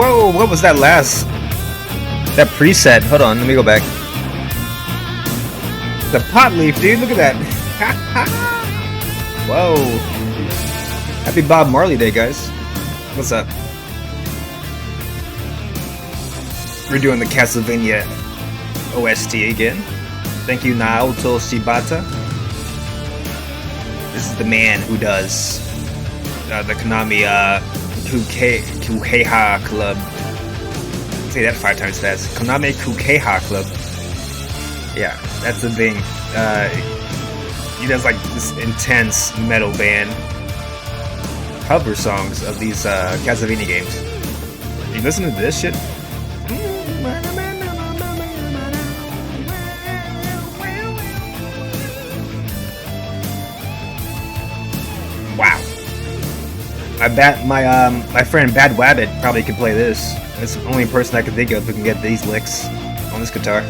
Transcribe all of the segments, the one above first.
Whoa, what was that last? That preset. Hold on, let me go back. The pot leaf, dude. Look at that. Whoa. Happy Bob Marley Day, guys. What's up? We're doing the Castlevania OST again. Thank you, Naoto Shibata. This is the man who does the Konami Kukeiha Club. Say that 5 times fast. Konami Kukeiha Club. Yeah, that's the thing. He does like this intense metal band cover songs of these Castlevania games. You listen to this shit? Wow. My friend Bad Wabbit probably could play this. That's the only person I can think of who can get these licks on this guitar.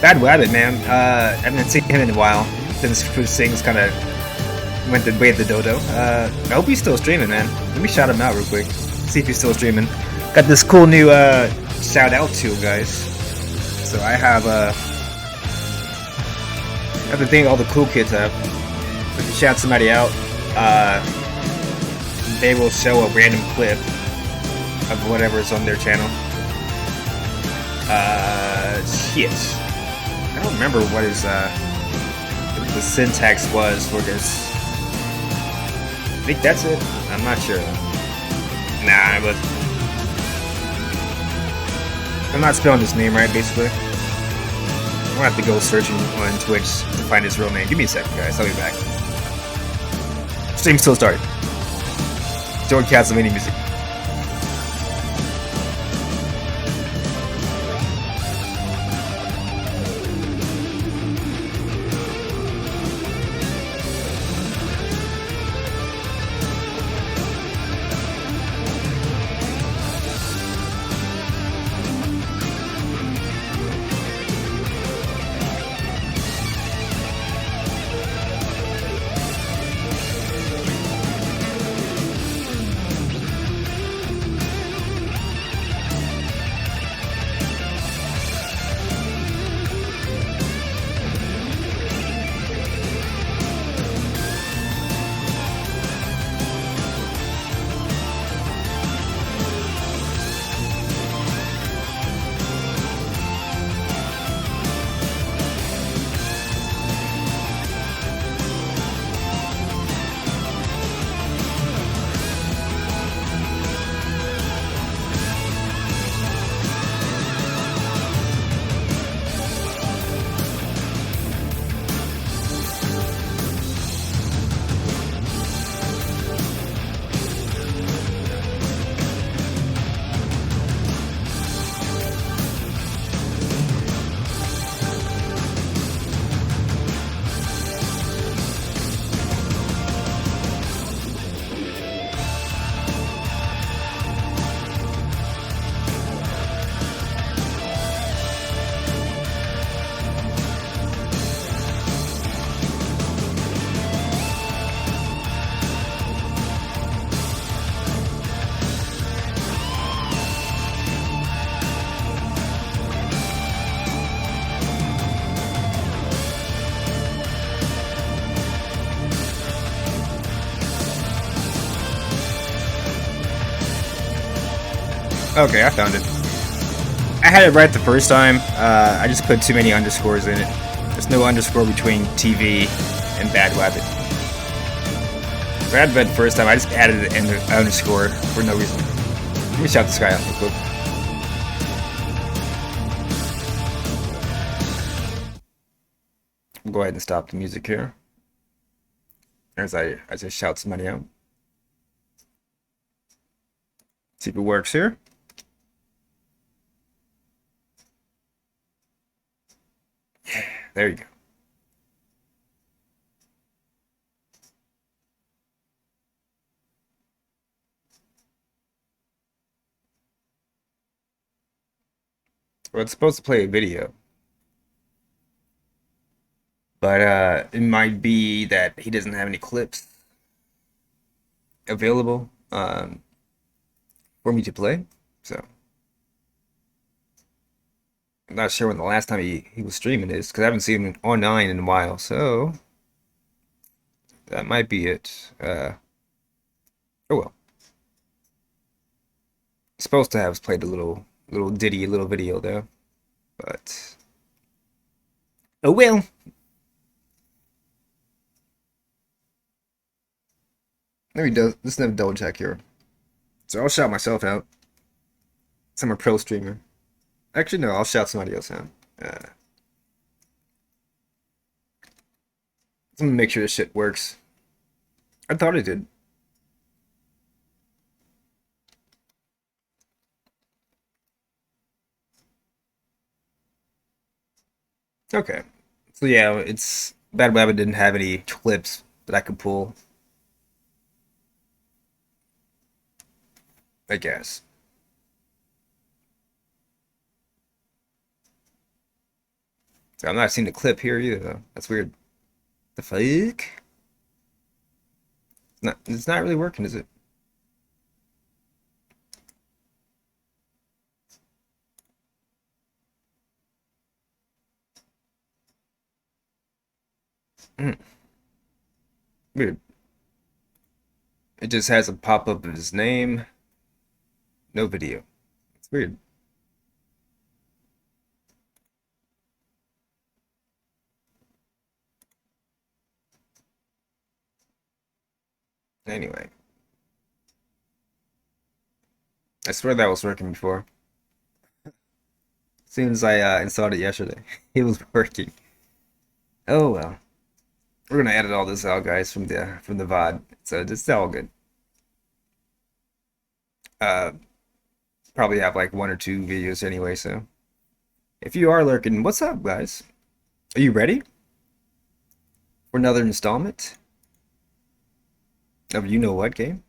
Bad Wabbit, man. I haven't seen him in a while since things kind of went the way of the dodo. I hope he's still streaming, man. Let me shout him out real quick. See if he's still streaming. Got this cool new shout out tool, guys. So I have the thing all the cool kids have. If you shout somebody out, they will show a random clip of whatever's on their channel. Shit. I don't remember what his the syntax was for this. I think that's it. I'm not sure. Nah, but I'm not spelling his name right, basically. I'm gonna have to go searching on Twitch to find his real name. Give me a second, guys. I'll be back. Stream still started. Enjoy Castlevania music. Okay, I found it. I had it right the first time. I just put too many underscores in it. There's no underscore between TV and Bad Wabbit. So I had it right the first time. I just added an underscore for no reason. Let me shout this guy out real quick. I'll go ahead and stop the music here as I shout somebody out. See if it works here. Yeah, there you go. Well, it's supposed to play a video. But it might be that he doesn't have any clips available for me to play. So I'm not sure when the last time he was streaming is, because I haven't seen him online in a while. So that might be it. Oh well. Supposed to have played a little ditty, a little video though, but oh well. Let me do this. Never double check here. So I'll shout myself out. I'm a pro streamer. Actually, no, I'll shout somebody else out. Let me make sure this shit works. I thought it did. Okay. So yeah, it's Bad Rabbit didn't have any clips that I could pull. I guess. So I'm not seeing the clip here either though. That's weird. The fuck? It's not really working, is it? Mm, weird. It just has a pop-up of his name. No video. It's weird. Anyway. I swear that was working before. As soon as I installed it yesterday, it was working. Oh well. We're gonna edit all this out, guys, from the VOD. So it's all good. Uh, Probably have like one or two videos anyway. So if you are lurking, what's up, guys? Are you ready for another installment of you know what game?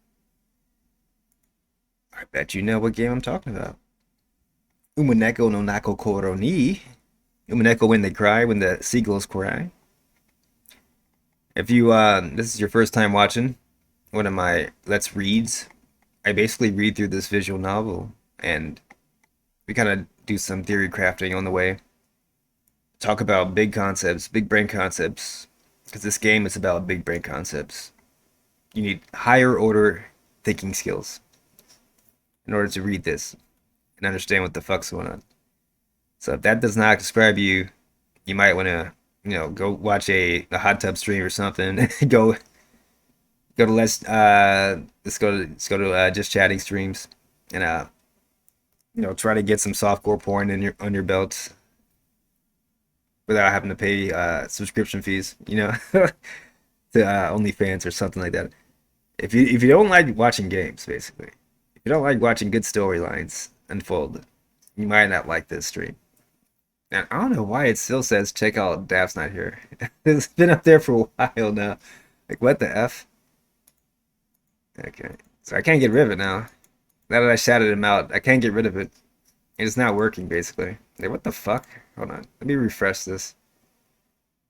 I bet you know what game I'm talking about. Umineko no Nako Koro ni. Umineko when they cry, when the seagulls cry. If you this is your first time watching one of my Let's Reads, I basically read through this visual novel and we kind of do some theory crafting on the way. Talk about big concepts, big brain concepts, because this game is about big brain concepts. You need higher order thinking skills in order to read this and understand what the fuck's going on. So if that does not describe you, you might want to, go watch a hot tub stream or something. go to let's go to just chatting streams and try to get some softcore porn in your on your belt without having to pay subscription fees, to OnlyFans or something like that. If you don't like watching games, basically, if you don't like watching good storylines unfold, you might not like this stream. And I don't know why it still says check out Daph's Not Here. It's been up there for a while now. Like what the F? Okay, so I can't get rid of it now. Now that I shouted him out, I can't get rid of it. It's not working basically. Like what the fuck? Hold on, let me refresh this.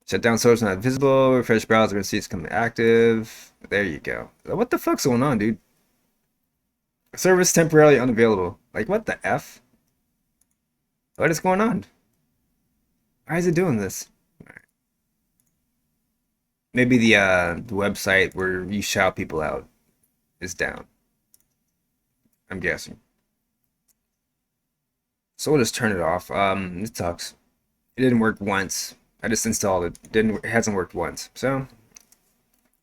Shut down source not visible. Refresh browser and see it's coming active. There you go. What the fuck's going on, dude? Service temporarily unavailable. Like what the F? What is going on? Why is it doing this? Maybe the website where you shout people out is down. I'm guessing. So we'll just turn it off. It sucks. It didn't work once. I just installed it. It hasn't worked once. So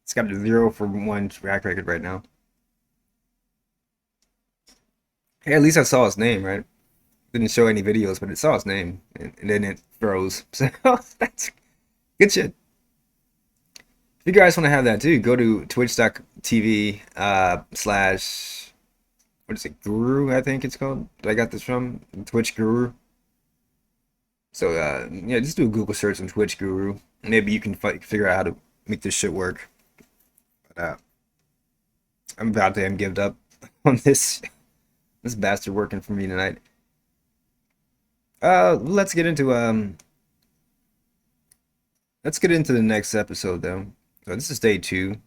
it's got a 0 for 1 track record right now. Hey, at least I saw his name, right? Didn't show any videos, but it saw his name, and then it froze. So that's good shit. If you guys want to have that too, go to twitch.tv slash what is it, Guru, I think it's called. I got this from Twitch Guru. So yeah, just do a Google search on Twitch Guru. Maybe you can figure out how to make this shit work. But I'm about to give up on this bastard working for me tonight. Let's get into the next episode though. So this is day 2.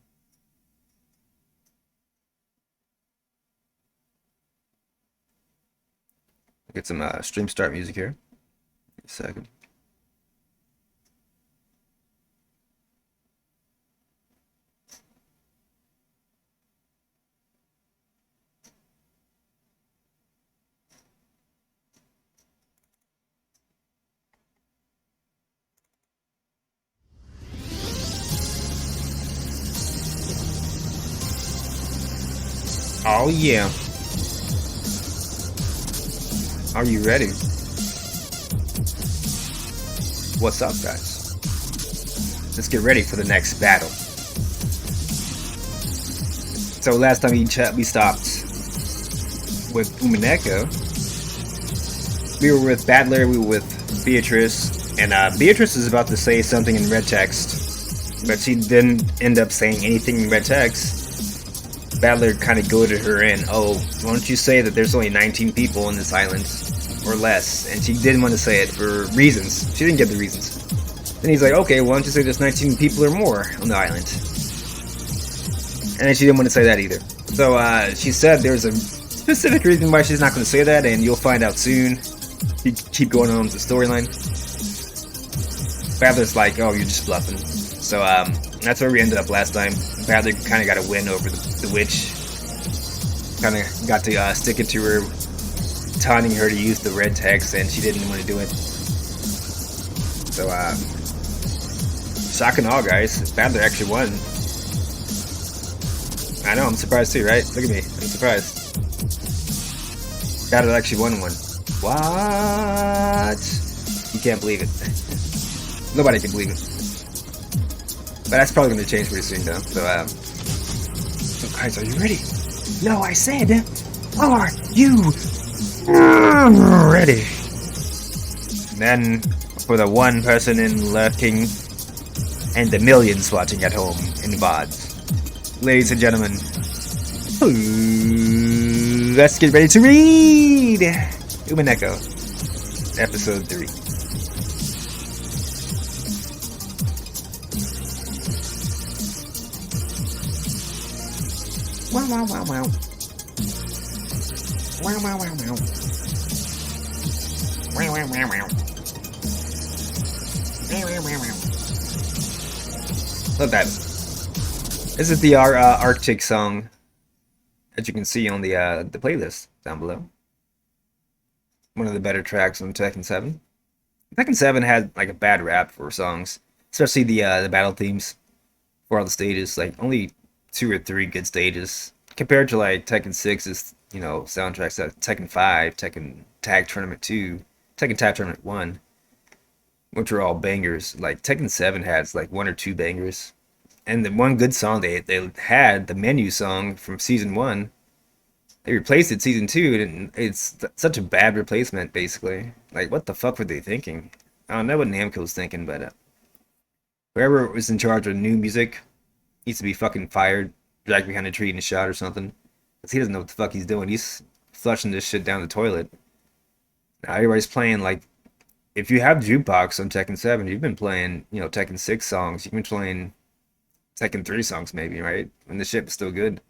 Get some Stream Start music here. A second. Oh yeah. Are you ready? What's up, guys? Let's get ready for the next battle. So last time we stopped with Umineko. We were with Battler, we were with Beatrice, and Beatrice is about to say something in red text, but she didn't end up saying anything in red text. Battler kind of goaded her in. Oh, why don't you say that there's only 19 people on this island, or less? And she didn't want to say it for reasons. She didn't give the reasons. Then he's like, okay, why don't you say there's 19 people or more on the island? And then she didn't want to say that either. So she said there's a specific reason why she's not going to say that, and you'll find out soon. Keep going on with the storyline. Battler's like, oh, you're just bluffing. So that's where we ended up last time. Battler kind of got a win over the witch. Kind of got to stick it to her, taunting her to use the red text, and she didn't want to do it. So shock and all, guys. Battler actually won. I know, I'm surprised too, right? Look at me, I'm surprised. Battler actually won one. What? You can't believe it. Nobody can believe it. But that's probably going to change pretty soon, though. So guys, are you ready? No, I said, are you ready? And then, for the one person in lurking, and the millions watching at home in VODs, ladies and gentlemen, let's get ready to read Umineko, episode 3. Wow, wow, wow, wow. Wow, wow, wow, wow. Wow, wow, wow, wow. Wow, wow, wow, wow. Love that. This is the Arctic song, as you can see on the playlist down below. One of the better tracks on Tekken 7. Tekken 7 had like a bad rap for songs, especially the battle themes for all the stages. Like only 2 or 3 good stages compared to like Tekken 6's soundtracks. That Tekken 5, Tekken Tag Tournament 2, Tekken Tag Tournament 1, which are all bangers. Like Tekken 7 has like 1 or 2 bangers, and the one good song they had, the menu song from season 1. They replaced it season 2, and it's such a bad replacement, basically. Like, what the fuck were they thinking? I don't know what Namco was thinking, but whoever was in charge of new music needs to be fucking fired, dragged behind a tree and shot or something. Because he doesn't know what the fuck he's doing. He's flushing this shit down the toilet. Now everybody's playing, like, if you have jukebox on Tekken 7, you've been playing, Tekken 6 songs. You've been playing Tekken 3 songs, maybe, right? And the shit was still good.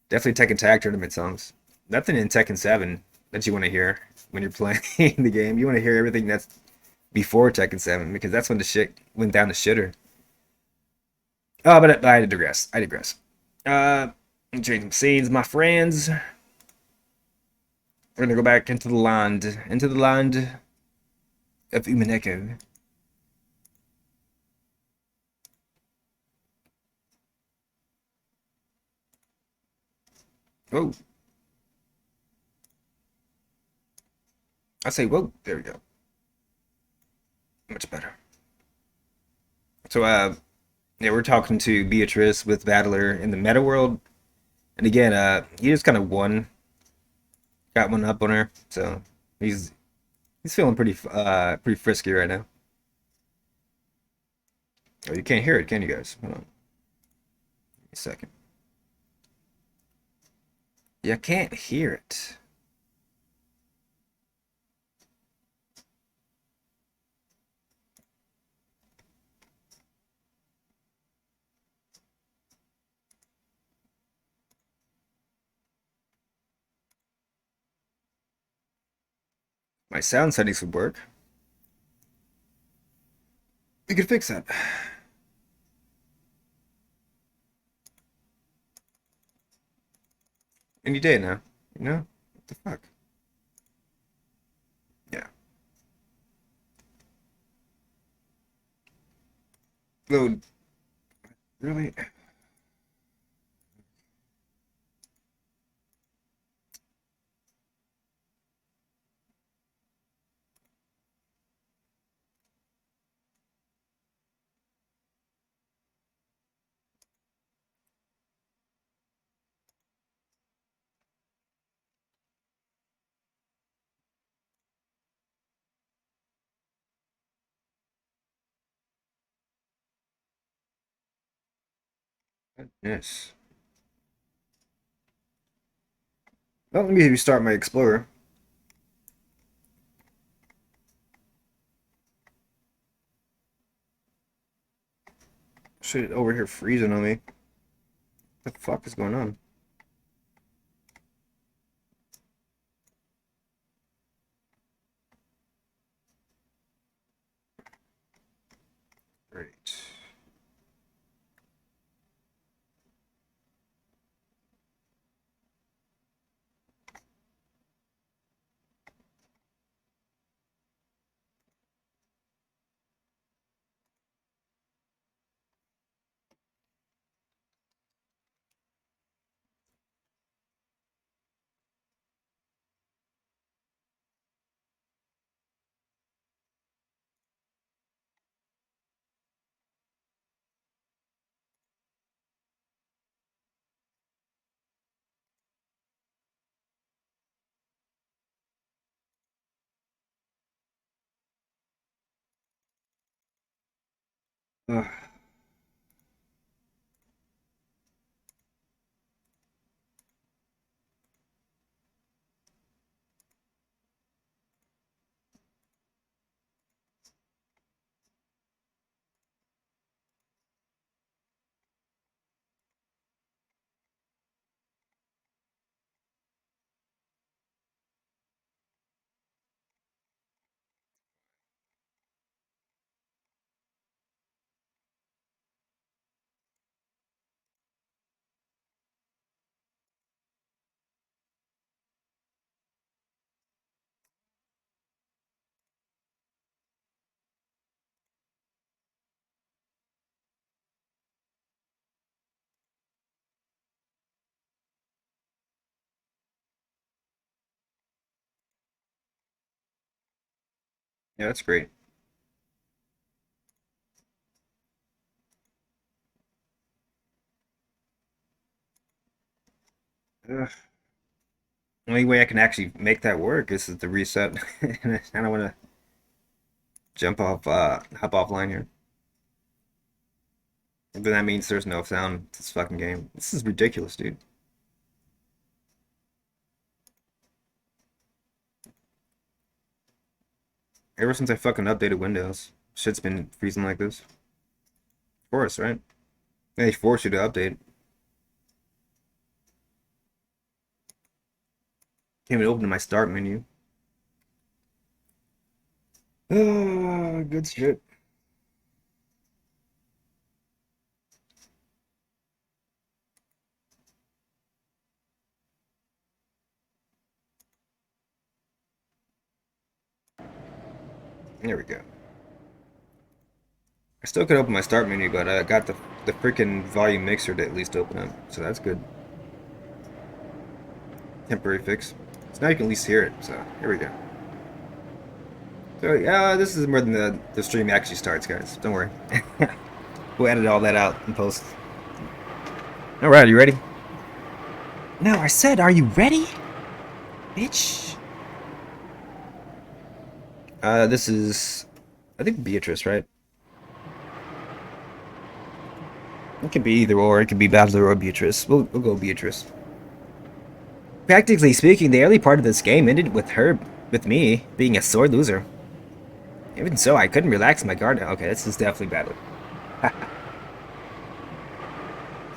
Definitely Tekken Tag Tournament songs. Nothing in Tekken 7 that you want to hear when you're playing the game. You want to hear everything that's before Tekken 7, because that's when the shit went down the shitter. Oh, but I digress. Changing scenes, my friends. We're gonna go back into the land of Umineko. Whoa. I say, whoa, there we go. Much better. So, yeah, we're talking to Beatrice with Battler in the meta world. And again, he just kind of got one up on her. So, he's feeling pretty frisky right now. Oh, you can't hear it, can you guys? Hold on. Give me a second. You can't hear it. My sound settings would work. We could fix that. Any day now. You know? What the fuck? Yeah. Load. Really? Yes. Well, let me restart my Explorer. Shit over here freezing on me. What the fuck is going on? Great. Ugh. Yeah, that's great. Ugh. Only way I can actually make that work is the reset. And I don't want to hop offline here. But that means there's no sound to this fucking game. This is ridiculous, dude. Ever since I fucking updated Windows, shit's been freezing like this. Of course, right? They force you to update. Can't even open my start menu. Oh, good shit. There we go. I still could open my start menu, but I got the freaking volume mixer to at least open up, so that's good. Temporary fix. So now you can at least hear it. So here we go. So yeah, this is more than the stream actually starts, guys. Don't worry. We'll edit all that out in post. All right, you ready? No, I said, are you ready, bitch? This is, I think Beatrice, right? It could be either or. It could be Battler or Beatrice. We'll go Beatrice. Practically speaking, the early part of this game ended with me, being a sore loser. Even so, I couldn't relax my guard. Okay, this is definitely Battler.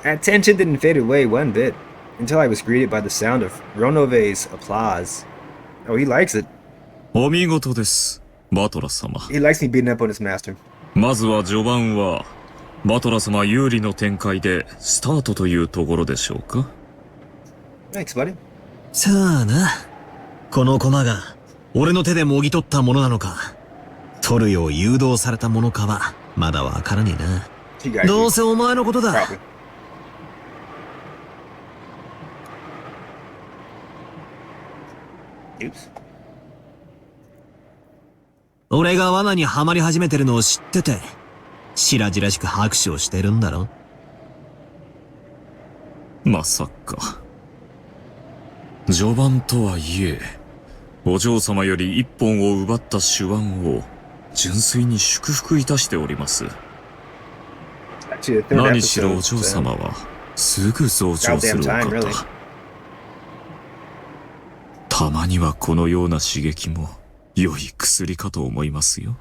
That tension didn't fade away one bit, until I was greeted by the sound of Ronove's applause. Oh, he likes it. お見事です、バトラ様。He likes me beating up on his master. まずは序盤は、バトラ様有利の展開でスタートというところでしょうか。Thanks, buddy. さあな。この駒が、俺の手でもぎ取ったものなのか、取るよう誘導されたものかは、まだわからねえな。どうせお前のことだ。俺が罠にはまり始めてるのを知ってて、白々しく拍手をしてるんだろ。まさか。序盤とはいえ、お嬢様より一本を奪った手腕を純粋に祝福いたしております。何しろお嬢様はすぐ増長するお方。たまにはこのような刺激も良い薬かと思いますよ。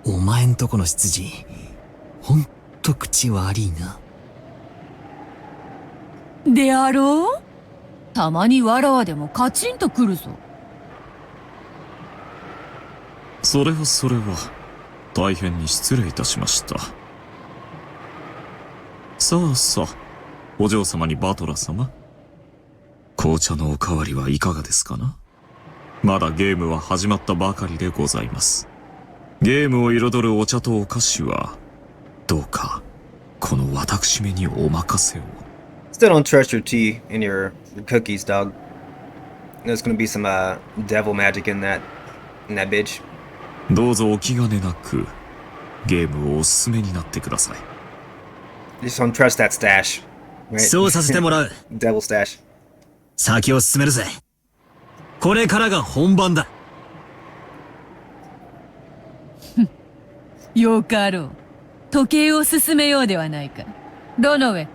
お前んとこの執事、ほんと口悪いな。であろう？たまにわらわでもカチンとくるぞ。それは大変に失礼いたしました。さあ、お嬢様にバトラ様、紅茶のおかわりはいかがですかな。まだゲームは始まったばかりでございます。ゲームを彩るお茶とお菓子はどうかこの私めにお任せを。 Still don't trust your tea and your cookies, dog. There's gonna be some devil magic in that bitch. どうぞお気兼ねなくゲームをおすすめになってください。 Just don't trust that stash, right? そうさせてもらう。Devil stash. 先を進めるぜ。これからが本番だ。よかろう。時計を進めようではないか。ロノウェ、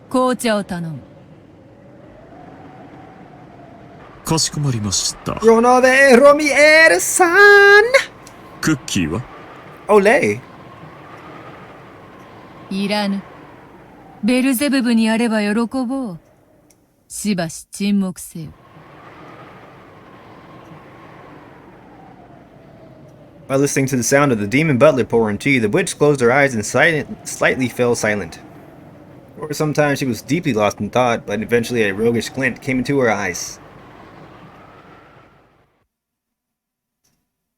紅茶を頼む。かしこまりました。 Ronove Romier-san! クッキーは Olay! いらぬ。ベルゼブブにやれば喜ぼう。しばし沈黙せよ。While listening to the sound of the demon butler pouring tea, the witch closed her eyes and slightly fell silent. For some time she was deeply lost in thought, but eventually a roguish glint came into her eyes.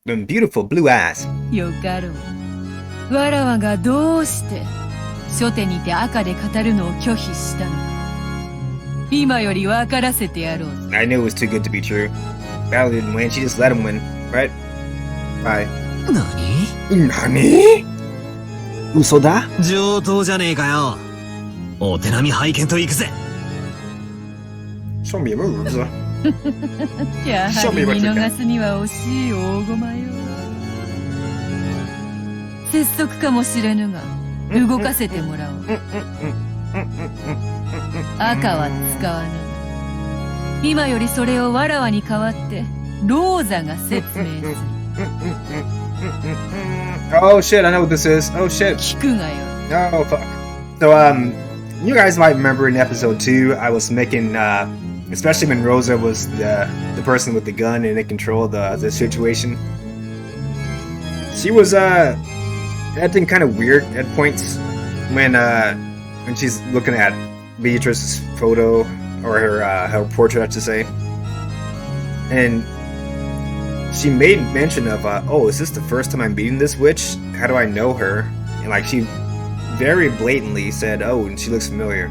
Them beautiful blue eyes. よかろう。わらわがどうして初手にて赤で語るのを拒否したのか。今より分からせてやろう。I knew it was too good to be true. Battle didn't win, she just let him win, right? Bye. 何？嘘だ？上等じゃねえかよ。お手並み拝見と行くぜ。Show me a move. やはり見逃すには惜しい大駒よ。拙速かもしれぬが動かせてもらおう。赤は使わぬ。今よりそれをわらわに代わってローザが説明する。Oh shit, I know what this is. Oh shit. 聞くがよ。Oh fuck. So you guys might remember in episode 2 I was making especially when Rosa was the person with the gun and they controlled the situation. She was acting kind of weird at points when she's looking at Beatrice's photo or her portrait, I should say. And she made mention of, oh, is this the first time I'm meeting this witch? How do I know her? And like she very blatantly said, oh, and she looks familiar.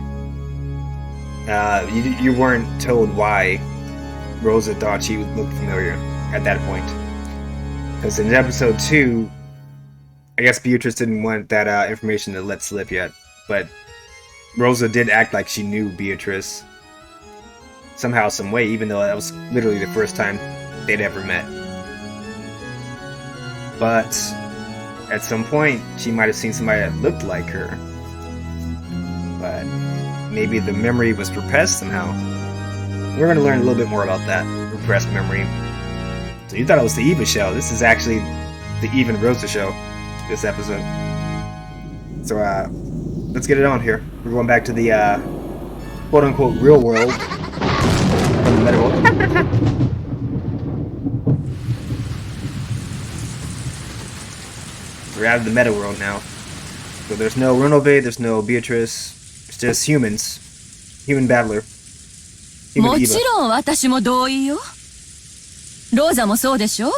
You weren't told why Rosa thought she looked familiar at that point. Because in episode 2, I guess Beatrice didn't want that information to let slip yet. But Rosa did act like she knew Beatrice somehow, some way, even though that was literally the first time they'd ever met. But at some point, she might have seen somebody that looked like her. But maybe the memory was repressed somehow. We're going to learn a little bit more about that repressed memory. So you thought it was the Eva show. This is actually the Eve and Rosa show, this episode. So let's get it on here. We're going back to the quote-unquote real world. the meta world. We're out of the meta world now. So there's no Ronove, there's no Beatrice. It's just humans. Human battler. Human も Eva. ちろん私も同意よ。ローザもそうでしょ？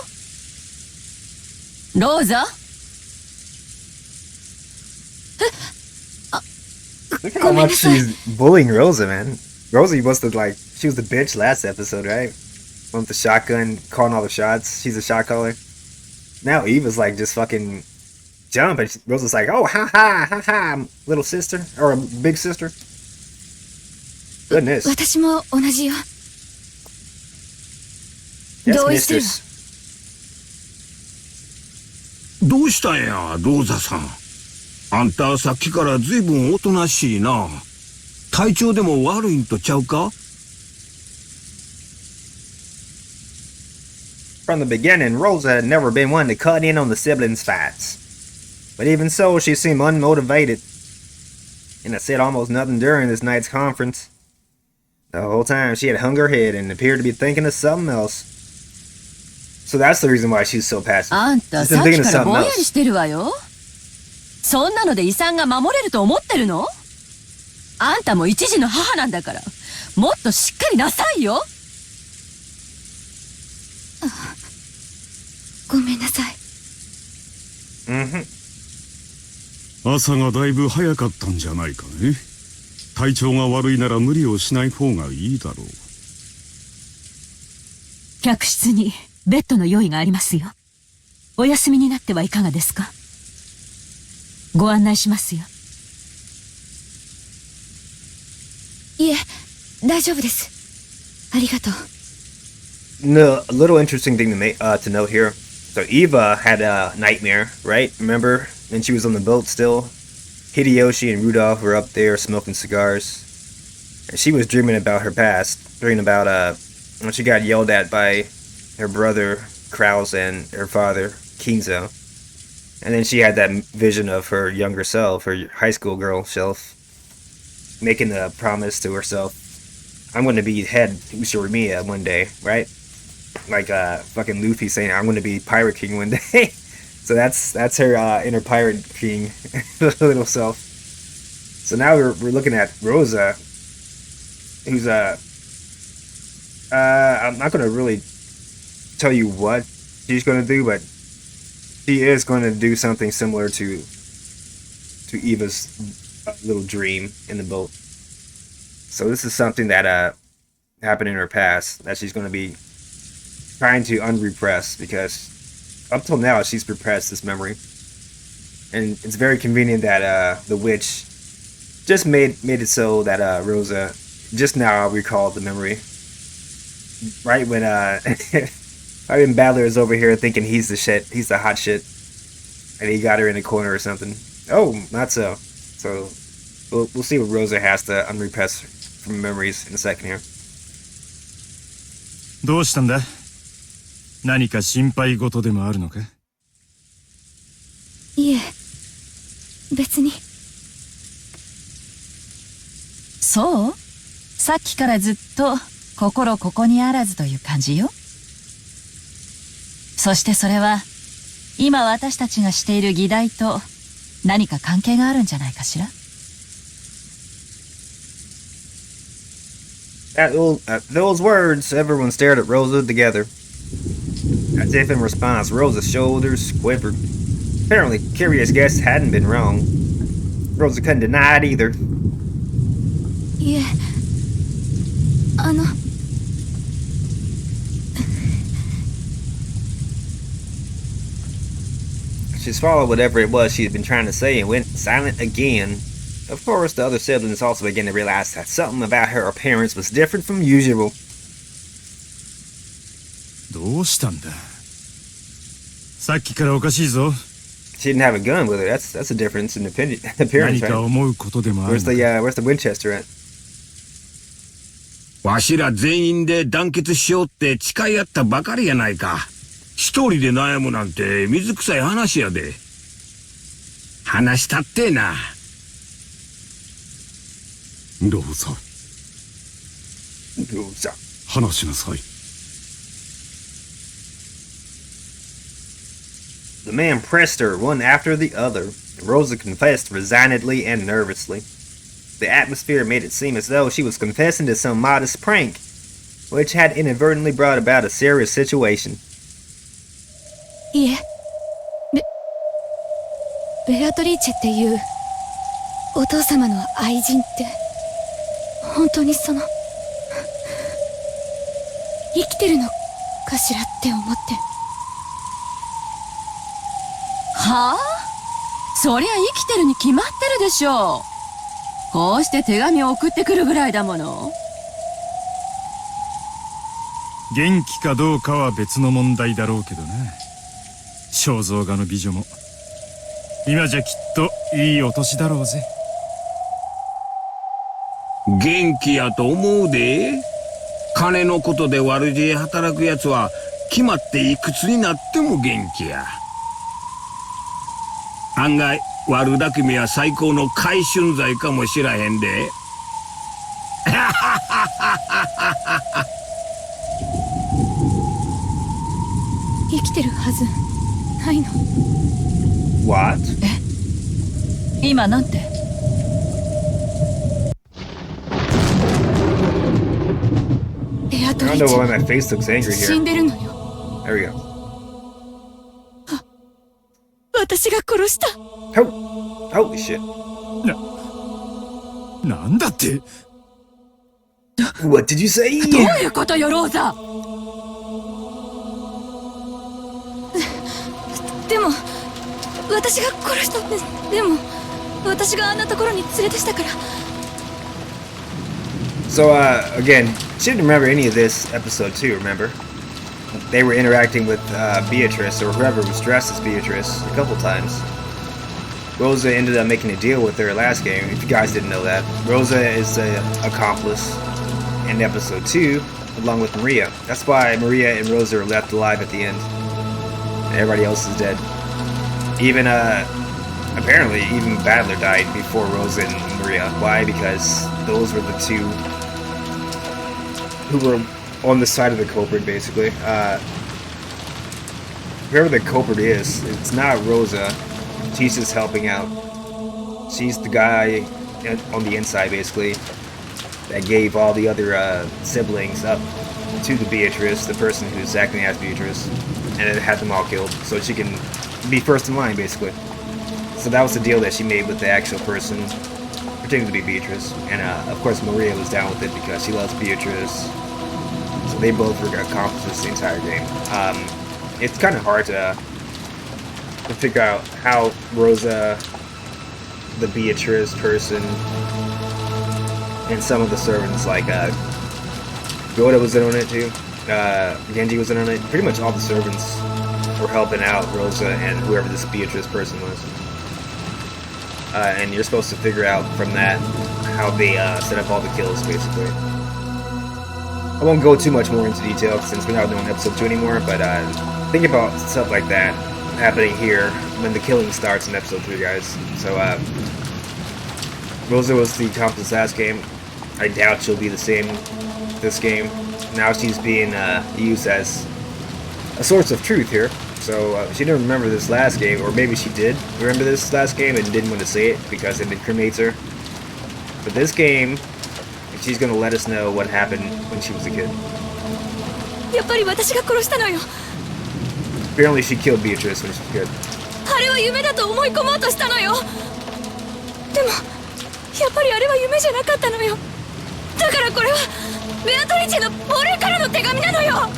ローザ？ Look how much she's bullying Rosa, man. Rosa was the she was the bitch last episode, right? With the shotgun, calling all the shots. She's a shot caller. Now Eva's like just fucking jump, and Rosa's like, oh, ha ha, ha ha, little sister, or big sister. Goodness. 私も同じよ。 Yes, 同意してるわ。 mistress. どうしたんや、ローザさん。あんたさっきからずいぶんおとなしいな。体調でも悪いんとちゃうか？ From the beginning, Rosa had never been one to cut in on the siblings' fights. But even so, she seemed unmotivated. And I said almost nothing during this night's conference. The whole time, she had hung her head and appeared to be thinking of something else. So that's the reason why she's so passive. あんた She's さ been っ thinking き of からぼ something んやり else. してるわよ。そんなので遺産が守れると思ってるの？あんたも一児の母なんだから、もっとしっかりなさいよ。ごめんなさい。朝がだいぶ早かったんじゃないかね。体調が悪いなら無理をしない方がいいだろう。客室にベッドの用意がありますよ。お休みになってはいかがですか？ご案内しますよ。いえ、大丈夫です。ありがとう。 No, a little interesting thing to note here. So Eva had a nightmare, right? Remember? And she was on the boat still. Hideyoshi and Rudolph were up there smoking cigars. And she was dreaming about her past. Dreaming about when she got yelled at by her brother Kraus and her father Kinzo. And then she had that vision of her younger self, her high school girl self, making a promise to herself, I'm going to be head Ushirimiya one day, right? Like fucking Luffy saying, I'm going to be Pirate King one day. So that's her inner Pirate King little self. So now we're looking at Rosa, who's I'm not going to really tell you what she's going to do, but she is going to do something similar to Eva's little dream in the boat. So this is something that happened in her past that she's going to be trying to unrepress, because up till now she's repressed this memory. And it's very convenient that the witch just made it so that Rosa just now recalled the memory. Right when Battler is over here thinking he's the shit, he's the hot shit, and he got her in a corner or something. Oh, not so. So we'll see what Rosa has to unrepress from memories in a second here. どうしたんだ？何か心配事でもあるのか？いえ、別に。そう？さっきからずっと心ここにあらずという感じよ。そしてそれは今私たちがしている議題と何か関係があるんじゃないかしら。At those words, everyone stared at Rosa together. As if in response, Rosa's shoulders quivered. Apparently, curious guests hadn't been wrong. Rosa couldn't deny it either. いえ、She swallowed whatever it was she had been trying to say and went silent again. Of course, the other siblings also began to realize that something about her appearance was different from usual. どうしたんだ？さっきからおかしいぞ。 She didn't have a gun with her. That's a difference in appearance, 何か right? 思うことでもある Where's の the か？ where's the Winchester at? わしら全員で団結しようって誓い合ったばかりやないか。一人で悩むなんて水臭い話やで。話したってな。ローザ。Rosa. 話しなさい。The man pressed her one after the other. Rosa confessed resignedly and nervously. The atmosphere made it seem as though she was confessing to some modest prank, which had inadvertently brought about a serious situation. いえ、ベアトリーチェっていうお父様の愛人って本当に生きてるのかしらって思って。はあ？そりゃ生きてるに決まってるでしょう。こうして手紙を送ってくるぐらいだもの。元気かどうかは別の問題だろうけどね。肖像画の美女も今じゃきっといいお年だろうぜ。元気やと思うで。金のことで悪知恵働くやつは決まっていくつになっても元気や。案外悪巧みは最高の回春剤かもしらへんで。生きてるはずないの。What? 今なんて？ベアト I リ don't ーチ know why ェ my face looks angry 死ん here. でるのよ。 There we go. 私が殺した。Oh! Holy shit. なんだって。 What did you say? どういうことよ、ローザ。でも私が殺したんです。でも私があんなところに連れてしたから。 So, again, she didn't remember any of this episode 2, remember? They were interacting with Beatrice, or whoever was dressed as Beatrice, a couple times. Rosa ended up making a deal with her last game, if you guys didn't know that. Rosa is an accomplice in episode 2, along with Maria. That's why Maria and Rosa are left alive at the end. Everybody else is dead. Even, apparently, even Battler died before Rosa and Maria. Why? Because those were the two who were on the side of the culprit, basically. Whoever the culprit is, it's not Rosa. She's just helping out. She's the guy on the inside, basically, that gave all the other siblings up to the Beatrice, the person who's acting as Beatrice, and it had them all killed, so she can be first in line, basically. So that was the deal that she made with the actual person, pretending to be Beatrice. And of course Maria was down with it because she loves Beatrice. So they both were accomplices the entire game. It's kind of hard to figure out how Rosa, the Beatrice person, and some of the servants like Yoda was in on it too. Genji was in on it. Pretty much all the servants were helping out Rosa and whoever this Beatrice person was. And you're supposed to figure out from that how they set up all the kills, basically. I won't go too much more into detail since we're not doing episode 2 anymore, but think about stuff like that happening here when the killing starts in episode 3, guys. So, Rosa was the accomplice last game. I doubt she'll be the same this game. Now she's being used as a source of truth here. So she didn't remember this last game, or maybe she did remember this last game and didn't want to say it because it incriminates her. But this game, she's gonna let us know what happened when she was a kid. やっぱり私が殺したのよ。 Apparently she killed Beatrice when she was a kid. あれは夢だと思い込もうとしたのよ。でもやっぱりあれは夢じゃなかったのよ。だからこれはベアトリチェの俺からの手紙なのよ。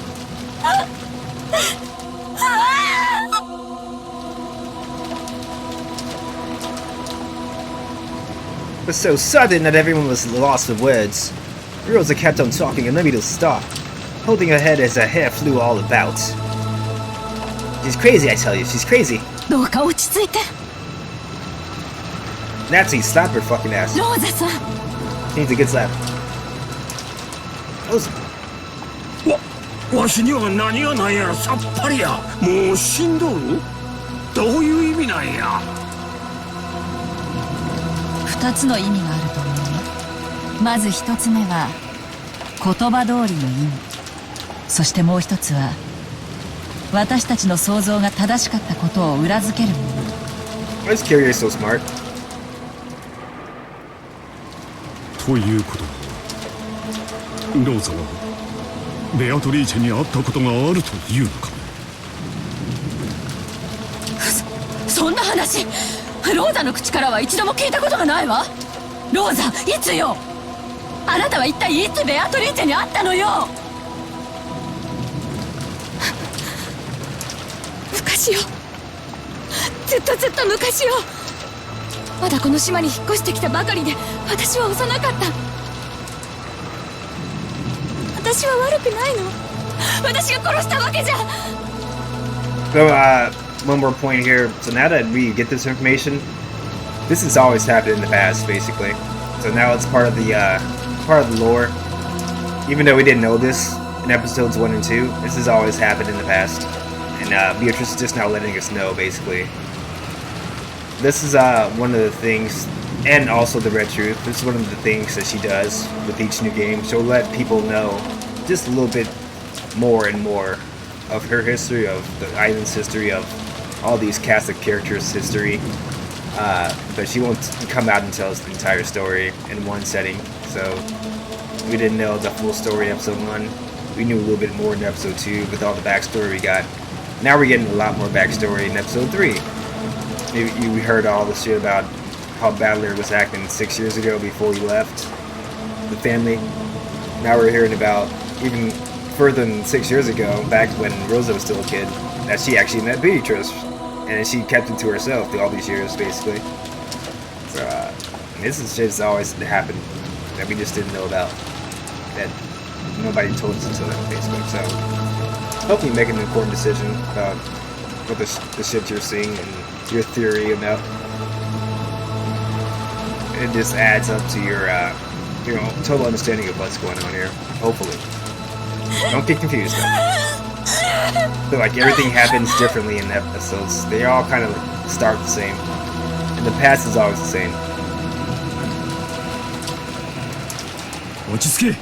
It was so sudden that everyone was lost for words. Rosa kept on talking and nobody to stop, holding her head as her hair flew all about. She's crazy, I tell you, she's crazy. どうか落ち着いて。 Nazi, slap her fucking ass. ローザさん。 She needs a good slap. Rosa. わしには何がないやらさっぱりや。もう死んどる？どういう意味なんや。2つの意味があると思うよ。まず1つ目は言葉通りの意味。そしてもう一つは私たちの想像が正しかったことを裏付けるもの。 Why is Carrier so smart? ということはローザはベアトリーチェに会ったことがあるというのか。そんな話ローザの口からは一度も聞いたことがないわ。ローザ、いつよ。あなたは一体いつベアトリーチェに会ったのよ。昔よ。ずっと昔よ。まだこの島に引っ越してきたばかりで私は幼かった。私は悪くないの。私が殺したわけじゃ。 So, one more point here. So now that we get this information, this has always happened in the past, basically. So now it's part of the lore. Even though we didn't know this in episodes 1 and 2, this has always happened in the past. And Beatrice is just now letting us know, basically. This is one of the things, and also the Red Truth, this is one of the things that she does with each new game. She'll let people know just a little bit more and more of her history, of the island's history, of all these cast of characters' history. But she won't come out and tell us the entire story in one setting. So we didn't know the full story in episode 1. We knew a little bit more in episode 2 with all the backstory we got. Now we're getting a lot more backstory in episode 3. We heard all the shit about how Battler was acting 6 years ago before he left the family. Now we're hearing about even further than 6 years ago, back when Rosa was still a kid, that she actually met Beatrice, and she kept it to herself through all these years, basically. So this is just always happened that we just didn't know about, that nobody told us until then, basically. So hopefully make an informed decision about what the shit you're seeing and your theory about. It just adds up to your total understanding of what's going on here. Hopefully. Don't get confused though. Feel like everything happens differently in the episodes. They all kind of start the same. And the past is always the same. 落ち着け。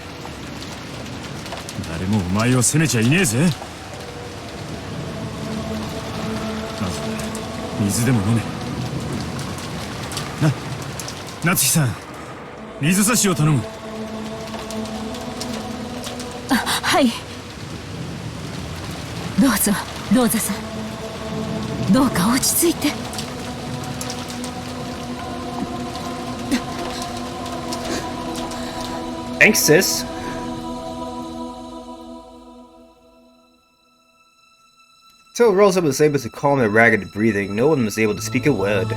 誰もお前を責めちゃいねえぜ。まず水でも飲め。夏日さん、水差しを頼む。あ、はい。どうぞ、ローザさん。どうか落ち着いて。Thanks, sis. Till Rosa was able to calm their ragged breathing, no one was able to speak a word.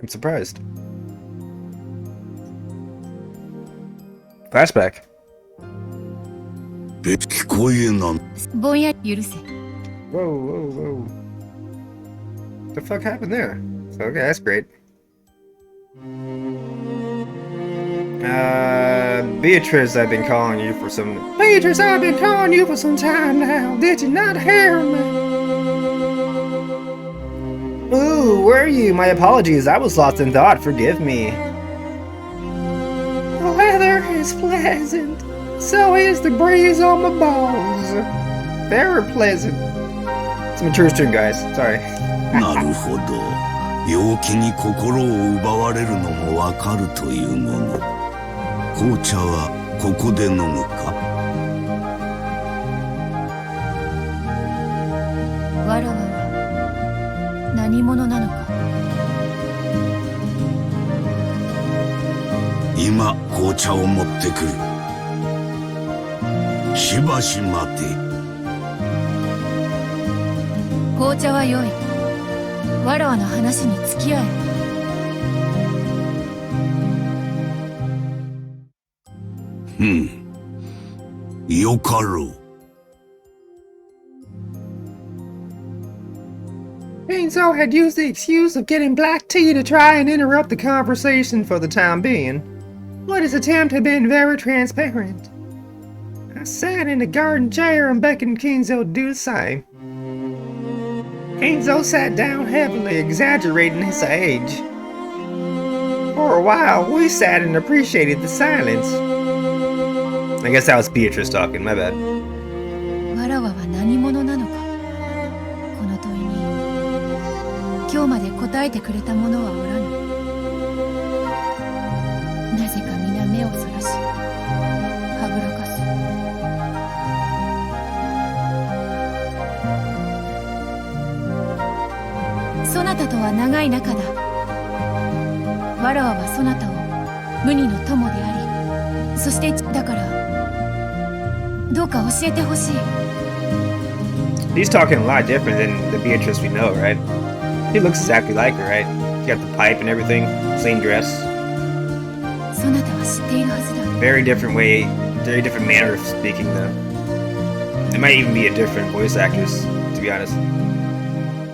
I'm surprised. Flashback. 聞こえなん。ぼんやり許せ。 Whoa, whoa, whoa. What the fuck happened there? So, okay, that's great. Beatrice, I've been calling you for some... Beatrice, I've been calling you for some time now. Did you not hear me? Ooh, where are you? My apologies, I was lost in thought. Forgive me. The weather is pleasant. So is the breeze on my balls. Very pleasant. It's a mature stream, guys. Sorry. なるほど。陽気に心を奪われるのもわかるというもの。紅茶はここで飲むか？わらわは何者なのか。今紅茶を持ってくる。しばし待て。紅茶は良い。わらわの話に付き合え。よかろう。Kenzo had used the excuse of getting black tea to try and interrupt the conversation for the time being, but his attempt had been very transparent. I sat in the garden chair and beckoned Kenzo to do the same. Kenzo sat down heavily, exaggerating his age. For a while, we sat and appreciated the silence. I guess that was Beatrice talking, my bad. わらわは何者なのか。この問いに今日まで答えてくれた者はおらぬ。なぜか皆目をそらし、はぐらかす。そなたとは長い仲だ。わらわはそなたを無二の友であり、そしてだからどうか教えてほしい。He's talking a lot different than the Beatrice we know, right? He looks exactly like her, right? He got the pipe and everything, same dress. そなたは知っているはずだ。Very different way, very different manner of speaking though. It might even be a different voice actress, to be honest.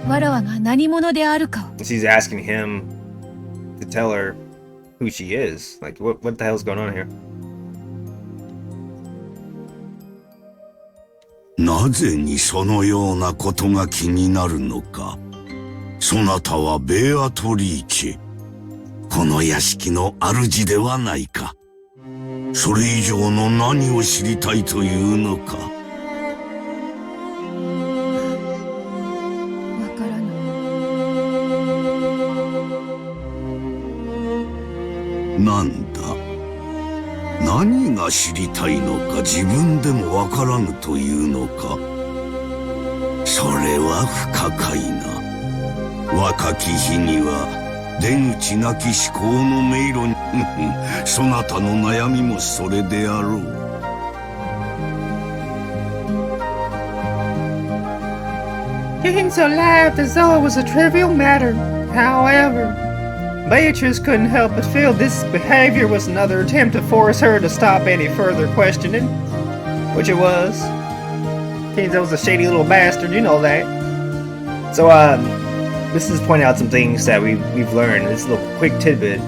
わらわが何者であるかを。She's asking him to tell her who she is. Like, what the hell's going on here? なぜにそのようなことが気になるのか。そなたはベアトリーチェ。この屋敷の主ではないか。それ以上の何を知りたいというのか。わからぬ。なんだ。何が知りたいのか自分でもわからぬというのか。それは不可解な。若き日には出口なき思考の迷路にそなたの悩みもそれであろう。Kenzo laughed as though it was a trivial matter. However, Beatrice couldn't help but feel this behavior was another attempt to force her to stop any further questioning, which it was. Kenzo's a shady little bastard, you know that. So, this is pointing out some things that we've learned. This little quick tidbit.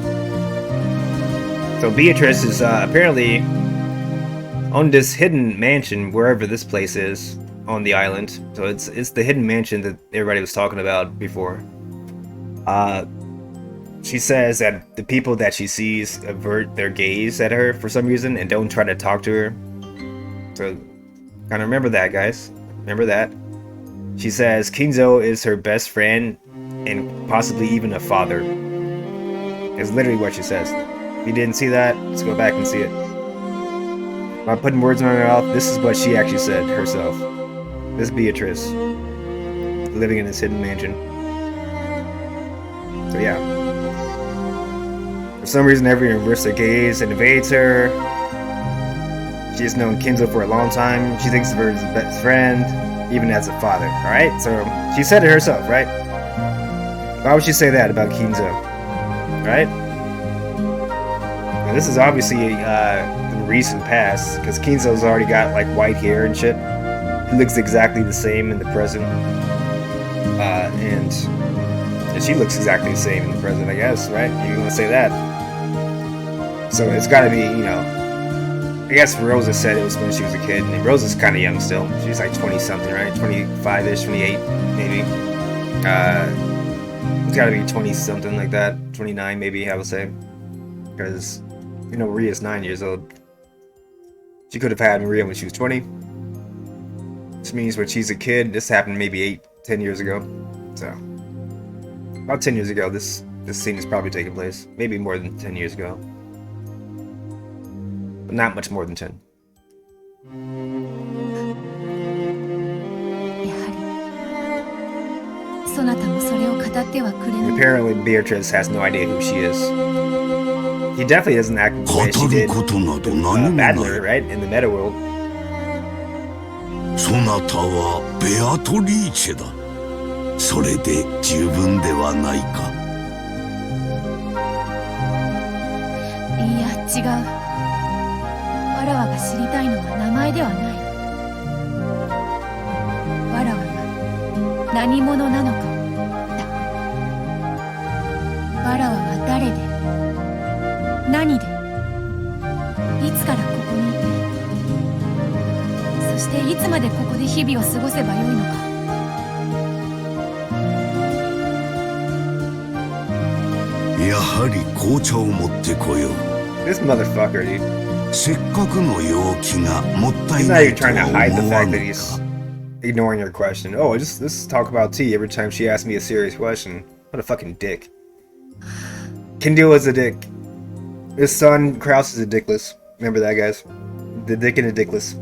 So Beatrice is apparently on this hidden mansion wherever this place is on the island. So it's the hidden mansion that everybody was talking about before. She says that the people that she sees avert their gaze at her for some reason and don't try to talk to her. So kind of remember that, guys. Remember that. She says Kenzo is her best friend and possibly even a father. It's literally what she says. If you didn't see that, let's go back and see it. I'm not putting words in my mouth. This is what she actually said herself. This Beatrice, living in this hidden mansion. So yeah. For some reason, everyone reverses their gaze and evades her. She has known Kenzo for a long time. She thinks of her as a best friend, even as a father. Alright? So she said it herself, right? Why would she say that about Kenzo? Right? Now, this is obviously the recent past, because Kenzo's already got like white hair and shit. He looks exactly the same in the present. And she looks exactly the same in the present, I guess, right? You want to say that. So it's gotta be, you know, I guess Rosa said it was when she was a kid, and Rosa's kind of young still. She's like 20-something, right? 25-ish, 28, maybe. It's gotta be 20-something like that. 29, maybe, I would say. Because, you know, Maria's 9 years old. She could have had Maria when she was 20. Which means when she's a kid, this happened maybe 8-10 years ago. So, about 10 years ago, this scene is probably taking place. Maybe more than 10 years ago. But not much more than 10. Apparently, Beatrice has no idea who she is. He definitely doesn't act the way she did Battler, right? In the meta world. そなたはベアトリーチェだ。それで十分ではないか。いや、違う。わらわが知りたいのは名前ではない。わらわが何者なのか。日々を過ごせばよいのか。やはり紅茶を持ってこよう。 This motherfucker, dude. せっかくの陽気がもったい He's な not い even と trying to は hide the 思わ fact ぬ that he's か。 ignoring your question. Oh, let's talk about tea every time she asks me a serious question. What a fucking dick. Kindle is a dick. His son Kraus is a dickless. Remember that, guys? The dick and the dickless.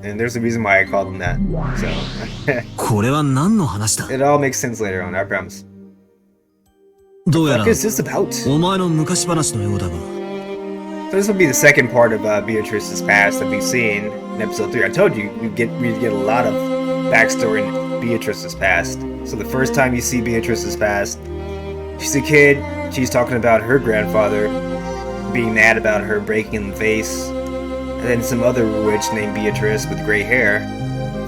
And there's a reason why I called him that. So これは何の話だ？ it all makes sense later on, I promise. どうやら What is this about? お前の昔話のようだが。 So this will be the second part of Beatrice's past that we've seen in episode 3. I told you we'd get a lot of backstory in Beatrice's past. So the first time you see Beatrice's past, she's a kid, she's talking about her grandfather being mad about her breaking in the vase, and then some other witch named Beatrice with gray hair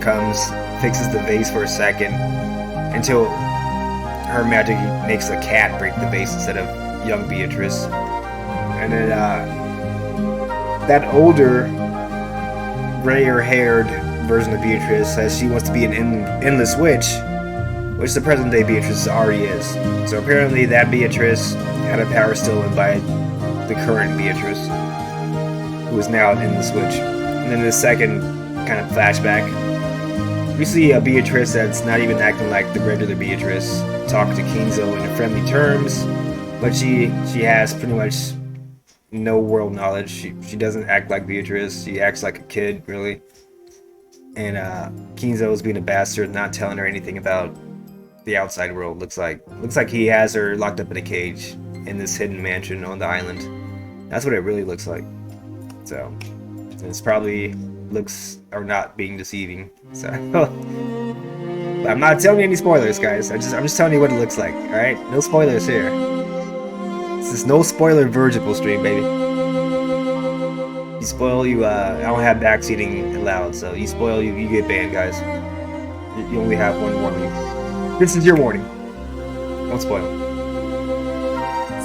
comes, fixes the vase for a second, until her magic makes a cat break the vase instead of young Beatrice. And then that older, grayer-haired version of Beatrice says she wants to be an endless witch, which the present-day Beatrice already is. So apparently that Beatrice had a power stolen by the current Beatrice, who is now an endless witch. And then the second kind of flashback, we see a Beatrice that's not even acting like the regular Beatrice, talking to Kinzo in friendly terms, but she has pretty much no world knowledge. She doesn't act like Beatrice. She acts like a kid, really. And Kinzo is being a bastard, not telling her anything about the outside world. Looks like he has her locked up in a cage in this hidden mansion on the island. That's what it really looks like. So it's probably looks are not being deceiving. So but I'm not telling you any spoilers, guys. I'm just telling you what it looks like. All right, no spoilers here. This is no spoiler vertical stream, baby. You spoil, I don't have backseating allowed, so you spoil, you get banned, guys. You only have one warning. This is your warning. Don't spoil.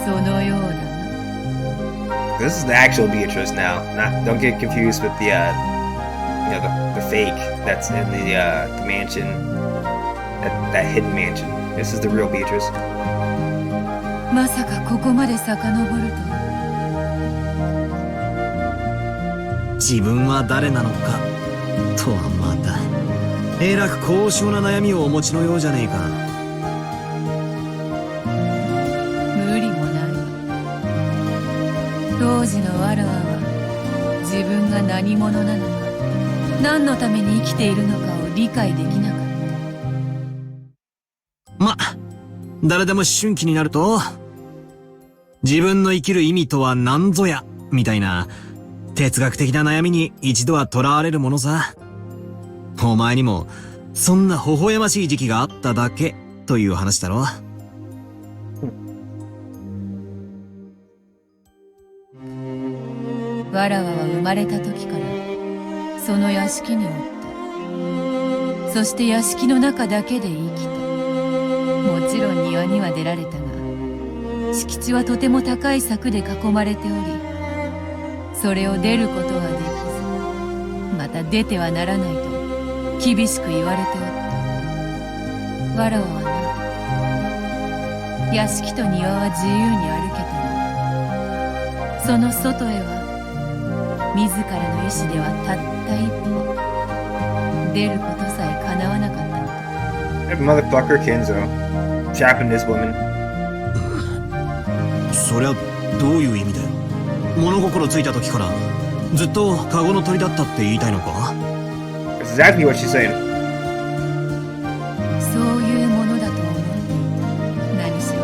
そのようだな。 This is the actual Beatrice now. Don't get confused with the the fake that's in the mansion, that hidden mansion. This is the real Beatrice. まさかここまで遡るとは。自分は誰なのかとはまたえらく高尚な悩みをお持ちのようじゃねえか。無理もないわ。当時のわらわは自分が何者なのか、何のために生きているのかを理解できなかった。ま、誰でも思春期になると自分の生きる意味とは何ぞやみたいな哲学的な悩みに一度は囚われるものさ。お前にもそんな微笑ましい時期があっただけという話だろ。わらわは生まれた時からその屋敷におった。そして屋敷の中だけで生きた。もちろん庭には出られたが、敷地はとても高い柵で囲まれており、それを出ることはできず、また出てはならないと厳しく言われておった。わらわはな、屋敷と庭は自由に歩けたが、その外へは自らの意志ではたった一歩出ることさえ叶わなかったのだ。 That motherfucker Kenzo trapping this woman. そりゃどういう意味だよ。物心ついた時からずっとカゴの鳥だったって言いたいのか。 That's exactly what she's saying. そういうものだと思っていた。何しろ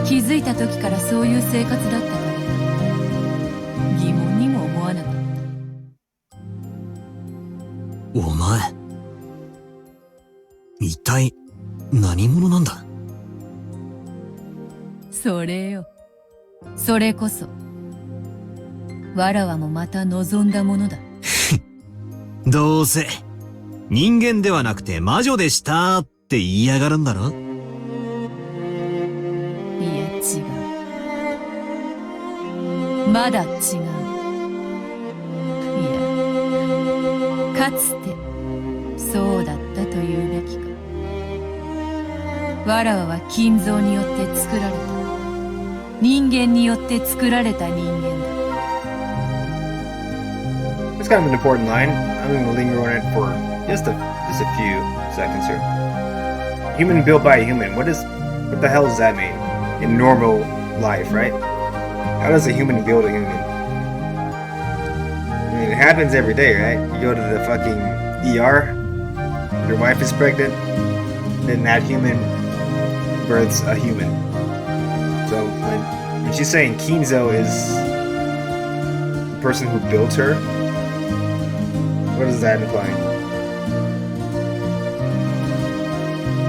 気づいた時からそういう生活だったから疑問にも思わなかった。お前一体何者なんだ。それよ、それこそわらわもまた望んだものだ。どうせ人間ではなくて魔女でしたって言いやがるんだろ。いや違う、まだ違う。いや、かつてそうだったと言うべきか。わらわは金蔵によって作られた。人間によって作られた人間だ。It's kind of an important line. I'm going to linger on it for just a few seconds here. Human built by a human. What the hell does that mean? In normal life, right? How does a human build a human? I mean, it happens every day, right? You go to the fucking ER, your wife is pregnant, then that human births a human. So when she's saying Kinzo is the person who built her, what does that imply?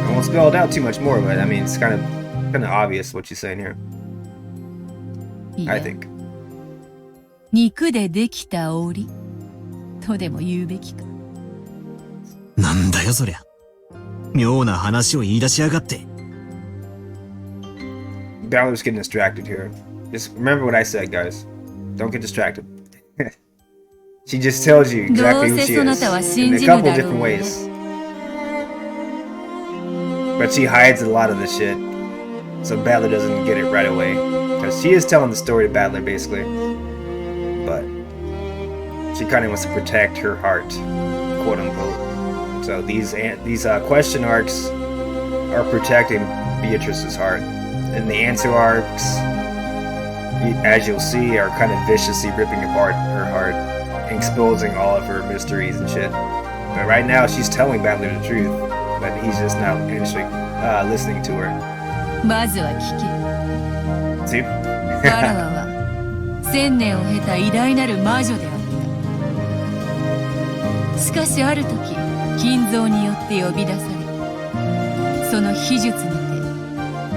I won't spell it out too much more, but I mean, it's kind of obvious what she's saying here. I think. 肉でできた檻とでも言うべきか。なんだよそりゃ。妙な話を言い出しやがって。Balor's getting distracted here. Just remember what I said, guys. Don't get distracted. She just tells you exactly who she is in a couple different ways. But she hides a lot of the shit, so Balor doesn't get it right away. Because she is telling the story to Balor, basically. But she kind of wants to protect her heart, quote unquote. So these question arcs are protecting Beatrice's heart. And the answer arcs, as you'll see, are kind of viciously ripping apart her heart, exposing all of her mysteries and shit. But right now, she's telling Balor the truth, but he's just not actually listening to her. まずは聞け。 See? わらわは1000年を経た偉大なる魔女であった。しかしある時、金蔵によって呼び出され、その秘術に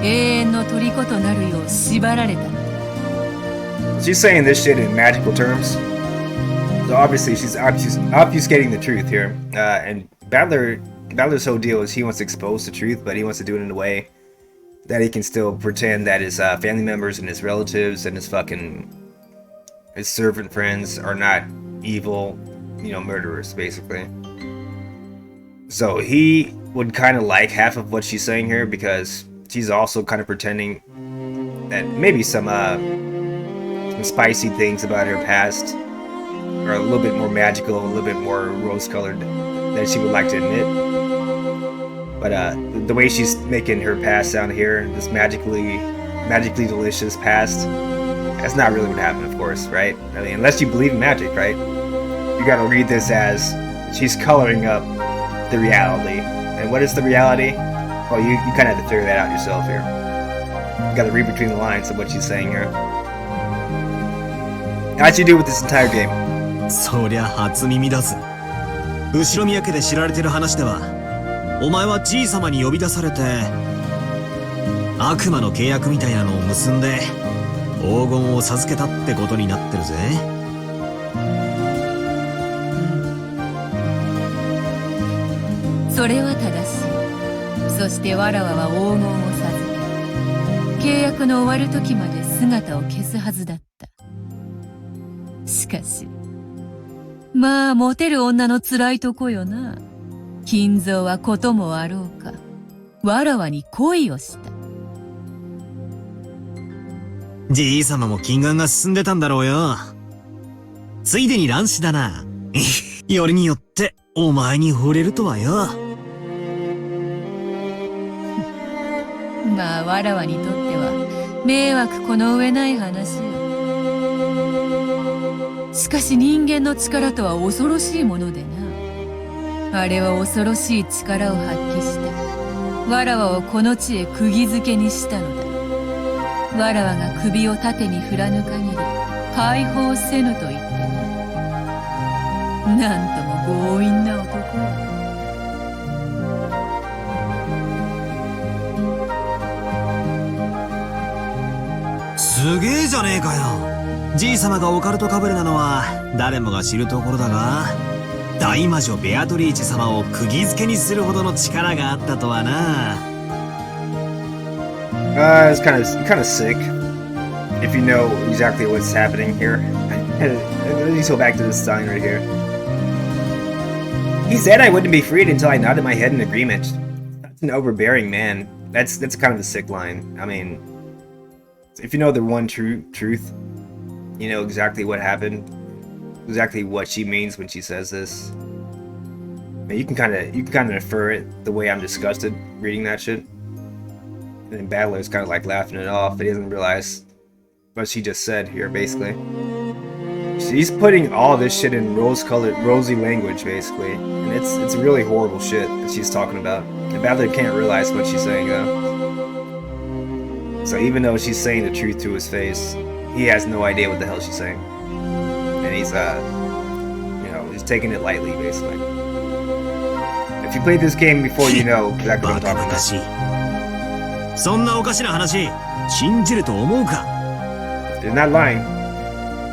て永遠の虜となるよう縛られたのだ。 She's saying this shit in magical terms. So obviously she's obfuscating the truth here. And Balor's whole deal is he wants to expose the truth, but he wants to do it in a way that he can still pretend that his family members and his relatives and his servant friends are not evil, murderers, basically. So he would kind of like half of what she's saying here because she's also kind of pretending that maybe some spicy things about her past are a little bit more magical, a little bit more rose-colored than she would like to admit. But the way she's making her past sound here, this magically delicious past, that's not really what happened, of course, right? I mean, unless you believe in magic, right? You gotta read this as she's coloring up the reality. And what is the reality? Well, you kind of have to figure that out yourself here. You gotta read between the lines of what she's saying here. How'd you do with this entire game? そりゃ初耳だぜ。後ろ宮家で知られてる話では、お前はじい様に呼び出されて、悪魔の契約みたいなのを結んで、黄金を授けたってことになってるぜ。それは正しい。そしてわらわは黄金を授け、契約の終わる時まで姿を消すはずだった。しかし、まあモテる女の辛いとこよな。金蔵はこともあろうか、わらわに恋をした。じい様も金眼が進んでたんだろうよ。ついでに乱視だな。よりによってお前に惚れるとはよ。まあわらわにとっては迷惑この上ない話よ。しかし人間の力とは恐ろしいものでな。あれは恐ろしい力を発揮してわらわをこの地へ釘付けにしたのだ。わらわが首を縦に振らぬ限り解放せぬと言ってな。なんとも強引な男よ。すげえじゃねえかよ。じい様がオカルトかぶれなのは誰もが知るところだが、大魔女ベアトリーチェ様を釘付けにするほどの力があったとはな。It's kind of sick if you know exactly what's happening here. Let me go back to this sign right here. He said I wouldn't be freed until I nodded my head in agreement. That's an overbearing man. That's kind of a sick line. I mean, if you know the one truth, you know exactly what happened, exactly what she means when she says this. And you can kind of infer it the way I'm disgusted reading that shit. And then Battler's kind of like laughing it off, but he doesn't realize what she just said here, basically. She's putting all this shit in rose-colored, rosy language, basically. And it's really horrible shit that she's talking about. And Battler can't realize what she's saying, though. So even though she's saying the truth to his face, he has no idea what the hell she's saying. And he's, you know, he's taking it lightly, basically. If you played this game before, you know exactly what I'm talking about. そんなおかしな話、信じると思うか? They're not lying.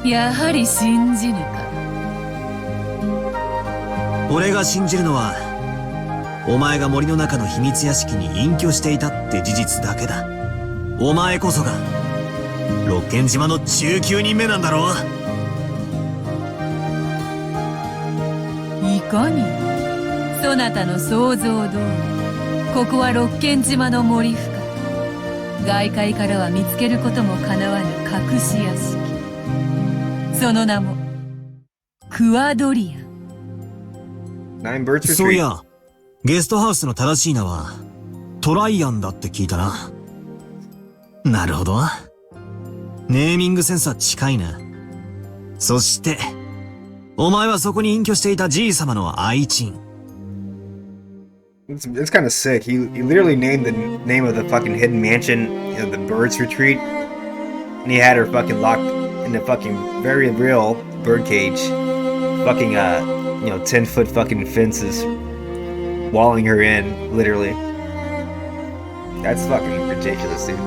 やはり信じぬか。俺が信じるのは、お前が森の中の秘密屋敷に隠居していたって事実だけだ。お前こそが、六軒島の19人目なんだろう。いかにそなたの想像通り、ここは六軒島の森深く。外界からは見つけることもかなわぬ隠し屋敷。その名もクワドリアン。Nine Birds Retreat. そういや、ゲストハウスの正しい名はトライアンだって聞いたな。なるほど。ネーミングセンスは近いな。そして、お前はそこに隠居していたじい様の愛人。It's kind of sick. He literally named the name of the fucking hidden mansion, you know, the Birds Retreat, and he had her fucking locked in a fucking very real bird cage, fucking 10-foot fucking fences, walling her in, literally. That's fucking ridiculous, dude.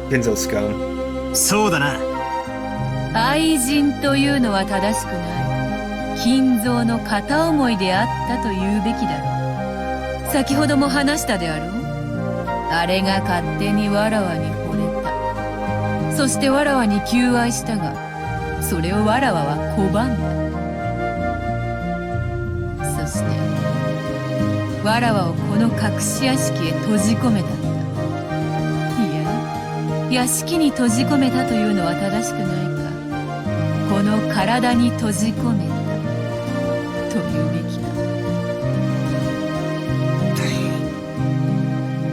Pinzo scum. そうだな。愛人というのは正しくない。金蔵の片思いであったと言うべきだろう。先ほども話したであろう。あれが勝手にわらわに惚れた。そしてわらわに求愛したが、それをわらわは拒んだ。そしてわらわをこの隠し屋敷へ閉じ込めたんだ。いや、屋敷に閉じ込めたというのは正しくないか。この体に閉じ込めたというべきか。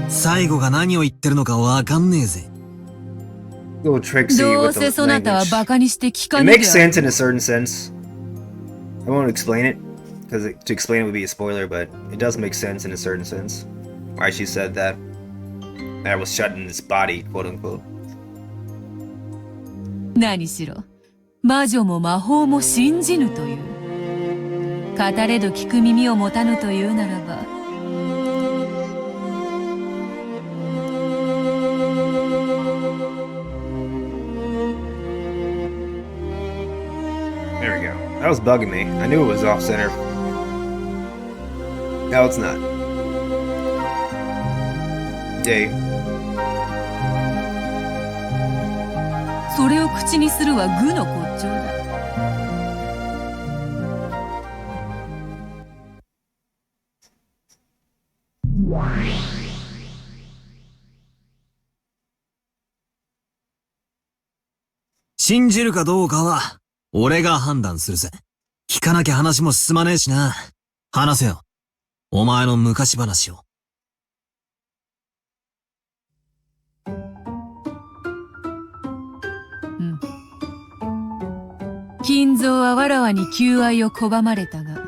最後が何を言ってるのかわかんねえぜ。Little tricksy どう with せ the そなたは language. バカにして聞か It ねえ makes であろう。 sense in a certain sense. I won't explain it, because to explain it would be a spoiler, but it does make sense in a certain sense. Why she said that. That was shut in his body, quote unquote. 何しろ魔女も魔法も信じぬという。語れど聞く耳を持たぬというならば。There we go. That was bugging me. I knew it was off center. No, it's not. Dave. それを口にするは愚の骨頂だ。信じるかどうかは、俺が判断するぜ。聞かなきゃ話も進まねえしな。話せよ。お前の昔話を。金蔵はわらわに求愛を拒まれたが、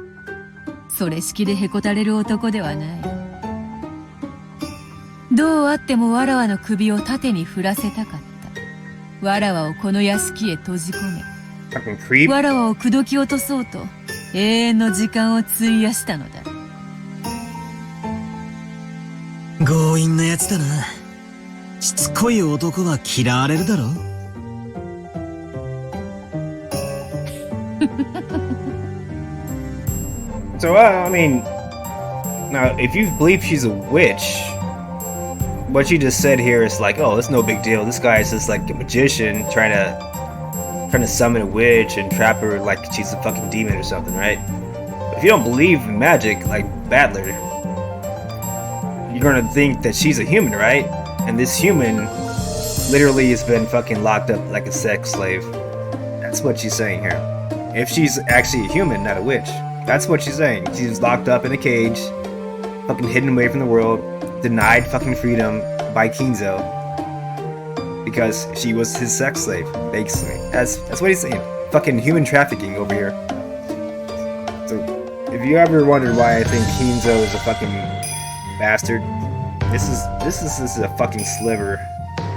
それ式でへこたれる男ではない。どうあってもわらわの首を縦に振らせたかった。わらわをこの屋敷へ閉じ込め、わらわを口説き落とそうと永遠の時間を費やしたのだ。強引なやつだな。しつこい男は嫌われるだろ。So, I mean, now, if you believe she's a witch, what you just said here is like, oh, it's no big deal. This guy is just like a magician trying to summon a witch and trap her like she's a fucking demon or something, right? But if you don't believe in magic like Battler, you're gonna think that she's a human, right? And this human literally has been fucking locked up like a sex slave. That's what she's saying here. If she's actually a human, not a witch. That's what she's saying. She's locked up in a cage, fucking hidden away from the world, denied fucking freedom by Kinzo because she was his sex slave, basically. That's what he's saying. Fucking human trafficking over here. So, if you ever wondered why I think Kinzo is a fucking bastard, this is a fucking sliver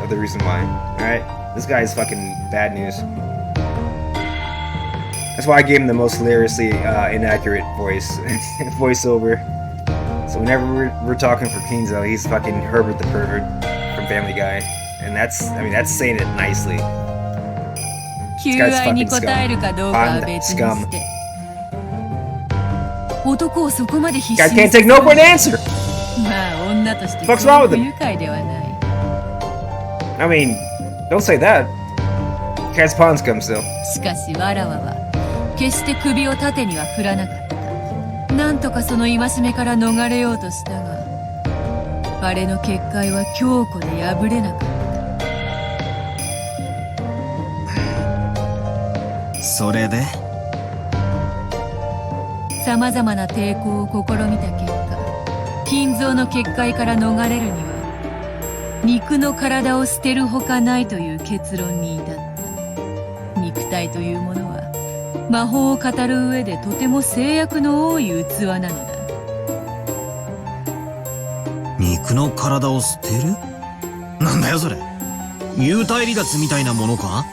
of the reason why. Alright? This guy is fucking bad news. That's why I gave him the most hilariously inaccurate voiceover. So whenever we're talking for Kinzo, he's fucking Herbert the Pervert from Family Guy. And that's saying it nicely. This guy's fucking scum. Panda scum. Guy can't take no for an answer! What's wrong with him? I mean, don't say that. Cat's pawn scum still. しかしわらわは決して首を縦には振らなかった。なんとかその戒めから逃れようとしたが、あれの結界は強固で破れなかった。それで様々な抵抗を試みた結果、金蔵の結界から逃れるには肉の体を捨てるほかないという結論に至った。肉体というものは魔法を語る上でとても制約の多い器なのだ。肉の体を捨てる？なんだよそれ。幽体離脱みたいなものか？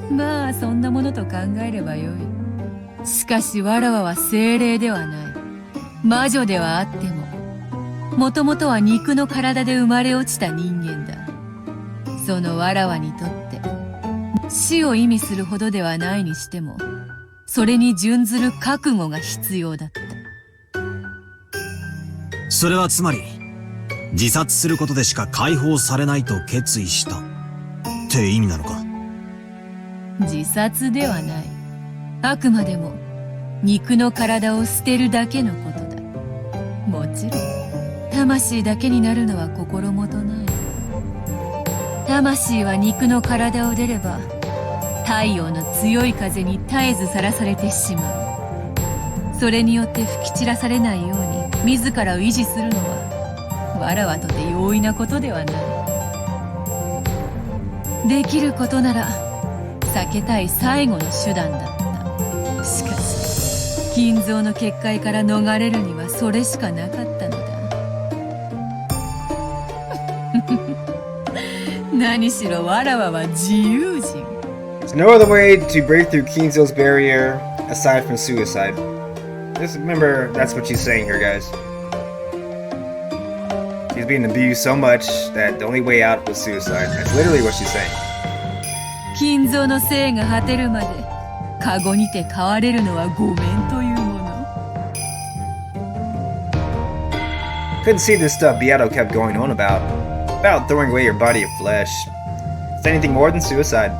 まあそんなものと考えればよい。しかしわらわは精霊ではない。魔女ではあっても、もともとは肉の体で生まれ落ちた人間だ。そのわらわにとって死を意味するほどではないにしても、それに準ずる覚悟が必要だった。それはつまり自殺することでしか解放されないと決意したって意味なのか？自殺ではない。あくまでも肉の体を捨てるだけのことだ。もちろん魂だけになるのは心もとない。魂は肉の体を出れば太陽の強い風に絶えずさらされてしまう。それによって吹き散らされないように自らを維持するのはわらわとて容易なことではない。できることなら避けたい最後の手段だった。しかし金蔵の結界から逃れるにはそれしかなかったのだ。何しろわらわは自由人。 There's no other way to break through Kinzo's barrier aside from suicide. Just remember, that's what she's saying here, guys. She's being abused so much that the only way out was suicide. That's literally what she's saying. 金蔵の生が果てるまでカゴにて飼われるのはごめんというもの。 Couldn't see this stuff Beato kept going on about throwing away your body of flesh. It's anything more than suicide.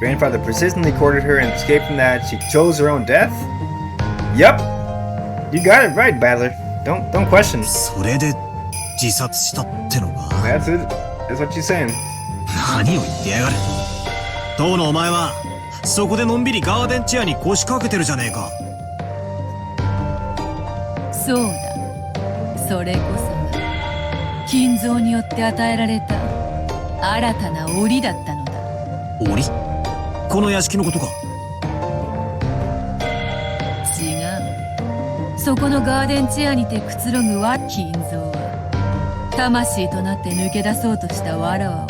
Grandfather persistently courted her and escaped from that. She chose her own death? Yup. You got it right, Battler. Don't question. それで自殺したってのか？ That's it. That's what she's saying. 何を言ってやがる。当のお前はそこでのんびりガーデンチェアに腰掛けてるじゃねえか。そうだ。それこそが金蔵によって与えられた新たな檻だったのだ。檻？この屋敷のことか？違う。そこのガーデンチェアにてくつろぐは金蔵は魂となって抜け出そうとしたわらわを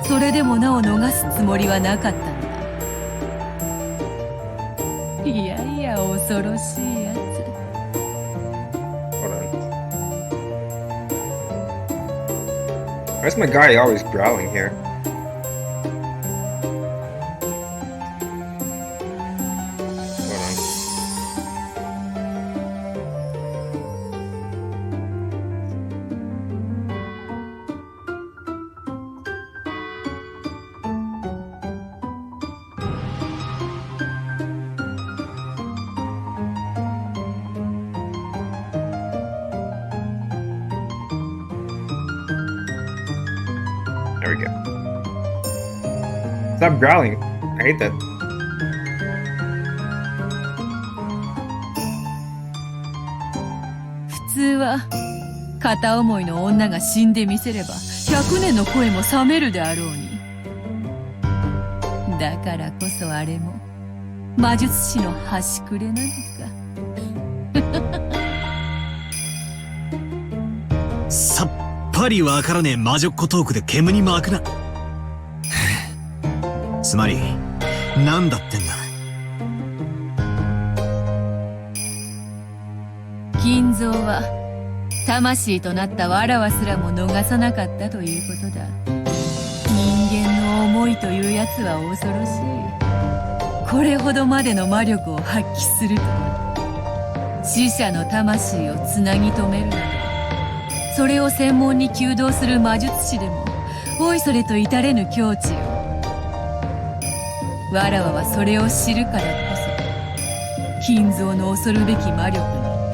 それでもなお逃すつもりはなかったのだ。いやいや恐ろしいやつ。 Hold on. Why's my guy always growling here? Stop growling. I hate that. 普通は片思いの女が死んでみせれば100年の恋も冷めるであろうに。だからこそあれも魔術師の端くれなのか。さっぱりわからねえ魔女っ子トークで煙に巻くな。つまり、なんだってんだ。金蔵は魂となったわらわすらも逃さなかったということだ。人間の思いというやつは恐ろしい。これほどまでの魔力を発揮するとは。死者の魂をつなぎ止めるなど、それを専門に弓道する魔術師でもおいそれと至れぬ境地よ。わらわはそれを知るからこそ金蔵の恐るべき魔力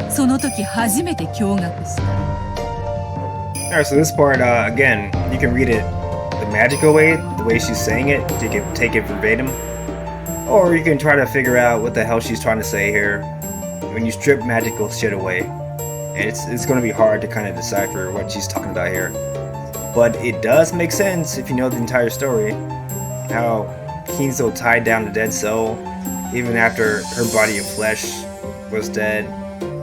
にその時初めて驚愕した。 Alright, so this part, again, you can read it the magical way, the way she's saying it, you can take it verbatim, or you can try to figure out what the hell she's trying to say here when you strip magical shit away. And it's going to be hard to kind of decipher what she's talking about here. But it does make sense if you know the entire story. How Kinzo tied down the dead soul, even after her body of flesh was dead,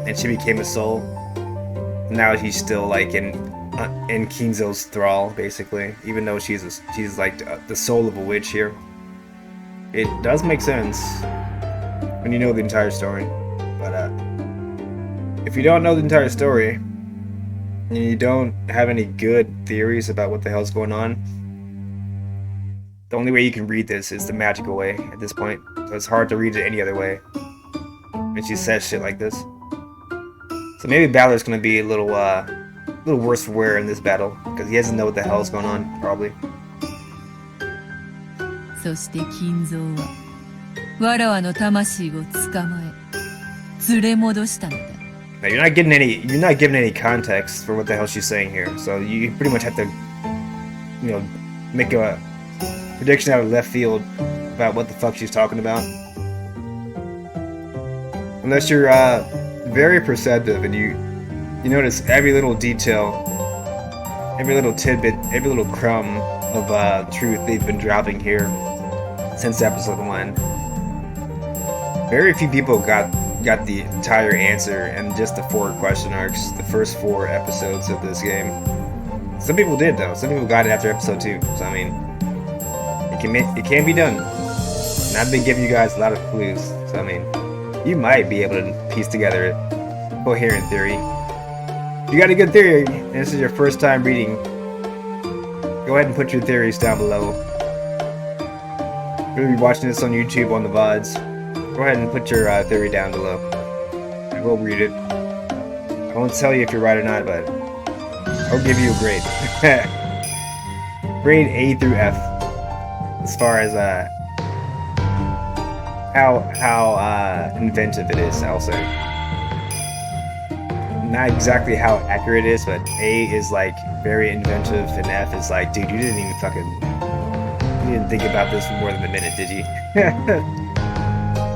and she became a soul. Now he's still like in Kinzo's thrall, basically, even though she's like the soul of a witch here. It does make sense when you know the entire story, but if you don't know the entire story and you don't have any good theories about what the hell's going on, the only way you can read this is the magical way at this point. So it's hard to read it any other way when she says shit like this. So maybe Balor's gonna be a little worse for wear in this battle because he doesn't know what the hell is going on, probably. そして金蔵はわらわの魂を捕まえ連れ戻したのだ。 Now, you're not given any context for what the hell she's saying here, so you pretty much have to, make a prediction out of left field about what the fuck she's talking about. Unless you're very perceptive and you notice every little detail, every little tidbit, every little crumb of truth they've been dropping here since episode 1. Very few people got the entire answer in just the 4 question arcs, the first 4 episodes of this game. Some people did though. Some people got it after episode 2. So I mean, it can be done. And I've been giving you guys a lot of clues. So I mean, you might be able to piece together a coherent theory. If you got a good theory, and this is your first time reading, go ahead and put your theories down below. If you're watching this on YouTube on the VODs, go ahead and put your theory down below. I will read it. I won't tell you if you're right or not, but I'll give you a grade. Grade A through F. As far as how inventive it is, I'll say. Not exactly how accurate it is, but A is like very inventive, and F is like, dude, you didn't think about this for more than a minute, did you?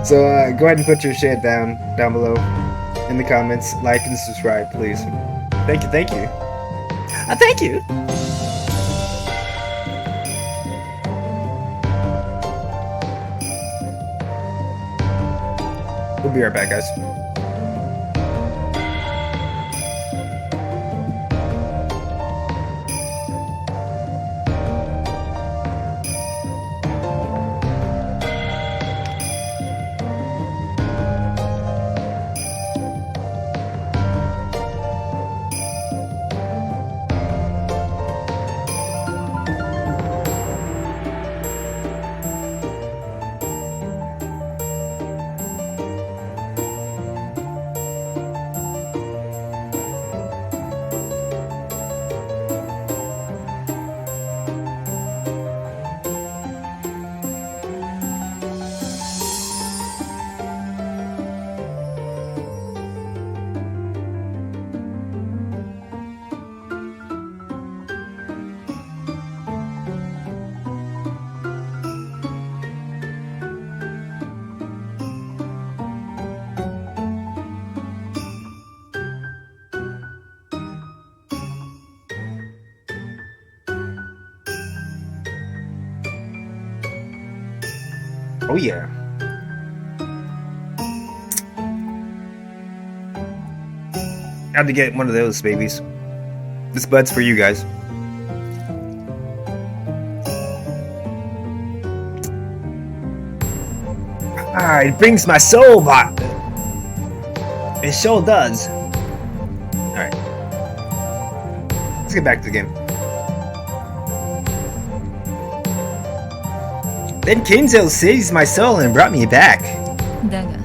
So go ahead and put your shit down below in the comments. Like and subscribe, please. Thank you. Thank you. We'll be right back, guys. Oh yeah. Had to get one of those babies. This bud's for you guys. Ah, it brings my soul back. It sure does. Alright. Let's get back to the game. Then Kinzo seized my soul and brought me back. だが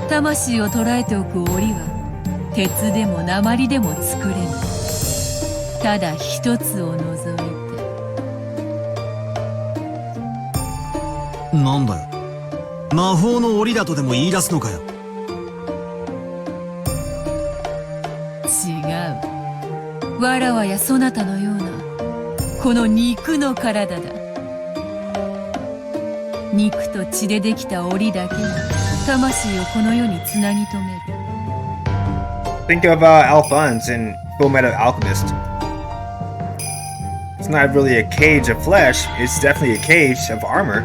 魂を捉えておく檻は鉄でも鉛でも作れぬ。ただ一つを除いて。なんだよ。魔法の檻だとでも言い出すのかよ。違う。わらわやそなたのようなこの肉の体だ。肉と血でできた檻だけが魂をこの世につなぎ止める。Think of Alphonse in Fullmetal Alchemist. It's not really a cage of flesh, it's definitely a cage of armor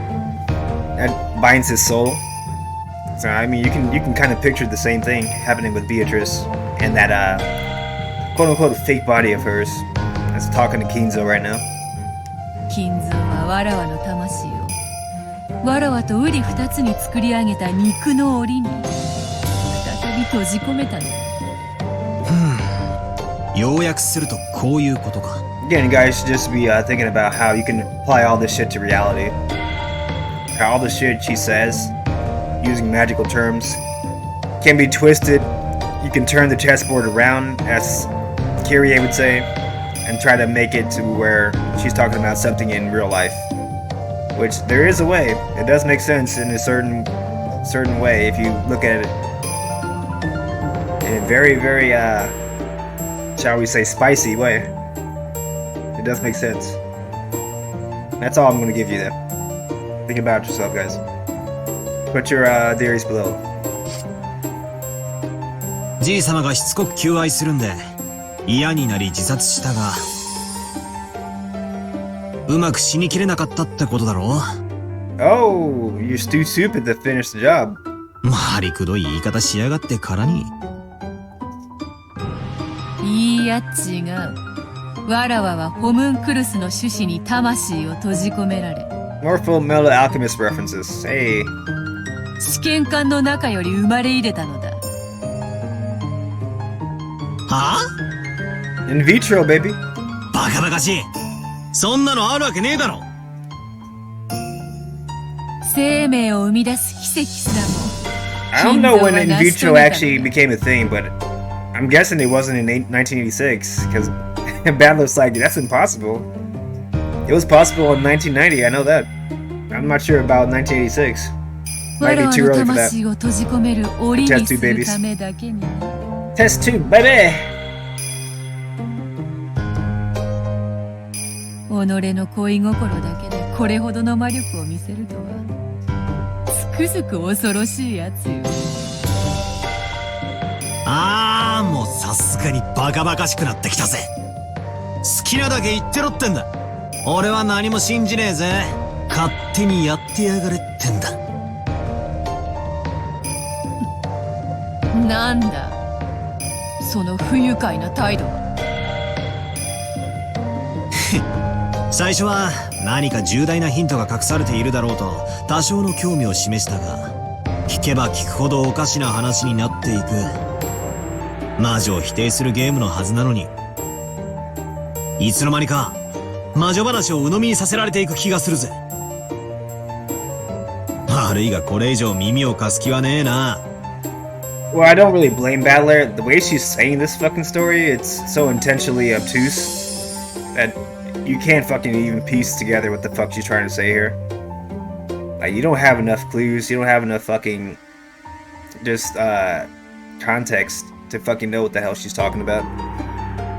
that binds his soul. So I mean, you can kind of picture the same thing happening with Beatrice and that quote-unquote fake body of hers that's talking to Kinzo right now. 金蔵はわらわの魂をわらわと瓜二つに作り上げた肉の檻に再び閉じ込めたのだ。要約するとこういうことか。Again, you guys should just be thinking about how you can apply all this shit to reality. How all the shit she says, using magical terms, can be twisted. You can turn the chessboard around, as Kyrie would say, and try to make it to where she's talking about something in real life. Which there is a way. It does make sense in a certain way if you look at it in a very, very shall we say, spicy way. It does make sense. That's all I'm going to give you there. Think about yourself, guys. Put your theories below. じい様がしつこく求愛するんで嫌になり自殺したが、うまく死にきれなかったってことだろう。 Oh, you're too stupid to finish the job. まりくどい言い方しやがってからに。いいや違う。わらわはホムンクルスの種子に魂を閉じ込められ More Fullmetal Alchemist references. Hey. 試験管の中より生まれ入れたのだ。はぁ In vitro, baby. バカバカしい。そんなのあるわけねえだろ。生命を生み出す奇跡すらも I don't know when in vitro actually became a thing, but I'm guessing it wasn't in 1986, because Badler's like, that's impossible. It was possible in 1990, I know that. I'm not sure about 1986. わ Might ら be わ too の early for that. 魂を閉じ込める檻にするためだけに Test tube, baby! 己の恋心だけでこれほどの魔力を見せるとはつくづく恐ろしいやつよ。あー、もうさすがにバカバカしくなってきたぜ。好きなだけ言ってろってんだ。俺は何も信じねえぜ。勝手にやってやがれってんだ。なんだその不愉快な態度は。最初は何か重大なヒントが隠されているだろうと多少の興味を示したが、聞けば聞くほどおかしな話になっていく。魔女を否定するゲームのはずなのに、いつの間にか魔女話を鵜呑みにさせられていく気がするぜ。悪いがこれ以上耳を貸す気はねえな。Well, I don't really blame Battler. The way she's saying this fucking story, it's so intentionally obtuse that you can't fucking even piece together what the fuck she's trying to say here. Like, you don't have enough clues, you don't have enough fucking just context to fucking know what the hell she's talking about.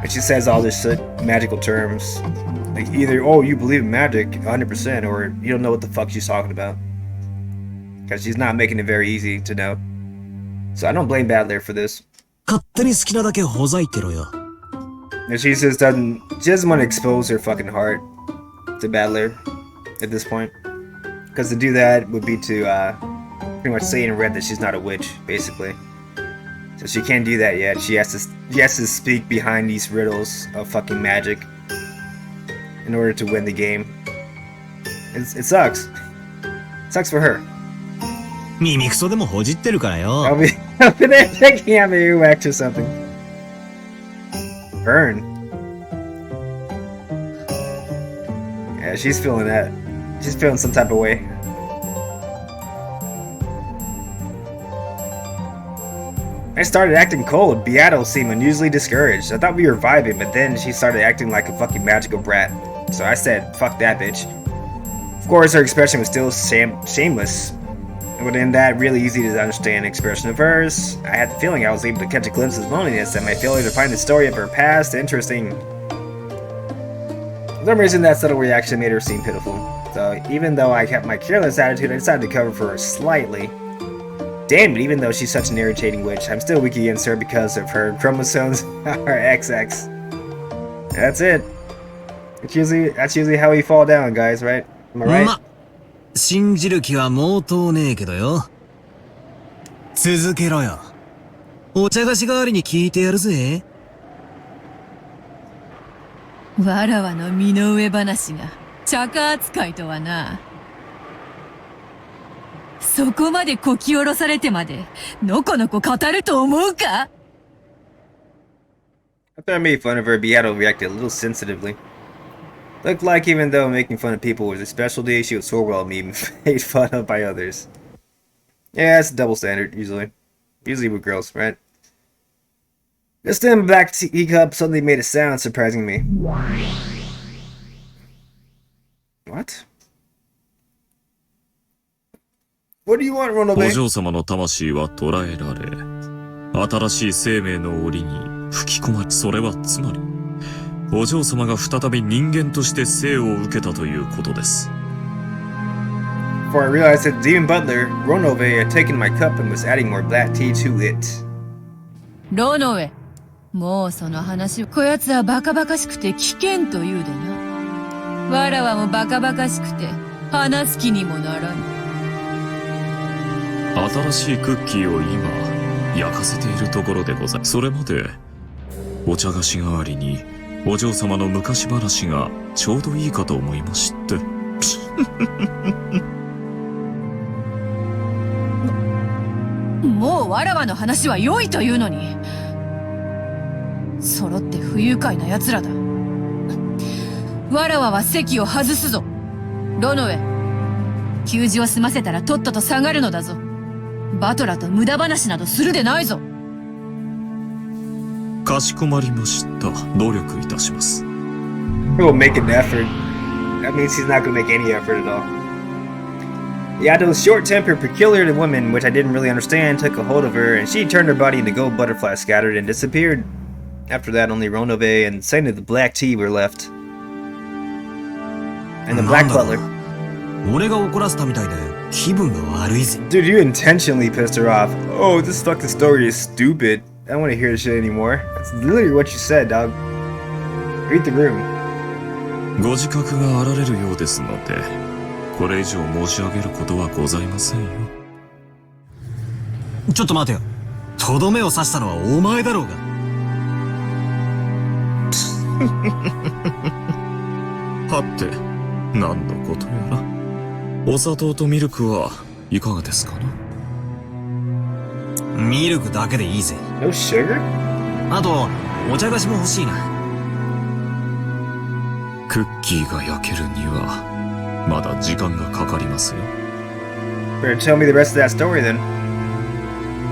And she says all this shit, magical terms. Like, either, oh, you believe in magic 100%, or you don't know what the fuck she's talking about. Because she's not making it very easy to know. So I don't blame Battler for this. 勝手に好きなだけほざいてろよ。And she just doesn't want to expose her fucking heart to Battler at this point. Because to do that would be to pretty much say in red that she's not a witch, basically. So she can't do that yet. She has to speak behind these riddles of fucking magic in order to win the game. It sucks. It sucks for her. 耳クソでもほじってるからよ。I'll be there checking out my earwax or something. Burn. Yeah, she's feeling that. She's feeling some type of way. I started acting cold. Beato seemed unusually discouraged. I thought we were vibing, but then she started acting like a fucking magical brat. So I said, fuck that bitch. Of course, her expression was still shameless. But in that really easy to understand expression of hers, I had the feeling I was able to catch a glimpse of loneliness and my failure to find the story of her past interesting. For some reason, that subtle reaction made her seem pitiful. So even though I kept my careless attitude, I decided to cover for her slightly. Damn it, even though she's such an irritating witch, I'm still weak against her because of her chromosomes are XX. That's it. That's usually how we fall down, guys, right? Am I right? 信じる気は毛頭ねえけどよ。続けろよ。お茶菓子代わりに聞いてやるぜ。わらわの身の上話が茶化扱いとはな。そこまでこき下ろされてまでのこのこ語ると思うか？ After I made fun of her, Beato reacted a little sensitively. Looked like even though making fun of people was a specialty, she would so well be made fun of by others. Yeah, it's a double standard, usually. Usually with girls, right? This time, black teacup suddenly made a sound, surprising me. What? What do you want, Ronove? お嬢様の魂は捕らえられ、新しい生命の檻に吹き込まれ、それはつまり、お嬢様が再び人間として生を受けたということです。Before I realized that Demon Butler, Ronove, had taken my cup and was adding more black tea to it. ロノウェ、もうその話を、こやつはバカバカしくて危険と言うでな。わらわもバカバカしくて話す気にもならぬ。新しいクッキーを今焼かせているところでございます。それまでお茶菓子代わりにお嬢様の昔話がちょうどいいかと思いまして。もうわらわの話は良いというのに。揃って不愉快な奴らだ。わらわは席を外すぞ。ロノウェ、給仕を済ませたらとっとと下がるのだぞ。バトラと無駄話などするでないぞ。かしこまりました。努力いたします。He will make an effort. That means he's not going to make any effort at all. Yato's short-tempered, peculiar woman, which I didn't really understand, took a hold of her, and she turned her body into gold butterflies scattered and disappeared. After that, only Ronove and Saint of the Black Tea were left. And the Black Butler. 俺が怒らせたみたいで気分が悪いぜ。Dude, you intentionally pissed her off. Oh, this fucking story is stupid. I don't want to hear this shit anymore. That's literally what you said, dog. Read the room. ご自覚があられるようですので、これ以上申し上げることはございませんよ。ちょっと待てよ。とどめを刺したのはお前だろうが。はて、何のことやら。お砂糖とミルクはいかがですかな？ミルクだけでいいぜ。No sugar? あと、お茶菓子も欲しいな。クッキーが焼けるには、まだ時間がかかりますよ。Better tell me the rest of that story then.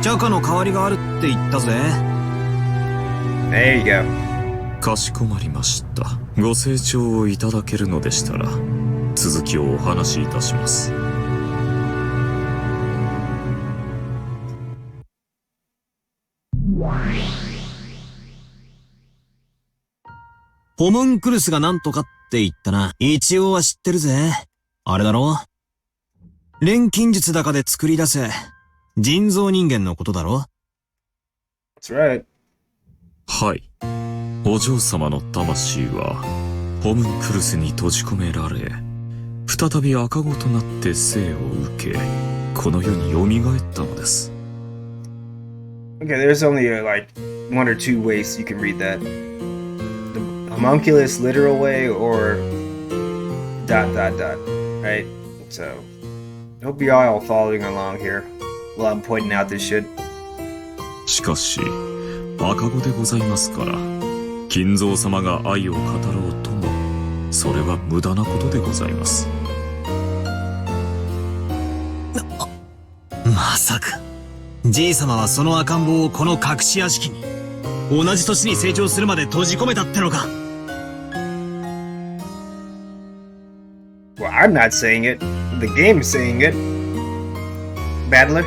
チャカの代わりがあるって言ったぜ。There you go. かしこまりました。ご清聴をいただけるのでしたら、続きをお話しいたします。ホムンクルスがなんとかって言ったな。一応は知ってるぜ。あれだろ？錬金術だかで作り出せ。人造人間のことだろ？ That's right. はい。お嬢様の魂は、ホムンクルスに閉じ込められ、再び赤子となって生を受け、この世に蘇ったのです。Okay, there's only like one or two ways you can read that. The homunculus literal way or ... right? So, hope you're all following along here while I'm pointing out this shit. しかし、赤子でございますから、金蔵様が愛を語ろうとも、それは無駄なことでございます。まさか、じい様はその赤ん坊をこの隠し屋敷に、同じ年に成長するまで閉じ込めたってのか。Well, I'm not saying it. The game's saying it. Battler,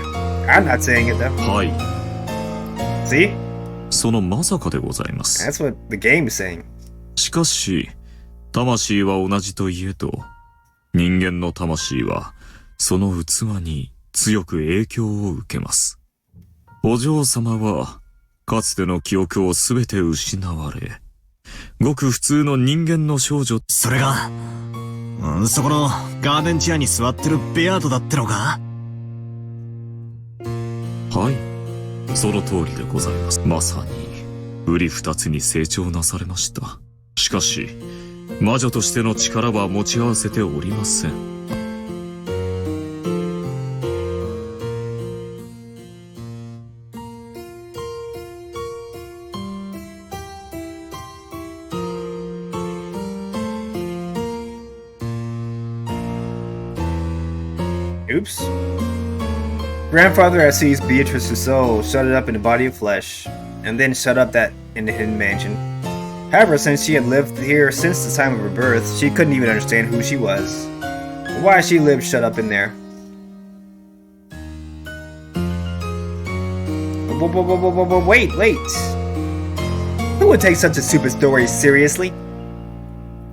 I'm not saying it though. はい。See? そのまさかでございます。That's what the game is saying. しかし、魂は同じといえど、人間の魂は、その器に強く影響を受けます。お嬢様は、かつての記憶をすべて失われ、ごく普通の人間の少女、それが、そこのガーデンチェアに座ってるベアートだってのか？はい、その通りでございます。まさに、瓜二つに成長なされました。しかし、魔女としての力は持ち合わせておりません。Oops. Grandfather has seized Beatrice's soul, shut it up in a body of flesh, and then shut up that in the hidden mansion. However, since she had lived here since the time of her birth, she couldn't even understand who she was, or why she lived shut up in there. Wait. Who would take such a stupid story seriously?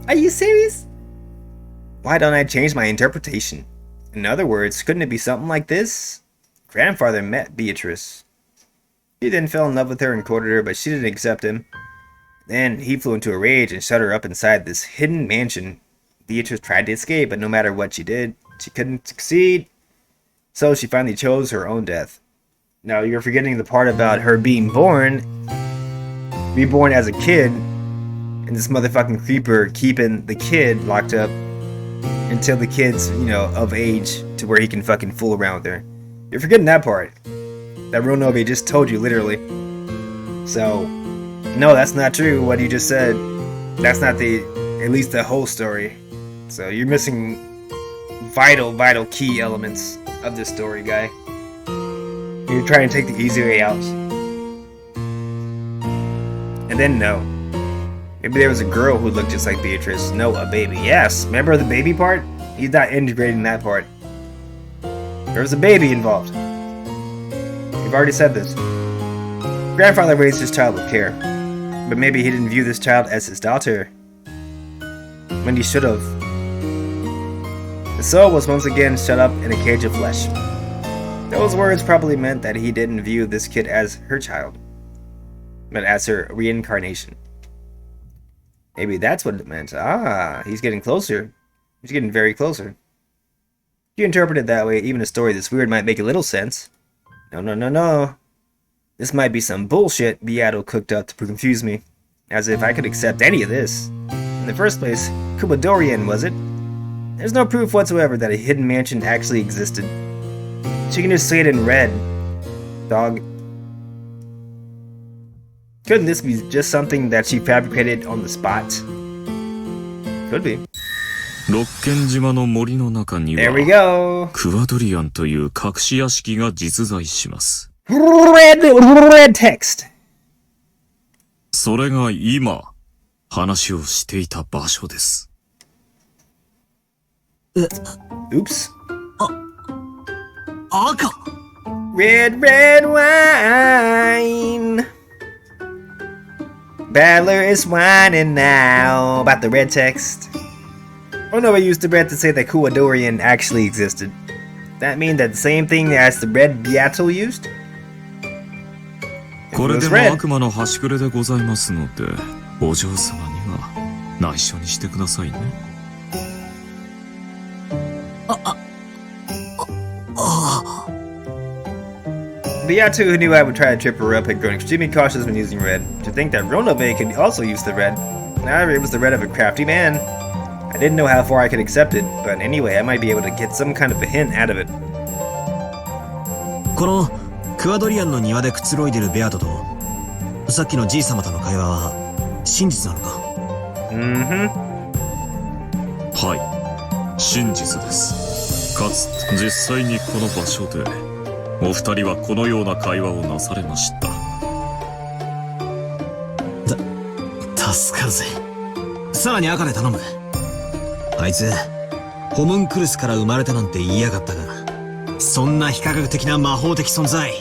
Are you serious? Why don't I change my interpretation? In other words, couldn't it be something like this? Grandfather met Beatrice. He then fell in love with her and courted her, but she didn't accept him. Then he flew into a rage and shut her up inside this hidden mansion. Beatrice tried to escape, but no matter what she did, she couldn't succeed. So she finally chose her own death. Now you're forgetting the part about her being reborn as a kid, and this motherfucking creeper keeping the kid locked up until the kid's, of age to where he can fucking fool around with her. You're forgetting that part. That Ronove just told you, literally. So, no, that's not true, what you just said. That's not at least the whole story. So you're missing vital key elements of this story, guy. You're trying to take the easy way out. And then no. Maybe there was a girl who looked just like Beatrice. No, a baby. Yes, remember the baby part? He's not integrating that part. There was a baby involved. We've already said this. Grandfather raised his child with care. But maybe he didn't view this child as his daughter. When he should have. The soul was once again shut up in a cage of flesh. Those words probably meant that he didn't view this kid as her child, but as her reincarnation. Maybe that's what it meant. Ah, he's getting closer. He's getting very closer. If you interpret it that way, even a story this weird might make a little sense. No. This might be some bullshit Beato cooked up to confuse me. As if I could accept any of this. In the first place, Kubadorian, was it? There's no proof whatsoever that a hidden mansion actually existed. She can just say it in red, dog. Couldn't this be just something that she fabricated on the spot? Could be. 六軒島の森の中には There we go. クワドリアンという隠し屋敷が実在します。Red text. それが今話をしていた場所です。Oops. 赤 Red wine. Battler is whining now about the red text. Ronove used the red to say that Kuwadorian actually existed. That mean that the same thing as the red Beato used? これでも悪魔の端くれでございますので、お嬢様には内緒にしてくださいね。Beato, who knew I would try to trip her up, had grown extremely cautious when using red. To think that Ronove could also use the red. However, it was the red of a crafty man. I didn't know how far I could accept it, but anyway, I might be able to get some kind of a hint out of it. このクアドリアンの庭でくつろいでるベアトとさっきのじい様との会話は真実なのか？はい、真実です。かつ実際にこの場所でお二人はこのような会話をなされました。助かるぜ。さらに赤で頼む。あいつホムンクルスから生まれたなんて言いやがったが、そんな非科学的な魔法的存在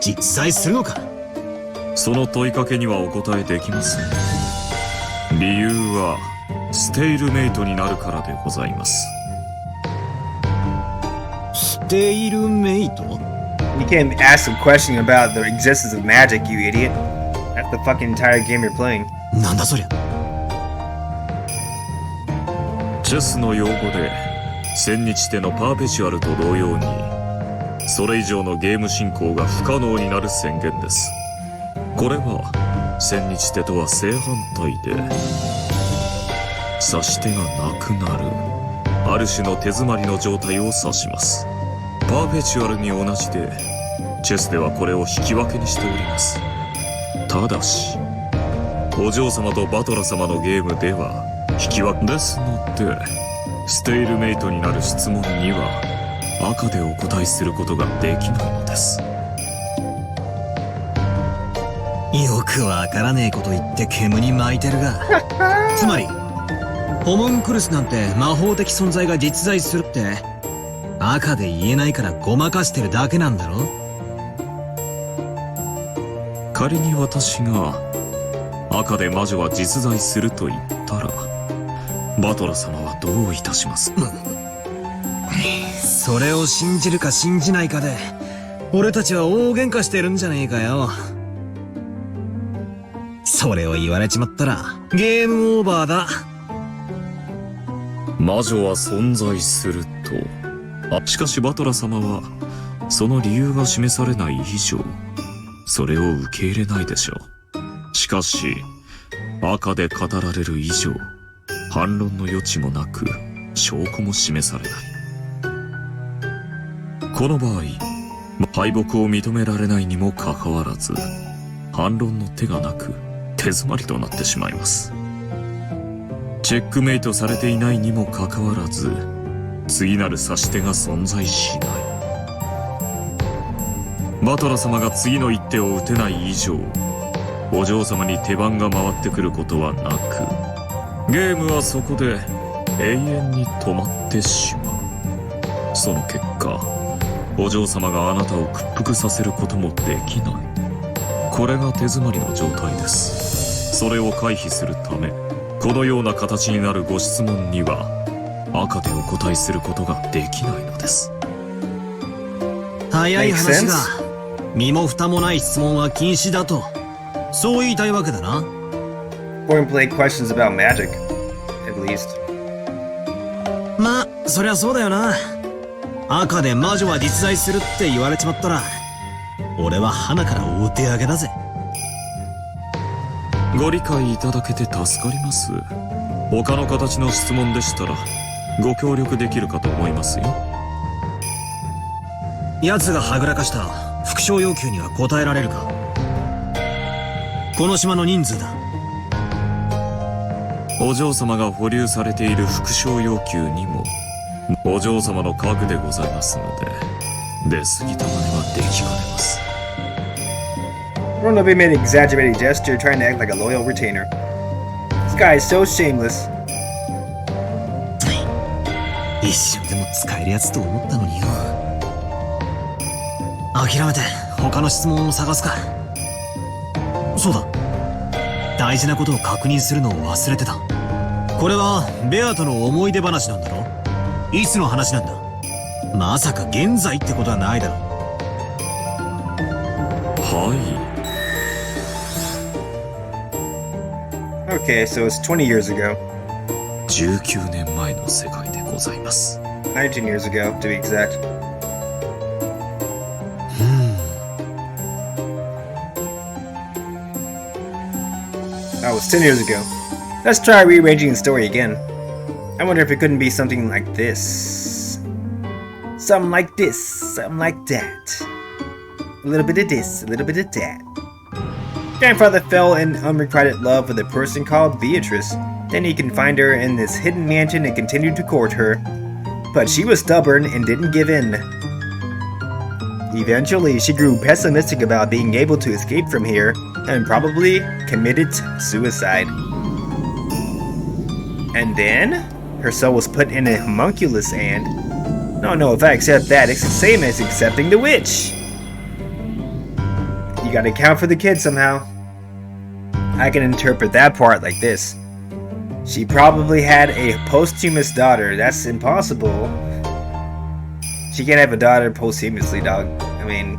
実在するのか？その問いかけにはお答えできません。理由はステイルメイトになるからでございます。ステイルメイト？ You can't ask a question about the existence of magic, you idiot. That's the fucking entire game you're playing. なんだそりゃ。チェスの用語で千日手のパーペチュアルと同様にそれ以上のゲーム進行が不可能になる宣言です。これは千日手とは正反対で指し手がなくなるある種の手詰まりの状態を指します。パーペチュアルに同じでチェスではこれを引き分けにしております。ただしお嬢様とバトラ様のゲームでは引き分けですのでステイルメイトになる質問には赤でお答えすることができないのです。よくわからねえこと言って煙に巻いてるがつまりホムンクルスなんて魔法的存在が実在するって赤で言えないからごまかしてるだけなんだろ？仮に私が赤で魔女は実在すると言ったらバトラ様はどういたします？それを信じるか信じないかで俺たちは大喧嘩してるんじゃねえかよ。それを言われちまったらゲームオーバーだ。魔女は存在すると。しかしバトラ様はその理由が示されない以上それを受け入れないでしょう。しかし赤で語られる以上反論の余地もなく証拠も示されない。この場合敗北を認められないにもかかわらず反論の手がなく手詰まりとなってしまいます。チェックメイトされていないにもかかわらず次なる指し手が存在しない。バトラ様が次の一手を打てない以上お嬢様に手番が回ってくることはなくゲームはそこで永遠に止まってしまう。その結果お嬢様があなたを屈服させることもできない。これが手詰まりの状態です。それを回避するためこのような形になるご質問には赤でお答えすることができないのです。早い話が身も蓋もない質問は禁止だとそう言いたいわけだな。Point blank questions about magic, at least. まあそりゃそうだよな。赤で魔女は実在するって言われちまったら俺は花からお手上げだぜ。ご理解いただけて助かります。他の形の質問でしたらご協力できるかと思いますよ。奴がはぐらかした副賞要求には答えられるか？この島の人数だ。お嬢様が保留されている副賞要求にもお嬢様の家具でございますので出過ぎた真似はできかねます。Ronove made an exaggerated gesture, trying to act like a loyal retainer. This guy is so shameless. 一瞬でも使えるやつと思ったのによ。諦めて他の質問を探すか。そうだ、大事なことを確認するのを忘れてた。これはベアとの思い出話なんだろ？いつの話なんだ？まさか現在ってことはないだろう。はい。Okay, so it's 20 years ago. 19年前の世界でございます。19 years ago, to be exact. That was 10 years ago. Let's try rearranging the story again. I wonder if it couldn't be something like this. Something like this, something like that. A little bit of this, a little bit of that. Grandfather fell in unrequited love with a person called Beatrice. Then he confined her in this hidden mansion and continued to court her. But she was stubborn and didn't give in. Eventually, she grew pessimistic about being able to escape from here and probably committed suicide. And then, her soul was put in a homunculus and... No, if I accept that, it's the same as accepting the witch. You gotta account for the kid somehow. I can interpret that part like this. She probably had a posthumous daughter. That's impossible. She can't have a daughter posthumously, dog. I mean,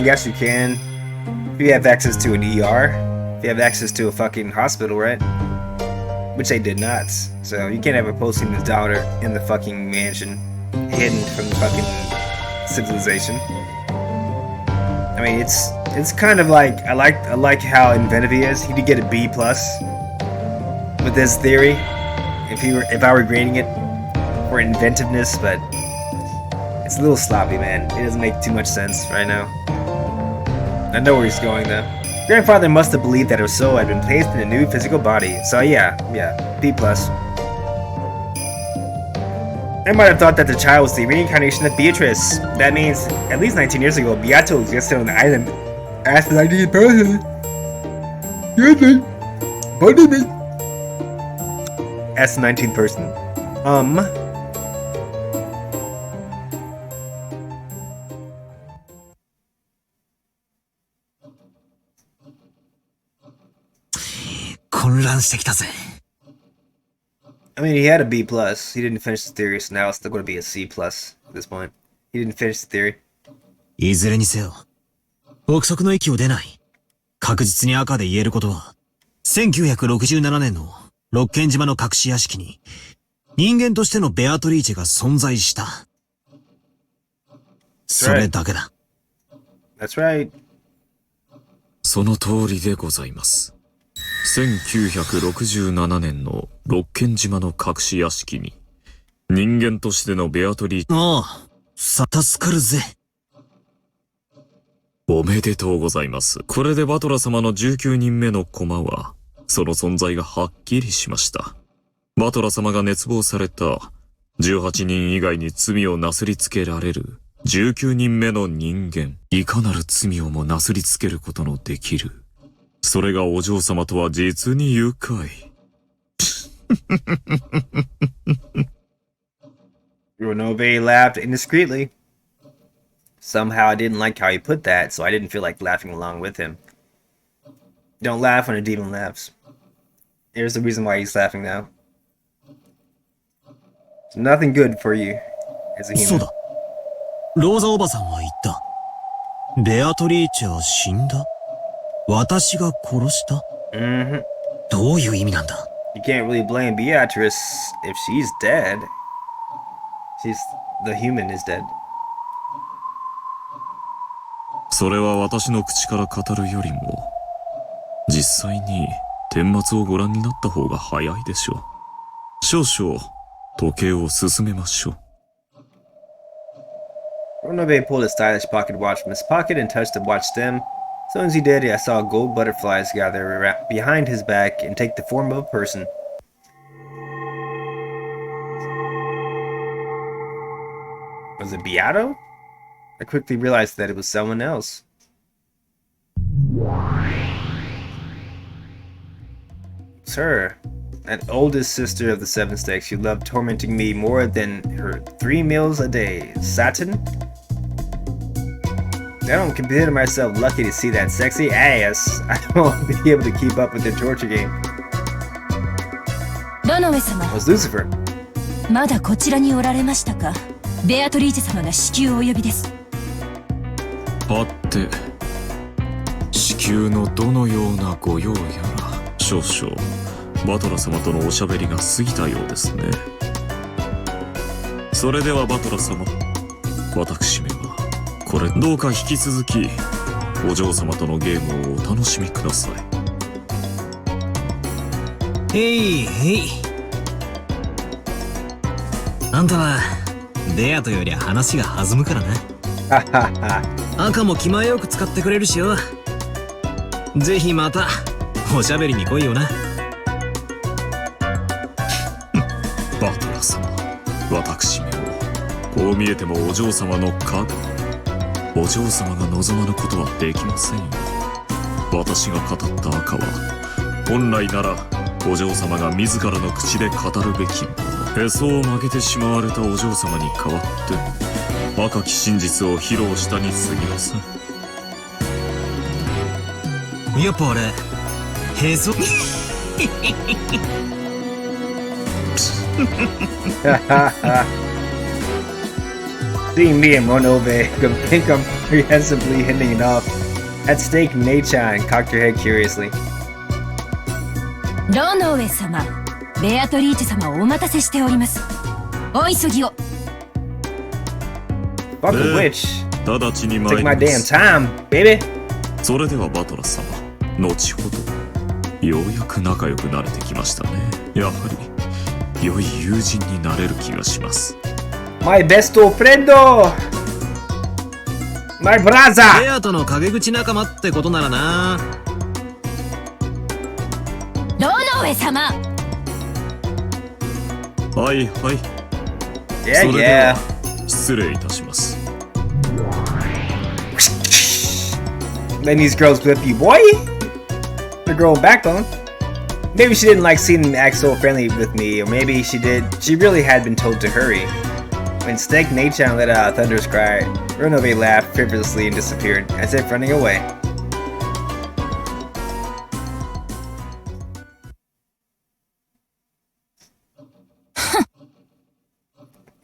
yes you can. If you have access to an ER. If you have access to a fucking hospital, right? Which they did not. So you can't have a posthumous daughter in the fucking mansion. Hidden from the fucking civilization. I mean, it's kind of like I like how inventive he is. He did get a B+ with this theory. If I were grading it for inventiveness, but it's a little sloppy, man. It doesn't make too much sense right now. I know where he's going though. Grandfather must have believed that her soul had been placed in a new physical body. So yeah, B+. I might have thought that the child was the reincarnation of Beatrice. That means, at least 19 years ago, Beato existed on the island as the 19th person. Pardon me. As the 19th person. 混乱してきたぜ。I mean, he had a B+. He didn't finish the theory, so now it's still going to be a C+ at this point. He didn't finish the theory. いずれにせよ、憶測の域を出ない。確実に赤で言えることは、1967年の六軒島の隠し屋敷に、人間としてのベアトリーチェが存在した。それだけだ。That's right. その通りでございます。1967年の六軒島の隠し屋敷に、人間としてのベアトリーチェ。ああ、助かるぜ。おめでとうございます。これでバトラ様の19人目の駒は、その存在がはっきりしました。バトラ様が熱望された18人以外に罪をなすりつけられる19人目の人間、いかなる罪をもなすりつけることのできる。それがお嬢様とは実に愉快。Ronove laughed indiscreetly. Somehow I didn't like how he put that, so I didn't feel like laughing along with him. Don't laugh when a demon laughs. Here's the reason why he's laughing now. It's nothing good for you as a human. そうだ。ローザおばさんは言った。ベアトリーチェは死んだ。私が殺した。どういう意味なんだ。You can't really blame Beatrice if she's dead. The human is dead. それは私の口から語るよりも、実際に顛末をご覧になった方が早いでしょう。少々、時計を進めましょう。Ronove pulled a stylish pocket watch from his pocket and touched the watch stem. As soon as he did, I saw gold butterflies gather behind his back and take the form of a person. Was it Beato? I quickly realized that it was someone else. It's her. That oldest sister of the Seven Stakes. She loved tormenting me more than her 3 meals a day. Satin? I don't consider myself lucky to see that sexy ass. I won't be able to keep up with the torture game. Ronove様。Was Lucifer? まだこちらにおられましたか。ベアトリーチェ様が至急お呼びです。はて、至急のどのようなご用やら、少々バトラ様とのおしゃべりが過ぎたようですね。それではバトラ様、私めはこれどうか引き続きお嬢様とのゲームをお楽しみください。へいへい。あんたはベアトより話が弾むからな。赤も気前よく使ってくれるしよ。ぜひまたおしゃべりに来いよな。バトラー様、私めもこう見えてもお嬢様の影。お嬢様が望まぬことはできませんよ。私が語った赤は本来ならお嬢様が自らの口で語るべきもの。へそを曲げてしまわれたお嬢様に代わって赤き真実を披露したに過ぎません。やっぱあれへそSeeing me and Ronove incomprehensibly hitting it off. At stake, Nei-chan cocked her head curiously. ロノウェ様、ベアトリーチェ様をお待たせしております。お急ぎを。Fuck the witch. 直ちに参 Take り my ま damn す。 time, baby. それではバトラス様、後ほど。ようやく仲良くなれてきましたね。やはり良い友人になれる気がします。My besto friendo. My ベ brother. アトの陰口仲間ってことならな。ロノウェ様。はいはい。 Yeah, それでは yeah. 失礼いたします。Letting these girls whip you, boy. The girl backbone. Maybe she didn't like seeing them act so friendly with me, or maybe she did. She really had been told to hurry. When Snake Nei-chan let out a thunderous cry, Ronove laughed frivolously and disappeared, as if running away.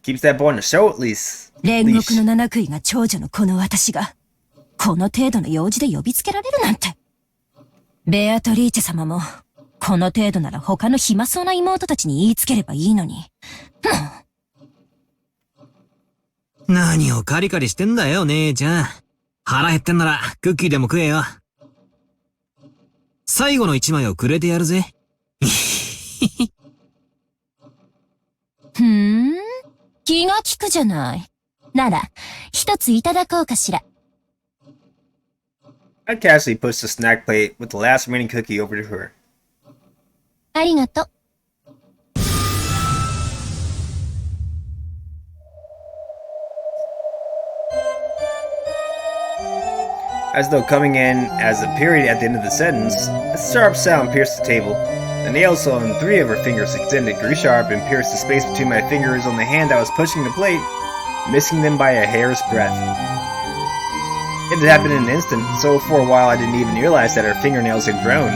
Keeps that boy on the show at least. 煉獄の七杭が長女のこの私が、この程度の用事で呼びつけられるなんて。ベアトリーチェ様も、この程度なら他の暇そうな妹たちに言いつければいいのに。何をカリカリしてんだよ、姉ちゃん。腹減ってんならクッキーでも食えよ。最後の一枚をくれてやるぜ。気が利くじゃない。なら、一ついただこうかしら。I casually pushed the snack plate with the last remaining cookie over to her. ありがとう。As though coming in as a period at the end of the sentence, a sharp sound pierced the table. The nails on 3 of her fingers extended grew sharp and pierced the space between my fingers on the hand that was pushing the plate, missing them by a hair's breadth. It had happened in an instant, so for a while I didn't even realize that her fingernails had grown.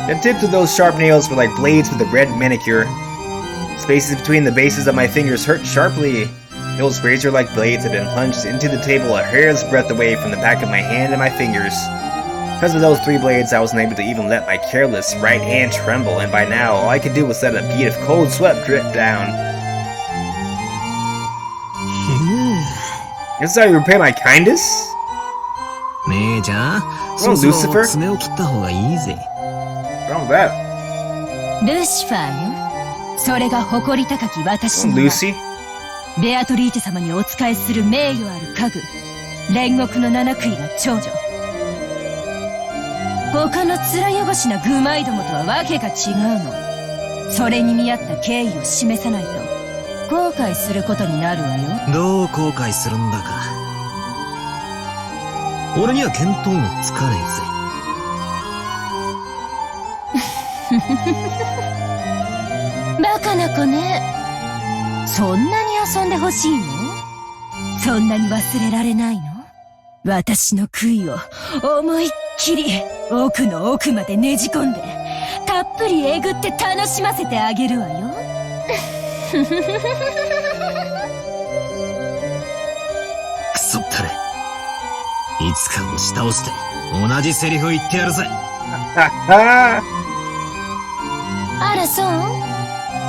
The tips of those sharp nails were like blades with a red manicure. Spaces between the bases of my fingers hurt sharply. Those razor-like blades had been plunged into the table a hair's breadth away from the back of my hand and my fingers. Because of those 3 blades, I wasn't able to even let my careless right hand tremble, and by now, all I could do was let a bead of cold sweat drip down. This is how you repay my kindness? 姉ちゃん、そろそろ爪を切った方がいいぜ。What's wrong with that? ルシファーよ。それが誇り高き私の。Lucy? ベアトリーチェ様にお仕えする名誉ある家具、煉獄の七杭が長女。他の面汚しな愚昧どもとはわけが違うの。それに見合った敬意を示さないと後悔することになるわよ。どう後悔するんだか。俺には見当もつかねえぜ。バカな子ね。そんなに遊んでほしいの？そんなに忘れられないの？私の悔いを思いっきり奥の奥までねじ込んでたっぷりえぐって楽しませてあげるわよ。クソったれ。いつか押し倒して同じセリフを言ってやるぜ。あらそう？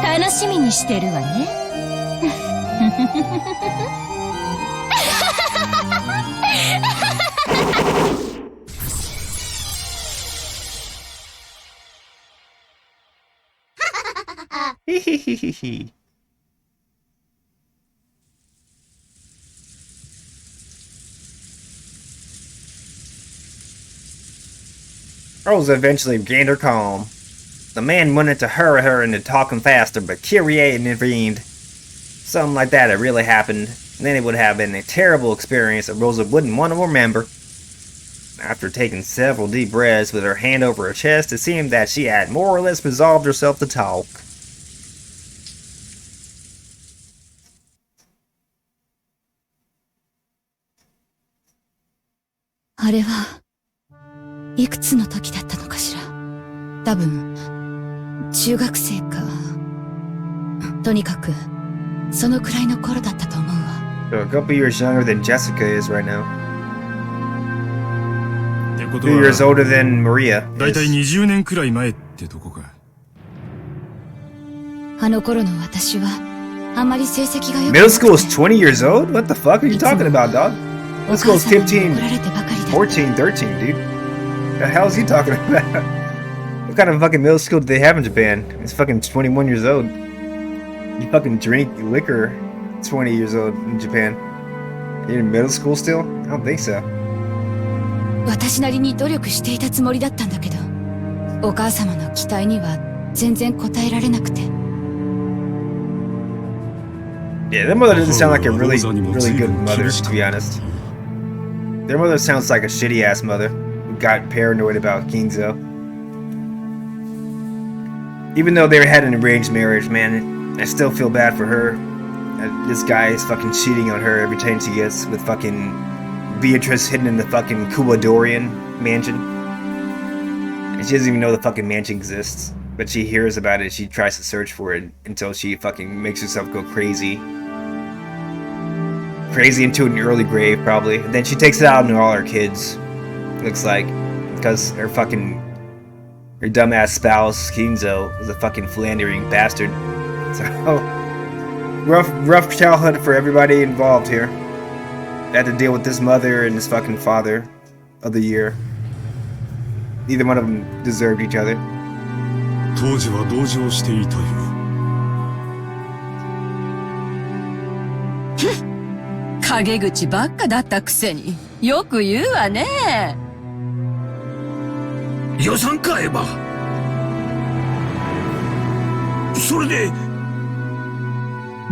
楽しみにしてるわね。Hehehehe. Rosa eventually gained her calm. The man wanted to hurry her into talking faster, but Kyrie intervened. Something like that had really happened, and then it would have been a terrible experience that Rosa wouldn't want to remember. After taking several deep breaths with her hand over her chest, it seemed that she had more or less resolved herself to talk. So a couple years younger than Jessica is right now. ってこと 2 years は older than Maria だいたい is. 20年くらい前ってとこか。Middle school is 20 years old? What the fuck are you talking about, dog? Middle school is 15, 14, 13, dude. The hell is he talking about? What kind of fucking middle school do they have in Japan? It's fucking 21 years old. You fucking drink liquor 20 years old in Japan. You're in middle school still? I don't think so. 私なりに努力していたつもりだったんだけど、お母様の期待には全然応えられなくて。Yeah, their mother doesn't sound like a really good mother, to be honest. Their mother sounds like a shitty ass mother who got paranoid about Kinzo. Even though they had an arranged marriage, man, I still feel bad for her. This guy is fucking cheating on her every chance he gets with fucking Beatrice hidden in the fucking Kuwadorian mansion. And she doesn't even know the fucking mansion exists. But she hears about it, she tries to search for it until she fucking makes herself go crazy. Crazy into an early grave, probably. And then she takes it out on all her kids. Looks like. Because her dumbass spouse, Kinzo, is a fucking philandering bastard. So, rough childhood for everybody involved here. They had to deal with this mother and this fucking father of the year. Neither one of them deserved each other. 当時は同情していたよ。陰口ばっかだったくせによく言うわね。予算かエヴァ。それで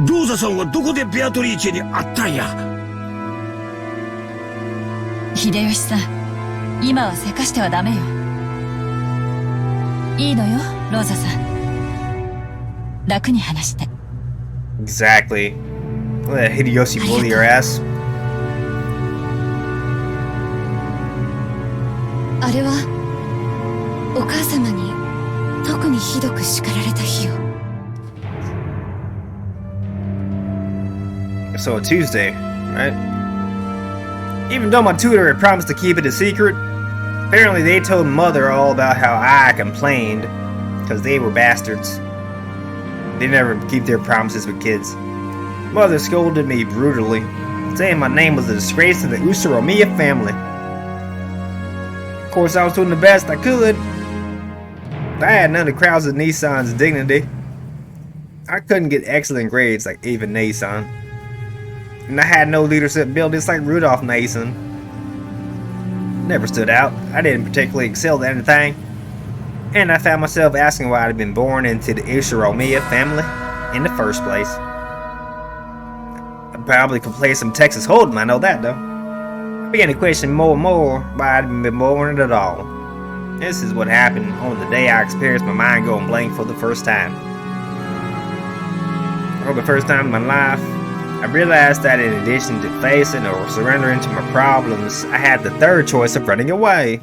ローザさんはどこでベアトリーチェに会ったんや。秀吉さん、今はせかしてはダメよ。いいのよ、ローザさん。楽に話して。Exactly. Let Hideyoshi bully your ass. あれはお母様に特にひどく叱られた日よ。So a Tuesday, right? Even though my tutor had promised to keep it a secret, apparently they told Mother all about how I complained, because they were bastards. They never keep their promises with kids. Mother scolded me brutally, saying my name was a disgrace to the Usuromiya family. Of course, I was doing the best I could. I had none of Krause's Nissan's dignity. I couldn't get excellent grades like Ava Nissan. And I had no leadership abilities like Rudolph Nason. Never stood out. I didn't particularly excel at anything. And I found myself asking why I'd been born into the Usuromiya family in the first place. I probably could play some Texas Hold'em, I know that though. I began to question more and more why I'd been born at all. This is what happened on the day I experienced my mind going blank for the first time. For the first time in my life, I realized that in addition to facing or surrendering to my problems, I had the third choice of running away.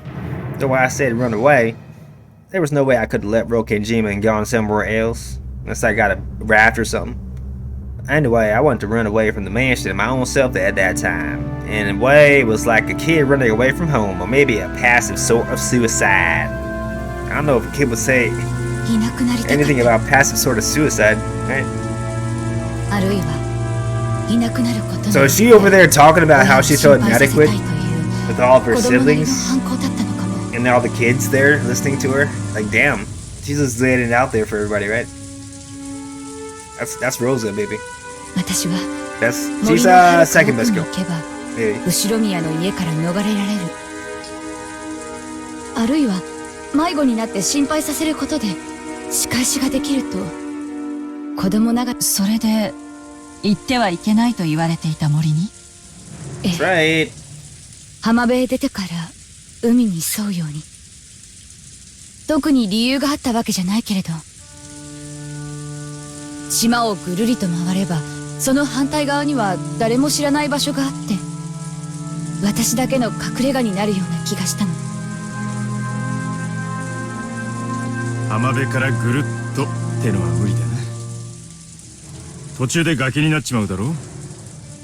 Though I said run away, there was no way I could have left Rokenjima and gone somewhere else, unless I got a raft or something. Anyway, I wanted to run away from the mansion of my own self at that time. And in a way, it was like a kid running away from home, or maybe a passive sort of suicide. I don't know if a kid would say anything about passive sort of suicide, right? So is she over there talking about how she felt inadequate with all of her siblings and all the kids there listening to her? Like, damn, she's just laying it out there for everybody, right? That's Rosa, baby. 私は She's 森の遥か second 奥 best に girl. 行けば Hey. 後宮の家から逃れられる。あるいは迷子になって心配させることで仕返しができると子供ながら。それで行ってはいけないと言われていた森に。 That's right. 浜辺へ出てから海に沿うように。特に理由があったわけじゃないけれど、島をぐるりと回ればその反対側には誰も知らない場所があって、私だけの隠れ家になるような気がしたの。浜辺からぐるっとってのは無理だな。途中で崖になっちまうだろう。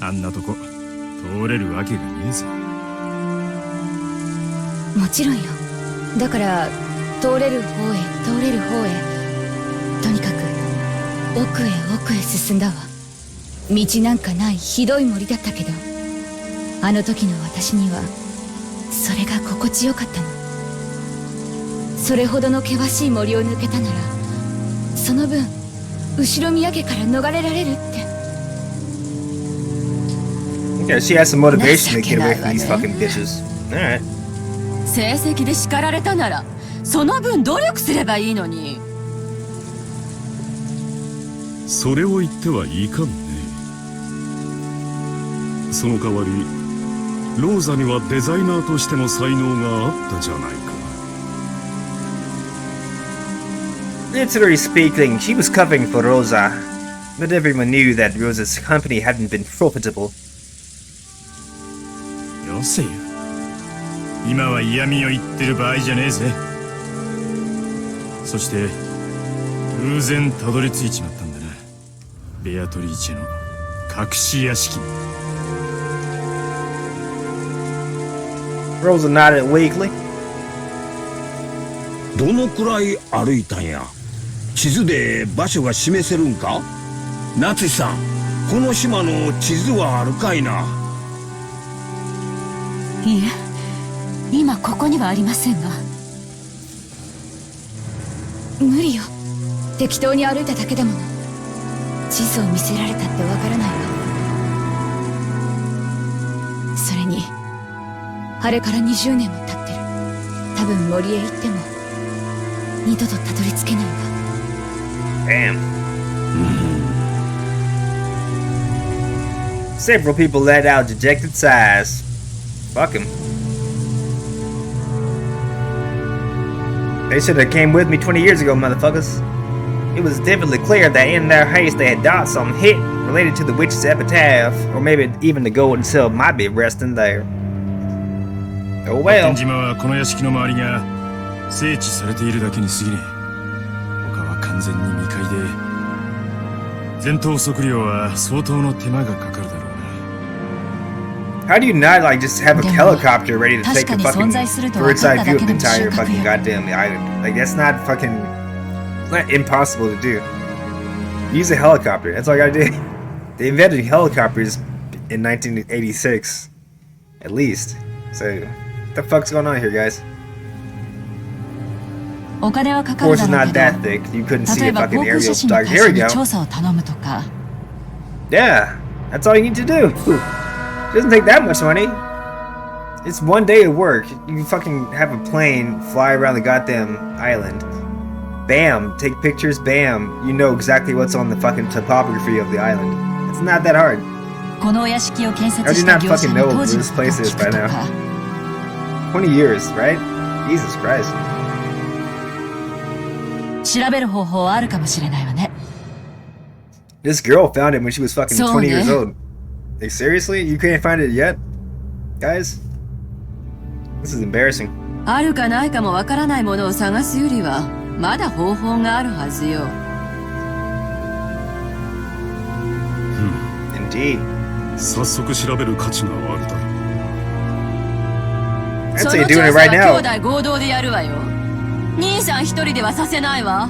あんなとこ通れるわけがねえぜ。もちろんよ。だから通れる方へ通れる方へ、とにかく奥へ奥へ進んだわ。道なんかないひどい森だったけど、あの時の私にはそれが心地よかったの。それほどの険しい森を抜けたなら、その分後宮家から逃れられるって。 Yeah, she has some motivation to get away from these fucking bitches. Alright. 成績で叱られたならその分努力すればいいのに。それを言ってはいいかもね。その代わりローザにはデザイナーとしての才能があったじゃないか。 Literally speaking, she was covering for Rosa, but everyone knew that Rosa's company hadn't been profitable. よせよ。今は嫌味を言ってる場合じゃねえぜ。そして偶然たどり着いちまったんだな。ベアトリーチェの隠し屋敷に。 Rosa nodded weakly. どのくらい歩いたんや。地図で場所が示せるんか。夏さん、この島の地図はあるかいな。いえ、今ここにはありませんが。無理よ。適当に歩いただけだもの。地図を見せられたってわからないわ。それにあれから20年も経ってる。多分森へ行っても二度とたどり着けないわ。 Damn. Several people let out dejected sighs. Fuck him. They should have came with me 20 years ago, motherfuckers. It was definitely clear that in their haste they had done some hit related to the witch's epitaph, or maybe even the gold itself might be resting there. Oh well. 天島はこの屋敷の周りが整地されているだけに過ぎねえ。他は完全に未開で、前頭測量は相当の手間がかかるだろうな。 How do you not like just have a helicopter ready to take a fucking bird's eye view of the entire fucking goddamn island? Like that's not fucking, it's not impossible to do. Use a helicopter. That's all you gotta do. They invented helicopters in 1986, at least. So, what the fuck's going on here, guys? お金はか Of かる course, だ it's ろう not け that thick. You couldn't ど、 see 例 a えば fucking 航空 aerial 写真の star. 会 Here 社 we に go. 調査を頼むとか。 Yeah, that's all you need to do. Doesn't take that much money. It's one day of work. You can fucking have a plane fly around the goddamn island. Bam, take pictures, bam. You know exactly what's on the fucking topography of the island. It's not that hard. このお屋敷を建 How 設 do し you た not 業者 fucking の know 当 where 時の this ことを place is 聞く by と now? か。 20 years, right? Jesus Christ. 調べる方法あるかもしれないわね。 This girl found it when she was fucking そうね。 20 years old. Like, seriously? You can't find it yet? Guys? This is embarrassing. あるかないかもわからないものを探すよりはまだ方法があるはずよ。 Indeed. 早速調べる価値があるだろう。 I'd そ say の doing 調 it 査 right は now. 兄弟合同でやるわよ。兄さん一人ではさせないわ。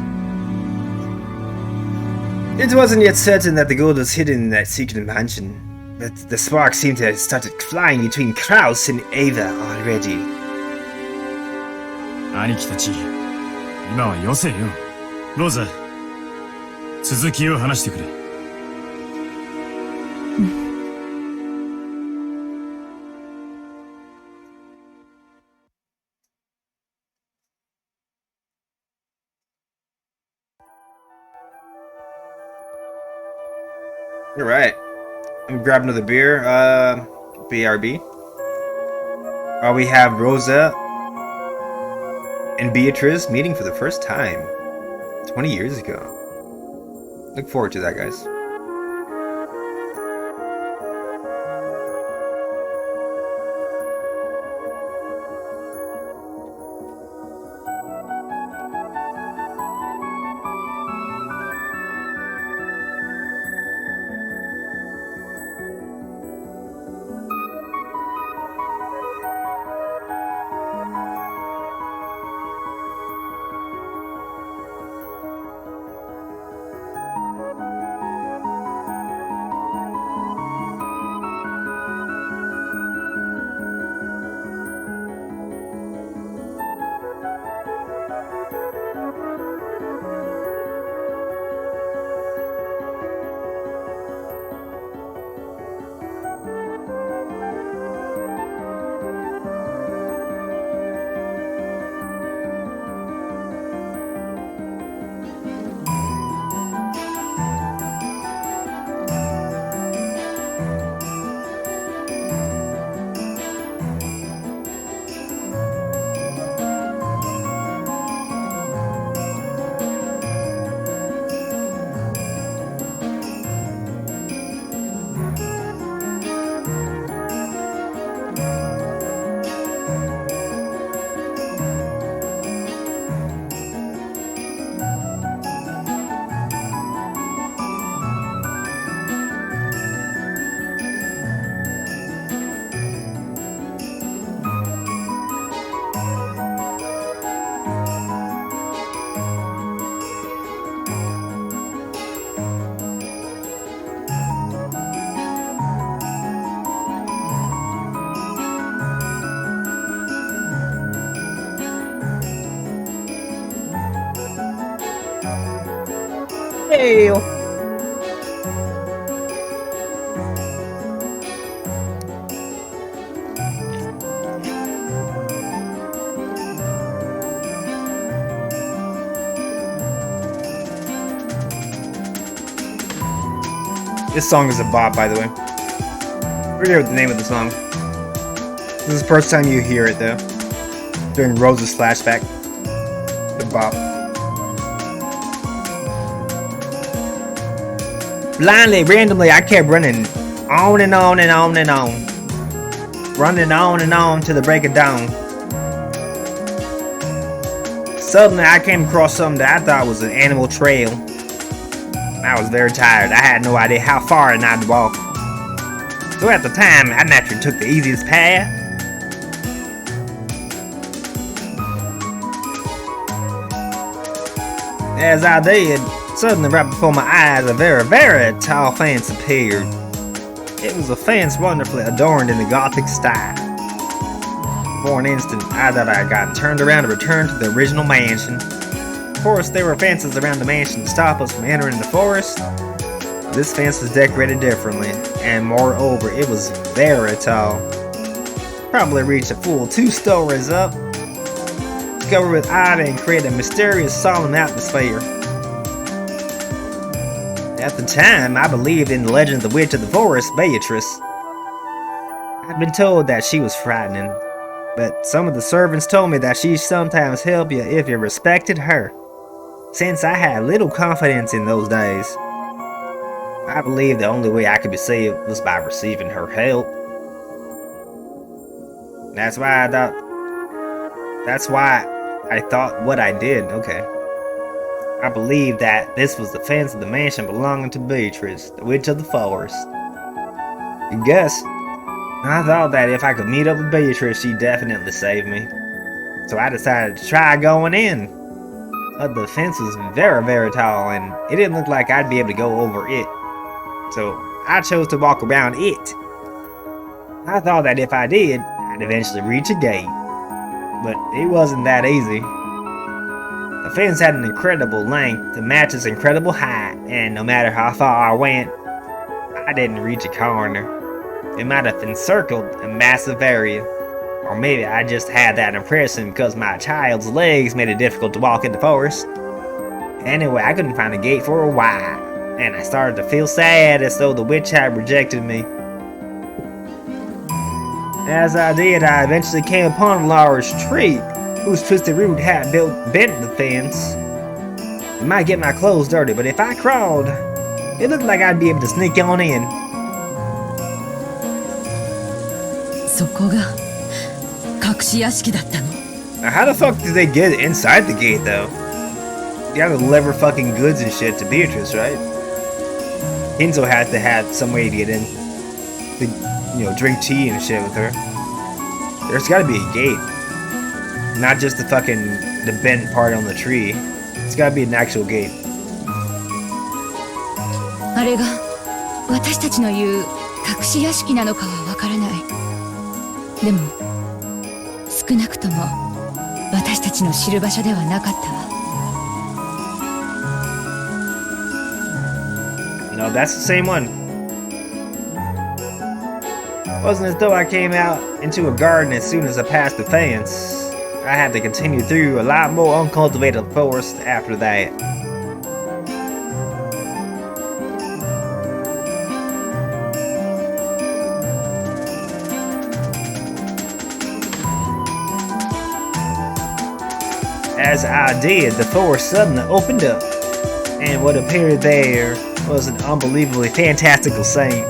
It wasn't yet certain that the gold was hidden in that secret mansion, but the sparks seemed to have started flying between Kraus and Ava already. 兄貴たち、今はよせよ。ローザ、続きを話してくれ。All right. I'm gonna grab another beer. BRB. We have Rosa and Beatrice meeting for the first time 20 years ago. Look forward to that, guys. Hey. This song is a bop, by the way. I forget what the name of the song. This is the first time you hear it, though. During Rosa's flashback. The bop. Blindly, randomly, I kept running on and on and on and on. Running on and on till the break of dawn. Suddenly, I came across something that I thought was an animal trail. I was very tired. I had no idea how far I had to walk. So at the time, I naturally took the easiest path. As I did, suddenly right before my eyes, a very, very tall fence appeared. It was a fence wonderfully adorned in the Gothic style. For an instant, I thought I got turned around to return to the original mansion. Of course, there were fences around the mansion to stop us from entering the forest. This fence was decorated differently, and moreover, it was very tall. Probably reached a full 2 stories up. Covered with ivy and created a mysterious, solemn atmosphere. At the time, I believed in the legend of the Witch of the Forest, Beatrice. I'd been told that she was frightening, but some of the servants told me that she sometimes helped you if you respected her. Since I had little confidence in those days, I believed the only way I could be saved was by receiving her help. That's why I thought what I did. Okay. I believed that this was the fence of the mansion belonging to Beatrice, the Witch of the Forest. You guess, I thought that if I could meet up with Beatrice, she'd definitely save me. So I decided to try going in. But the fence was very, very tall, and it didn't look like I'd be able to go over it. So I chose to walk around it. I thought that if I did, I'd eventually reach a gate. But it wasn't that easy. The fence had an incredible length to match its incredible height, and no matter how far I went, I didn't reach a corner. It might have encircled a massive area, or maybe I just had that impression because my child's legs made it difficult to walk in the forest. Anyway, I couldn't find a gate for a while, and I started to feel sad as though the witch had rejected me. As I did, I eventually came upon a large tree whose twisted root had bent the fence. It might get my clothes dirty, but if I crawled, it looked like I'd be able to sneak on in. そこが隠し屋敷だったの。 Now, how the fuck did they get inside the gate, though? You gotta deliver fucking goods and shit to Beatrice, right? Hinzo had to have some way to get in. To, you know, drink tea and shit with her. There's gotta be a gate. Not just the bent part on the tree. It's gotta be an actual gate. あれが私たちの言う隠し屋敷なのかはわからない。でも少なくとも私たちの知る場所ではなかったわ。 No, that's the same one. It wasn't as though I came out into a garden as soon as I passed the fence. I had to continue through a lot more uncultivated forest after that. As I did, the forest suddenly opened up, and what appeared there was an unbelievably fantastical scene.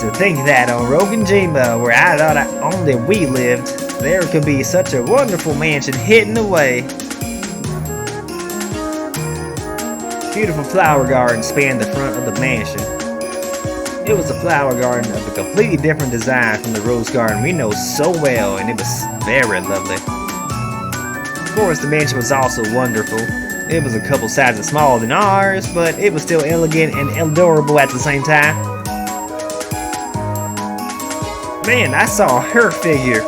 To think that on Roganjima, where I thought only we lived, there could be such a wonderful mansion hidden away. Beautiful flower garden spanned the front of the mansion. It was a flower garden of a completely different design from the rose garden we know so well, and it was very lovely. Of course, the mansion was also wonderful. It was a couple sizes smaller than ours, but it was still elegant and adorable at the same time. Man, I saw her figure.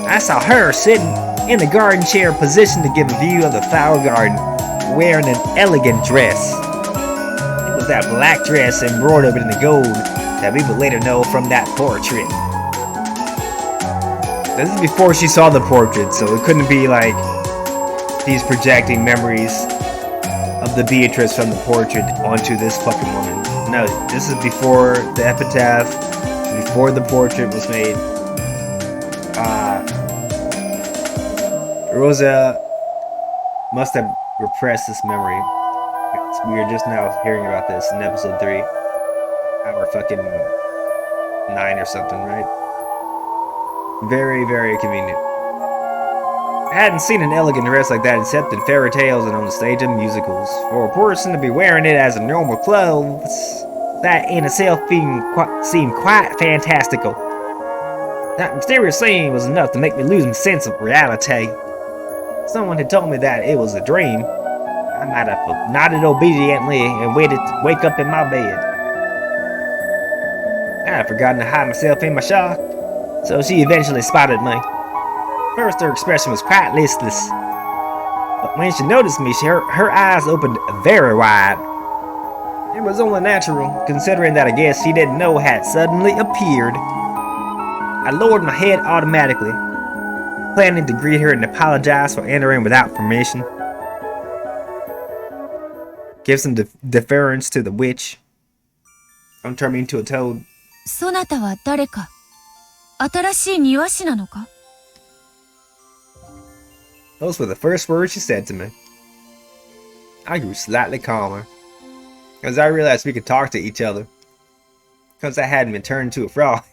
I saw her sitting in the garden chair positioned to give a view of the flower garden, wearing an elegant dress. It was that black dress embroidered in the gold that we would later know from that portrait. This is before she saw the portrait, so it couldn't be like he's projecting memories of the Beatrice from the portrait onto this fucking woman. No, this is before the epitaph, before the portrait was made. Rosa must have repressed this memory. We are just now hearing about this in episode 3. Hour fucking 9 or something, right? Very, very convenient. I hadn't seen an elegant dress like that except in fairy tales and on the stage of musicals. For a person to be wearing it as a normal clothes, that in itself seemed quite fantastical. That mysterious scene was enough to make me lose my sense of reality. Someone had told me that it was a dream. I might have nodded obediently and waited to wake up in my bed. I had forgotten to hide myself in my shock, so she eventually spotted me. First, her expression was quite listless, but when she noticed me, her eyes opened very wide. It was only natural, considering that a guest she didn't know had suddenly appeared. I lowered my head automatically, planning to greet her and apologize for entering without permission. Give some deference to the witch. Don't turn me into a toad. そなたは誰か新しい庭師なのか Those were the first words she said to me. I grew slightly calmer, as I realized we could talk to each other. Because I hadn't been turned into a frog.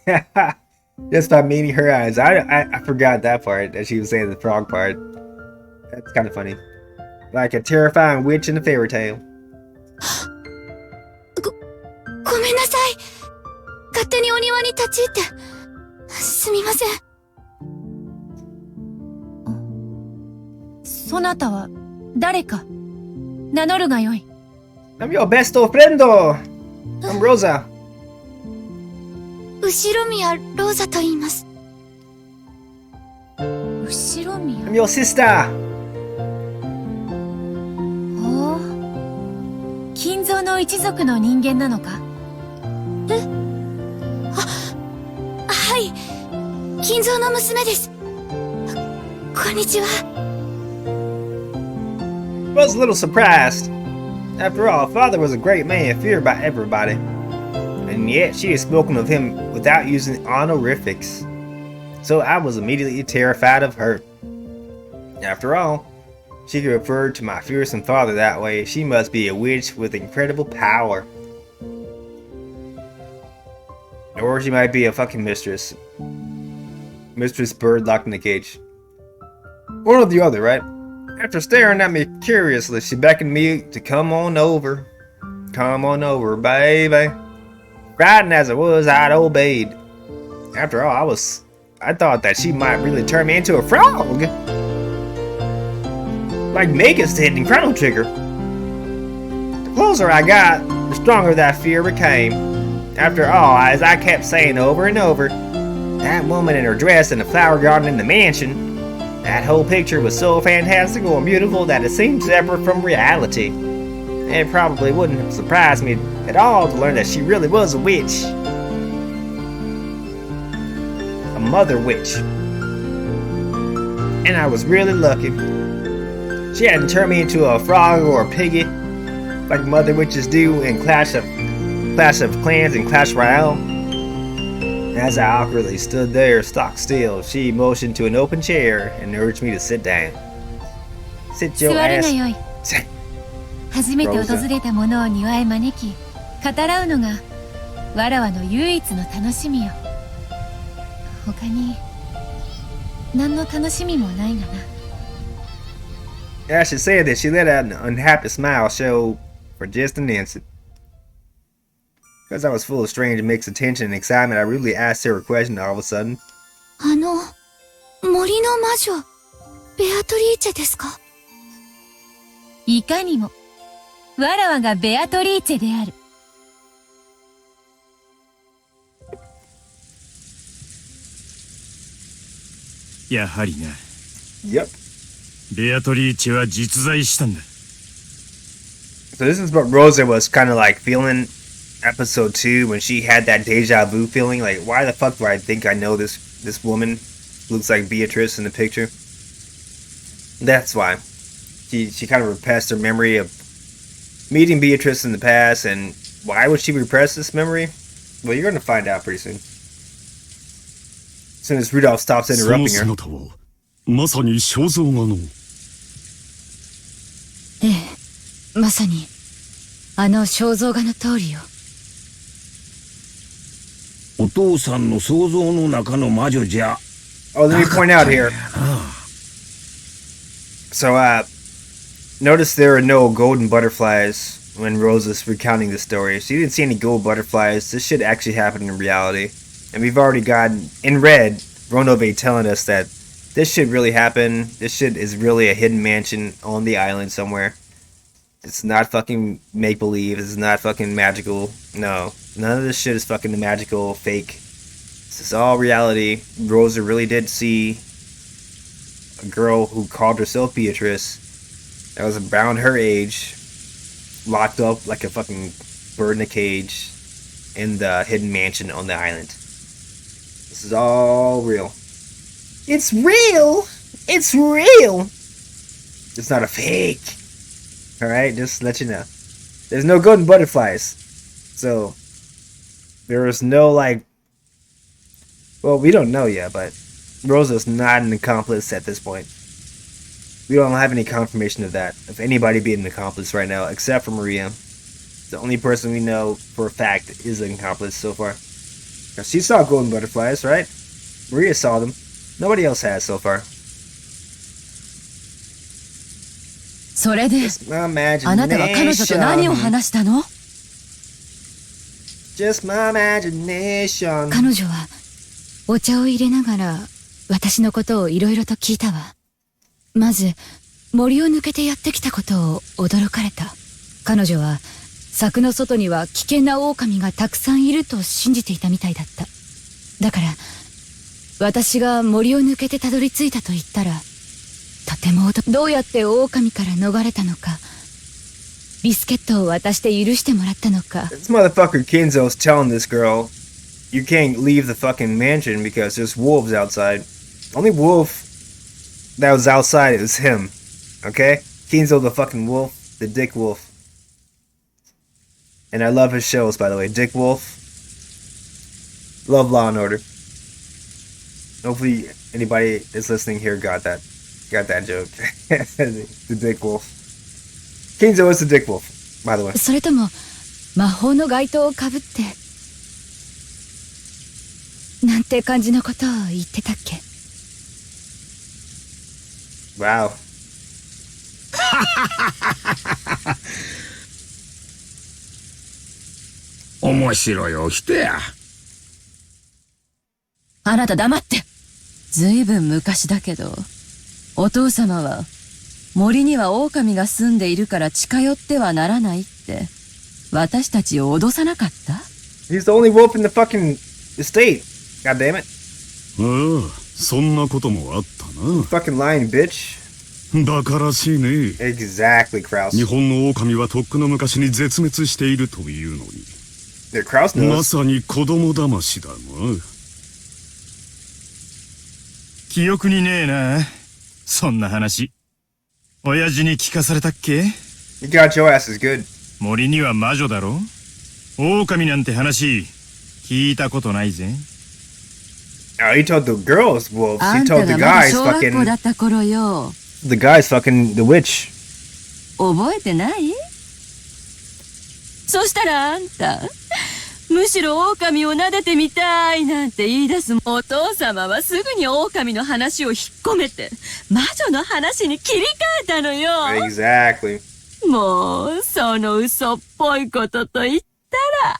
Just by meeting her eyes. I forgot that part, that she was saying the frog part. That's kind of funny. Like a terrifying witch in a fairy tale. ごめんなさい。勝手にお庭に立ち入って。すみません。そなたは誰か名乗るがよい。I'm your besto friendo! I'm Rosa. 後宮ローザと言います。後宮 I'm your sister. の一族の人間なのか？はい。金蔵の娘です。こんにちは。Was a little surprised. After all, father was a great man, feared by everybody. And yet she had spoken of him without using honorifics. So I was immediately terrified of her. After all, she could refer to my fearsome father that way. She must be a witch with incredible power. Or she might be a fucking mistress. Mistress Bird locked in the cage. One or the other, right? After staring at me curiously, she beckoned me to come on over. Come on over, baby. Frightened as I was, I'd obeyed. After all, I thought that she might really turn me into a frog. Like Megas did in Chrono Trigger. The closer I got, the stronger that fear became. After all, as I kept saying over and over, that woman in her dress in the flower garden in the mansion, that whole picture was so fantastical and beautiful that it seemed separate from reality. It probably wouldn't have surprised me at all to learn that she really was a witch. A mother witch. And I was really lucky. She hadn't turned me into a frog or a piggy like mother witches do in Clash of Clans and Clash Royale. As I awkwardly stood there, stock still, she motioned to an open chair and urged me to sit down. Sit your ass. 初めて訪れた者を庭へ招き、語らうのがわらわの唯一の楽しみよ。他に何の楽しみもないがな。As she said that, she let out an unhappy smile show for just an instant. Because I was full of strange mixed attention and excitement, I really asked her a question all of a sudden. 森の魔女、ベアトリーチェですか？いかにも、わらわがベアトリーチェである。やはりな。Yep. ベアトリーチェは実在したんだ。So this is what Rosa was kind of like feeling episode 2 when she had that deja vu feeling. Like, why the fuck do I think I know this woman? Looks like Beatrice in the picture. That's why. She kind of repressed her memory of meeting Beatrice in the past, and why would she repress this memory? Well, you're going to find out pretty soon. As soon as Rudolph stops interrupting her. まさに肖像画の。ええ、まさにあの肖像画の通りよ。お父さんの想像の中の魔女じゃ。Oh, let me point out here. So, notice there are no golden butterflies when Rosa's recounting the story. She didn't see any gold butterflies. This shit actually happened in reality. And we've already gotten, in red, Ronove telling us that this shit really happened. This shit is really a hidden mansion on the island somewhere. It's not fucking make-believe. It's not fucking magical. No. None of this shit is fucking magical, fake. This is all reality. Rosa really did see a girl who called herself Beatrice that was around her age, locked up like a fucking bird in a cage in the hidden mansion on the island. This is all real. It's real! It's real! It's not a fake. Alright, just to let you know. There's no golden butterflies. So, there is no, like... Well, we don't know yet, but Rosa's not an accomplice at this point. We don't have any confirmation of that, of anybody being an accomplice right now, except for Maria. The only person we know for a fact is an accomplice so far. Now, she saw golden butterflies, right? Maria saw them. Nobody else has so far. それで、あなたは彼女と何を話したの？ Just my imagination. 彼女はお茶を入れながら私のことをいろいろと聞いたわ。まず森を抜けてやってきたことを驚かれた。彼女は柵の外には危険な狼がたくさんいると信じていたみたいだった。だから私が森を抜けてたどり着いたと言ったら、とてもどうやって狼から逃れたのかビスケットを渡して許してもらったのか。 This motherfucker Kinzo's telling this girl, you can't leave the fucking mansion because there's wolves outside. Only wolf that was outside is him. Okay? Kinzo the fucking wolf, the dick wolf. And I love his shows, by the way. Dick Wolf. Love Law and Order. Hopefully anybody that's listening here got that joke. The Dick Wolf. Kinzo is the Dick Wolf, by the way. それとも魔法の街灯をかぶってなんて感じのことを言ってたっけ。 Wow. 面白いお人や。あなた黙って。ずいぶん昔だけど、お父様は森には狼が住んでいるから近寄ってはならないって私たちを脅さなかった？ He's the only wolf in the fucking estate. God damn it. ああ、そんなこともあったな。 Fucking lying bitch. だからしいね。 Exactly, Kraus. 日本の狼はとっくの昔に絶滅しているというのに。Yeah, Kraus ま knows. さに子供騙しだな。記憶にねえな。そんな話。親父に聞かされたっけ？ You got your asses good. 森には魔女だろ？狼なんて話、聞いたことないぜ。Oh, he told the girls wolves. あ He んた told が the まだ guys 小学校 fucking. だった頃よ。The guys fucking the witch. 覚えてない？そしたらあんた、むしろ狼を撫でてみたいなんて言い出す。お父様はすぐに狼の話を引っ込めて魔女の話に切り替えたのよ。 Exactly. もうその嘘っぽいことと言ったら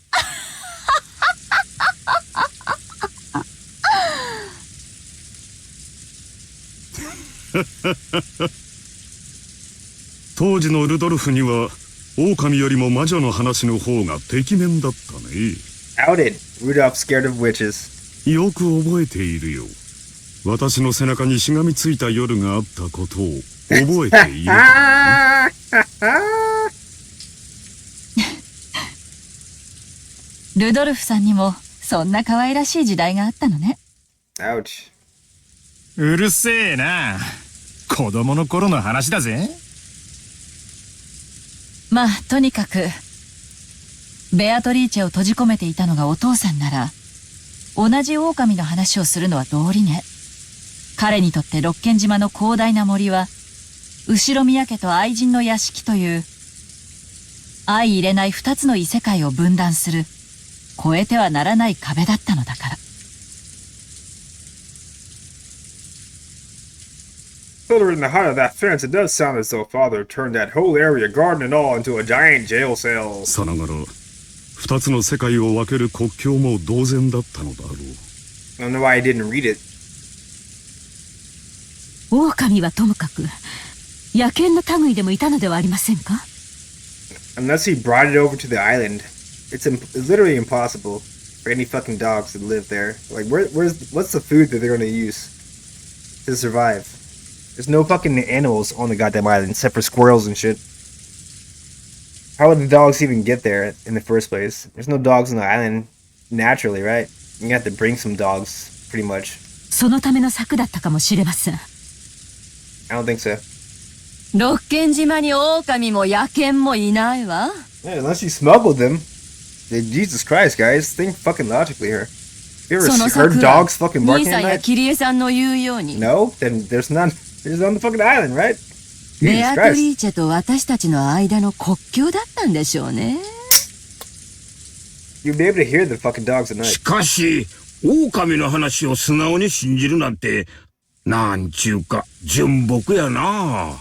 当時のルドルフには狼よりも魔女の話の方がてきめんだったね。 Outed. Rudolph scared of witches. よく覚えているよ。私の背中にしがみついた夜があったことを覚えているかルドルフさんにもそんな可愛らしい時代があったのね。 Ouch. うるせえな。子供の頃の話だぜ。まあとにかくベアトリーチェを閉じ込めていたのがお父さんなら同じ狼の話をするのは道理ね。彼にとって六軒島の広大な森は後宮家と愛人の屋敷という相入れない二つの異世界を分断する越えてはならない壁だったのだから。Further in the heart of that fence, it does sound as though Father turned that whole area, garden and all, into a giant jail cell. さながら二つの世界を分ける国境も同然だったのだろう。 I don't know why I didn't read it. 狼はともかく野犬の類でもいたのではありませんか。 Unless he brought it over to the island, it's literally impossible for any fucking dogs to live there. Like, what's the food that they're gonna use to survive? There's no fucking animals on the goddamn island except for squirrels and shit. How would the dogs even get there in the first place? There's no dogs on the island naturally, right? You have to bring some dogs, pretty much. そのための策だったかもしれません。 I don't think so. 六軒島に狼も野犬もいないわ。 Yeah, unless you smuggled them. Jesus Christ, guys, think fucking logically here. You ever その heard 策は dogs fucking 兄 barking さ at んや night? キリエさんの言うように No? Then there's none. There's on the fucking island, right? ベ Jesus アト Christ. リーチェと私たちの間の国境だったんでしょうね。 You'd be able to hear the fucking dogs at し night. かし、狼の話を素直に信じるなんて、なんちゅうか、純朴やな。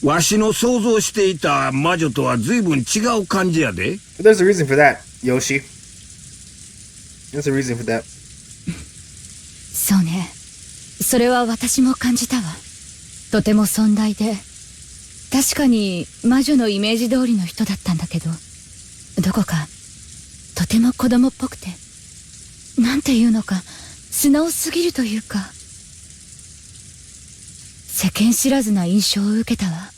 わしの想像していた魔女とは随分違う感じやで。But there's a reason for that, Yoshi. There's a reason for that. そうね。それは私も感じたわ。とても尊大で、確かに魔女のイメージ通りの人だったんだけど、どこかとても子供っぽくて、なんていうのか素直すぎるというか、世間知らずな印象を受けたわ。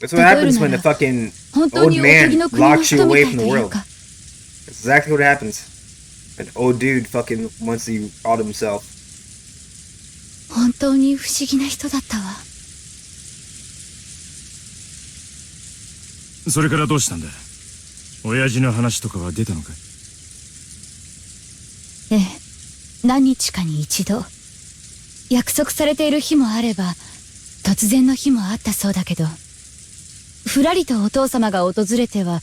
That's what happens when the fucking old man locks you away from the world. That's exactly what happens. An old dude fucking wants to out himself. 本当に不思議な人だったわ。それからどうしたんだ？親父の話とかは出たのか？ええ、何日かに一度。約束されている日もあれば、突然の日もあったそうだけど、ふらりとお父様が訪れては、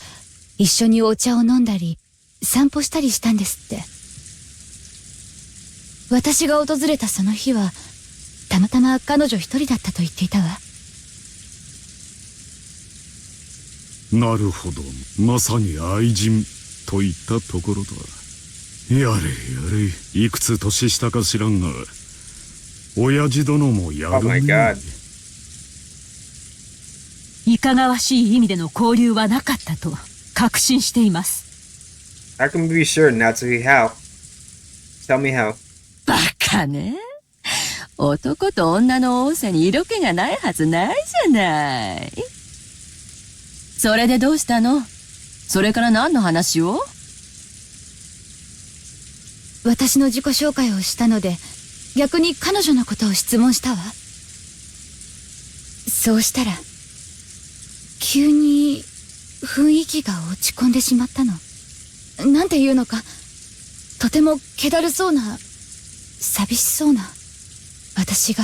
一緒にお茶を飲んだり、散歩したりしたんですって。私が訪れたその日は、たまたま彼女一人だったと言っていたわ。なるほど、まさに愛人といったところだ。やれやれ、いくつ年下か知らんが、親父殿もやるね。いかがわしい意味での交流はなかったと確信しています。How can we be sure not to be how? Tell me how. バカね。男と女の多さに色気がないはずないじゃない。それでどうしたの？それから何の話を？私の自己紹介をしたので、逆に彼女のことを質問したわ。そうしたら、急に雰囲気が落ち込んでしまったの。なんていうのか、とても気だるそうな、寂しそうな。私が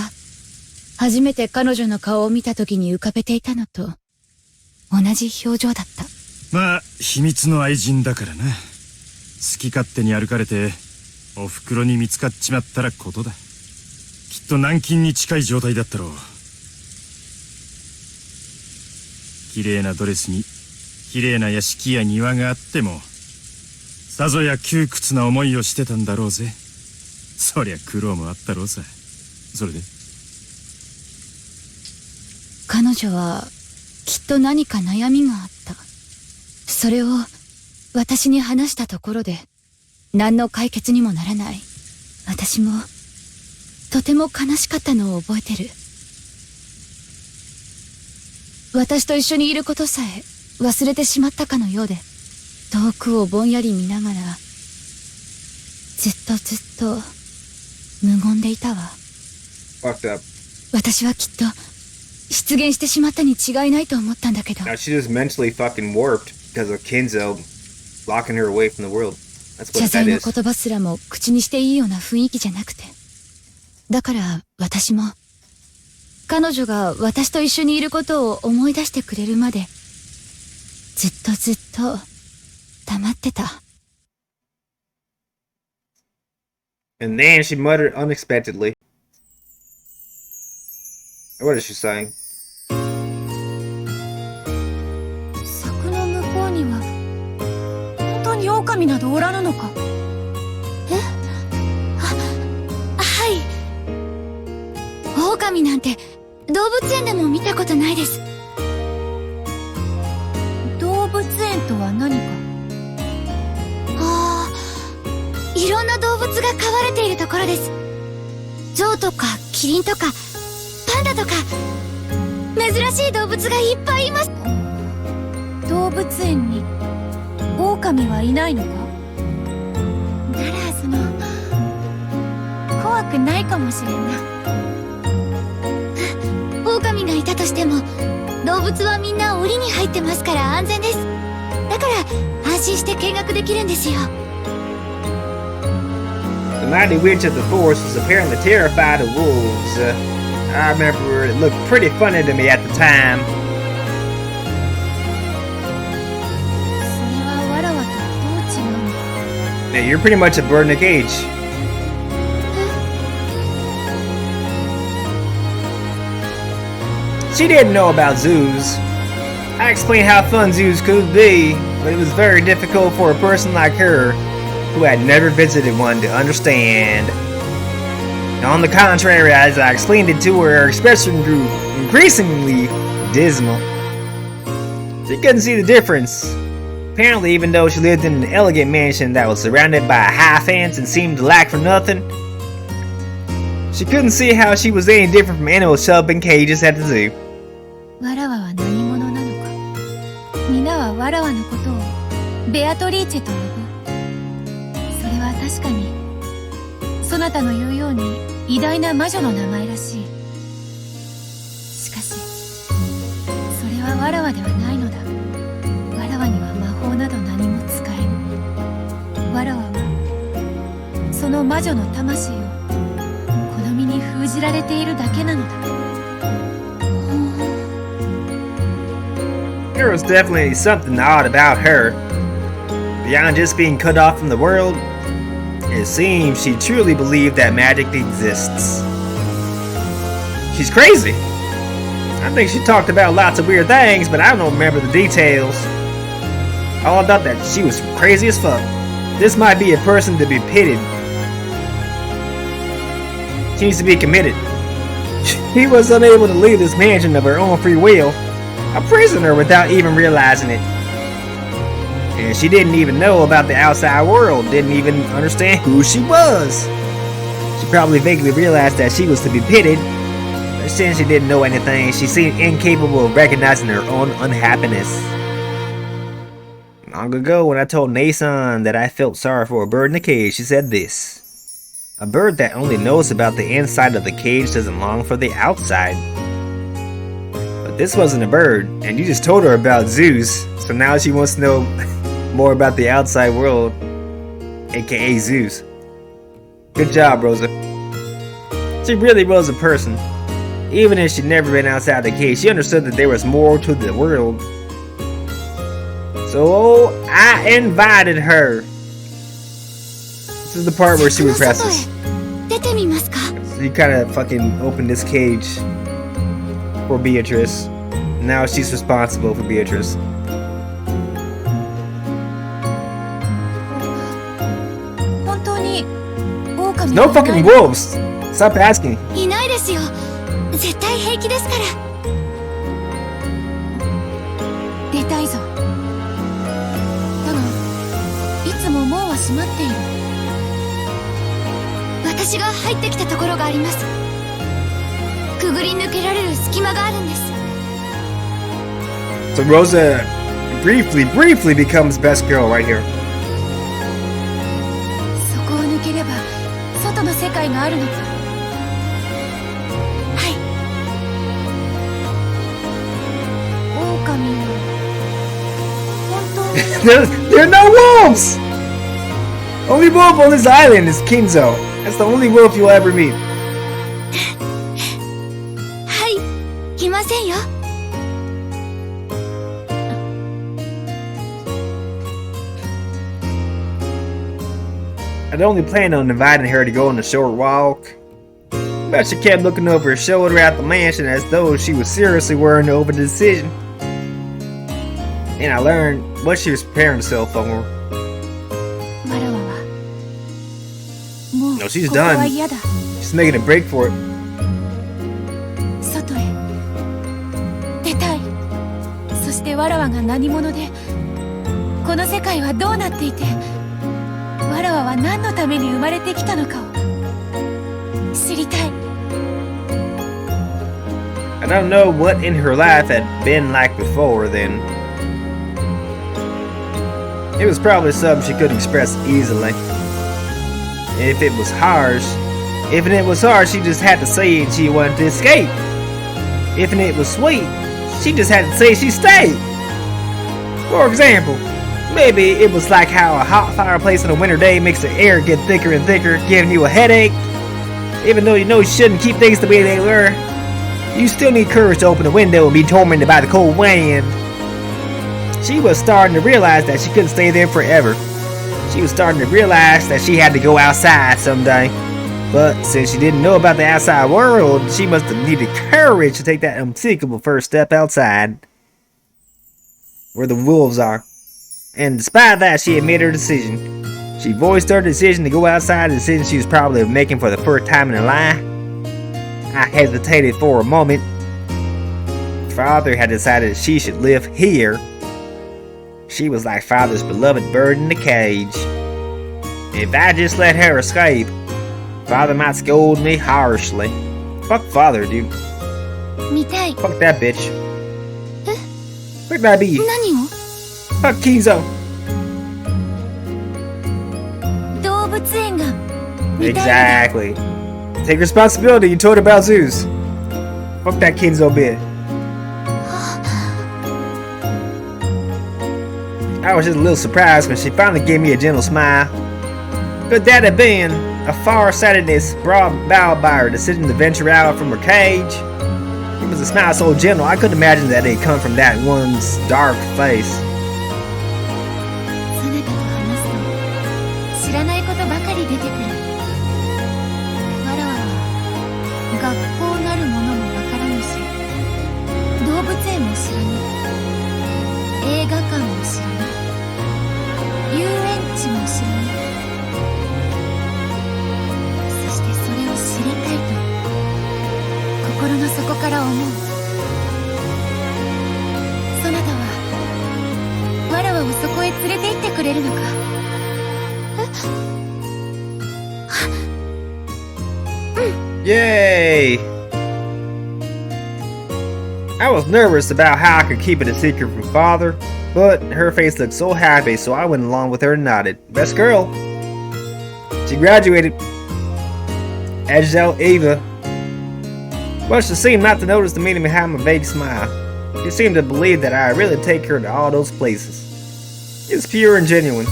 初めて彼女の顔を見た時に浮かべていたのと同じ表情だった。まあ秘密の愛人だからな。好き勝手に歩かれてお袋に見つかっちまったらことだ。きっと軟禁に近い状態だったろう。綺麗なドレスに綺麗な屋敷や庭があってもさぞや窮屈な思いをしてたんだろうぜ。そりゃ苦労もあったろうさ。それで彼女はきっと何か悩みがあった。それを私に話したところで何の解決にもならない。私もとても悲しかったのを覚えてる。私と一緒にいることさえ忘れてしまったかのようで、遠くをぼんやり見ながらずっと無言でいたわ。私はきっと出現してしまったに違いないと思ったんだけど。Now she's just mentally fucking warped because of Kenzo locking her away from the world. That's 謝 what 罪 that の is. 言葉すらも口にしていいような雰囲気じゃなくて。だから私も彼女が私と一緒にいることを思い出してくれるまでずっと黙ってた。And then she muttered unexpectedly. What is she saying? 柵の向こうには本当に狼などおらぬのか？え？はい。狼なんて動物園でも見たことないです。動物園とは何か？ああ、いろんな動物が飼われているところです。象とかキリンとかパンダとか珍しい動物がいっぱいいます。動物園に狼はいないのか？なら怖くないかもしれんな。狼がいたとしても動物はみんな檻に入ってますから安全です。だから安心して見学できるんですよ。The mighty witch of the forest was apparently terrified of wolves. I remember it looked pretty funny to me at the time. それはわらわとどう違うの？ Now you're pretty much a bird in a cage. She didn't know about zoos. I explained how fun zoos could be, but it was very difficult for a person like her, who had never visited one, to understand. On the contrary, as I explained it to her, her expression grew increasingly dismal. She couldn't see the difference. Apparently, even though she lived in an elegant mansion that was surrounded by a high fence and seemed to lack for nothing, she couldn't see how she was any different from animals shut up in cages at the zoo. わらわは何者わらわのことをベアトリーチェと呼ぶ。それは確かにそなたの言うように偉大な魔女の名前らしい。しかしそれはわらわではないのだ。わらわには魔法など何も使えぬ。わらわはその魔女の魂を好みに封じられているだけなのだ。There was definitely something odd about her. Beyond just being cut off from the world, it seems she truly believed that magic exists. She's crazy. I think she talked about lots of weird things, but I don't remember the details. All I thought that she was crazy as fuck. This might be a person to be pitied. She needs to be committed. She was unable to leave this mansion of her own free will, a prisoner without even realizing it. And she didn't even know about the outside world, didn't even understand who she was. She probably vaguely realized that she was to be pitied, but since she didn't know anything, she seemed incapable of recognizing her own unhappiness. Long ago, when I told Nason that I felt sorry for a bird in the cage, she said this: "A bird that only knows about the inside of the cage doesn't long for the outside." But this wasn't a bird, and you just told her about Zeus, so now she wants to know more about the outside world, aka Zeus. Good job, Rosa. She really was a person. Even if she'd never been outside the cage, she understood that there was more to the world. So I invited her. This is the part where she represses. So you kind of fucking opened this cage for Beatrice. Now she's responsible for Beatrice. No fucking wolves! Stop asking. いないですよ。絶対平気ですから。出たいぞ。だが、いつも門は閉まっている。私が入ってきたところがあります。くぐり抜けられる隙間があるんです。So Rosa briefly becomes best girl right here. そこを抜ければ外の世界があるのか。はい。狼は本当にthere are no wolves! Only wolf on this island is Kinzo. That's the only wolf you'll ever meet. はい、いませんよ。I'd only planned on inviting her to go on a short walk, but she kept looking over her shoulder at the mansion as though she was seriously worrying over the decision. And I learned what she was preparing herself for. No, she's done. She's making a break for it. 外へ出たい。そしてわらわが何者で、この世界はどうなっていて、わらわは何のために生まれてきたのかを知りたい。I don't know what in her life had been like before then. It was probably something she couldn't express easily. If it was harsh, she just had to say she wanted to escape. If it was sweet, she just had to say she stayed. For example, maybe it was like how a hot fireplace on a winter day makes the air get thicker and thicker, giving you a headache. Even though you know you shouldn't keep things the way they were, you still need courage to open the window and be tormented by the cold wind. She was starting to realize that she couldn't stay there forever. She was starting to realize that she had to go outside someday. But since she didn't know about the outside world, she must have needed courage to take that unthinkable first step outside, where the wolves are. And despite that, she had made her decision. She voiced her decision to go outside, a decision she was probably making for the first time in her life. I hesitated for a moment. Father had decided she should live here. She was like Father's beloved bird in the cage. If I just let her escape, Father might scold me harshly. Fuck Father, dude. 見たい。 Fuck that bitch. Fuck that bee. 何を？ Fuck Kizo. 動物園が見たいんだ。 Exactly. Take responsibility. You told her about zoos. Fuck that Kinzo bit. I was just a little surprised when she finally gave me a gentle smile. Could that have been a far-sightedness broad bow by her decision to venture out from her cage? It was a smile so gentle, I couldn't imagine that it come from that one's dark face. そなたと話すと知らないことばかり出てくる。わらわは学校なるものもわからぬし、動物園も知らぬ、映画館も知らぬ、遊園地も知らぬ。そしてそれを知りたいと心の底から思う。そなたはわらわをそこへ連れて行ってくれるのか。Yay! I was nervous about how I could keep it a secret from father, but her face looked so happy, so I went along with her and nodded. Best girl. She graduated. Edgel Eva. But she seemed not to notice the meaning behind my vague smile. She seemed to believe that I really take her to all those places. It's pure and genuine.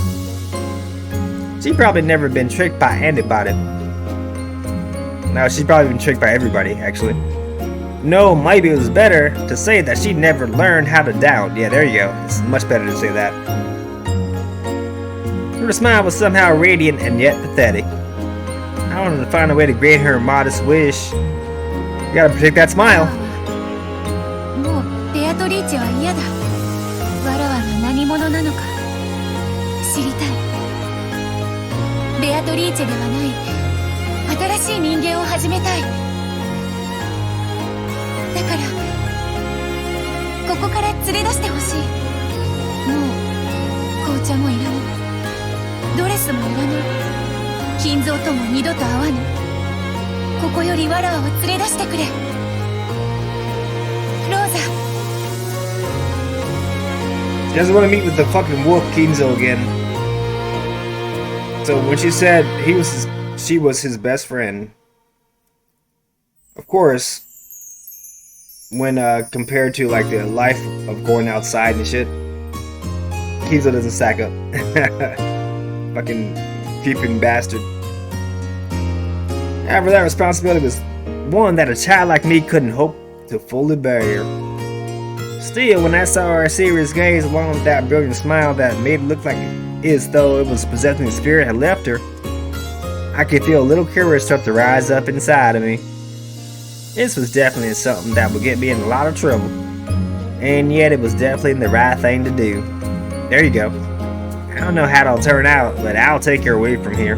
She probably never been tricked by anybody. No, she's probably been tricked by everybody, actually. No, maybe it was better to say that she never learned how to doubt. Yeah, there you go. It's much better to say that. Her smile was somehow radiant and yet pathetic. I wanted to find a way to grant her a modest wish. You gotta protect that smile. もうベアトリーチェは嫌だ。わらわが何者なのか知りたい。ベアトリーチェではない新しい人間を始めたい。だからここから連れ出してほしい。もう紅茶もいらぬ、ドレスもいらぬ、金蔵とも二度と会わぬ。ここよりわらわを連れ出してくれ。ローザ。 She doesn't want to meet with the fucking wolf Kinzo again. So when she said she was his best friend, of course, when compared to like the life of going outside and shit, Kinzo doesn't stack up. Fucking creeping bastard. However, that responsibility was one that a child like me couldn't hope to fully bear. Still, when I saw her serious gaze along with that brilliant smile that made it look like as though it was possessing the spirit had left her, I could feel a little courage start to rise up inside of me. This was definitely something that would get me in a lot of trouble, and yet it was definitely the right thing to do. There you go. I don't know how it'll turn out, but I'll take her away from here.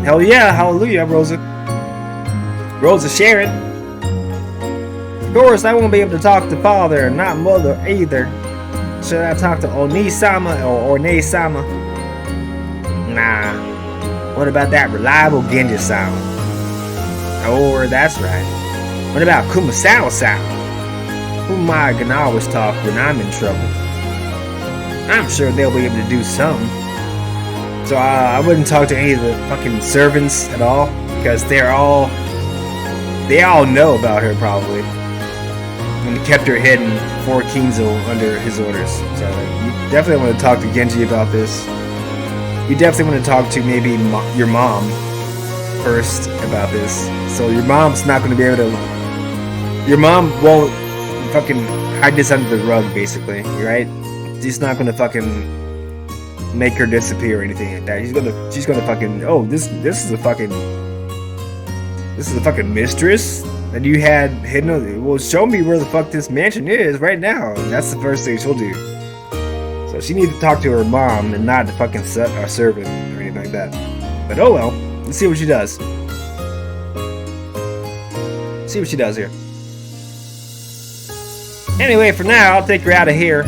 Hell yeah, hallelujah, Rosa. Rosa Sharon. Of course, I won't be able to talk to father, not mother either. Should I talk to Oni-sama or Orne-sama? Nah. What about that reliable Genji-sama? Or that's right. What about Kumasawa-sama? Whom I can always talk when I'm in trouble. I'm sure they'll be able to do something. So I wouldn't talk to any of the fucking servants at all, because they all know about her probably. And kept her hidden for Kinzo under his orders. So you definitely want to talk to Genji about this. You definitely want to talk to maybe your mom first about this. So your mom's not going to be able to. Your mom won't fucking hide this under the rug, basically, right? She's not going to fucking make her disappear or anything like that. She's gonna fucking, oh, this is a fucking mistress that you had hidden. Well, show me where the fuck this mansion is right now. That's the first thing she'll do. So she needs to talk to her mom and not the fucking servant or anything like that. But oh well, let's see what she does. See what she does here. Anyway, for now, I'll take her out of here.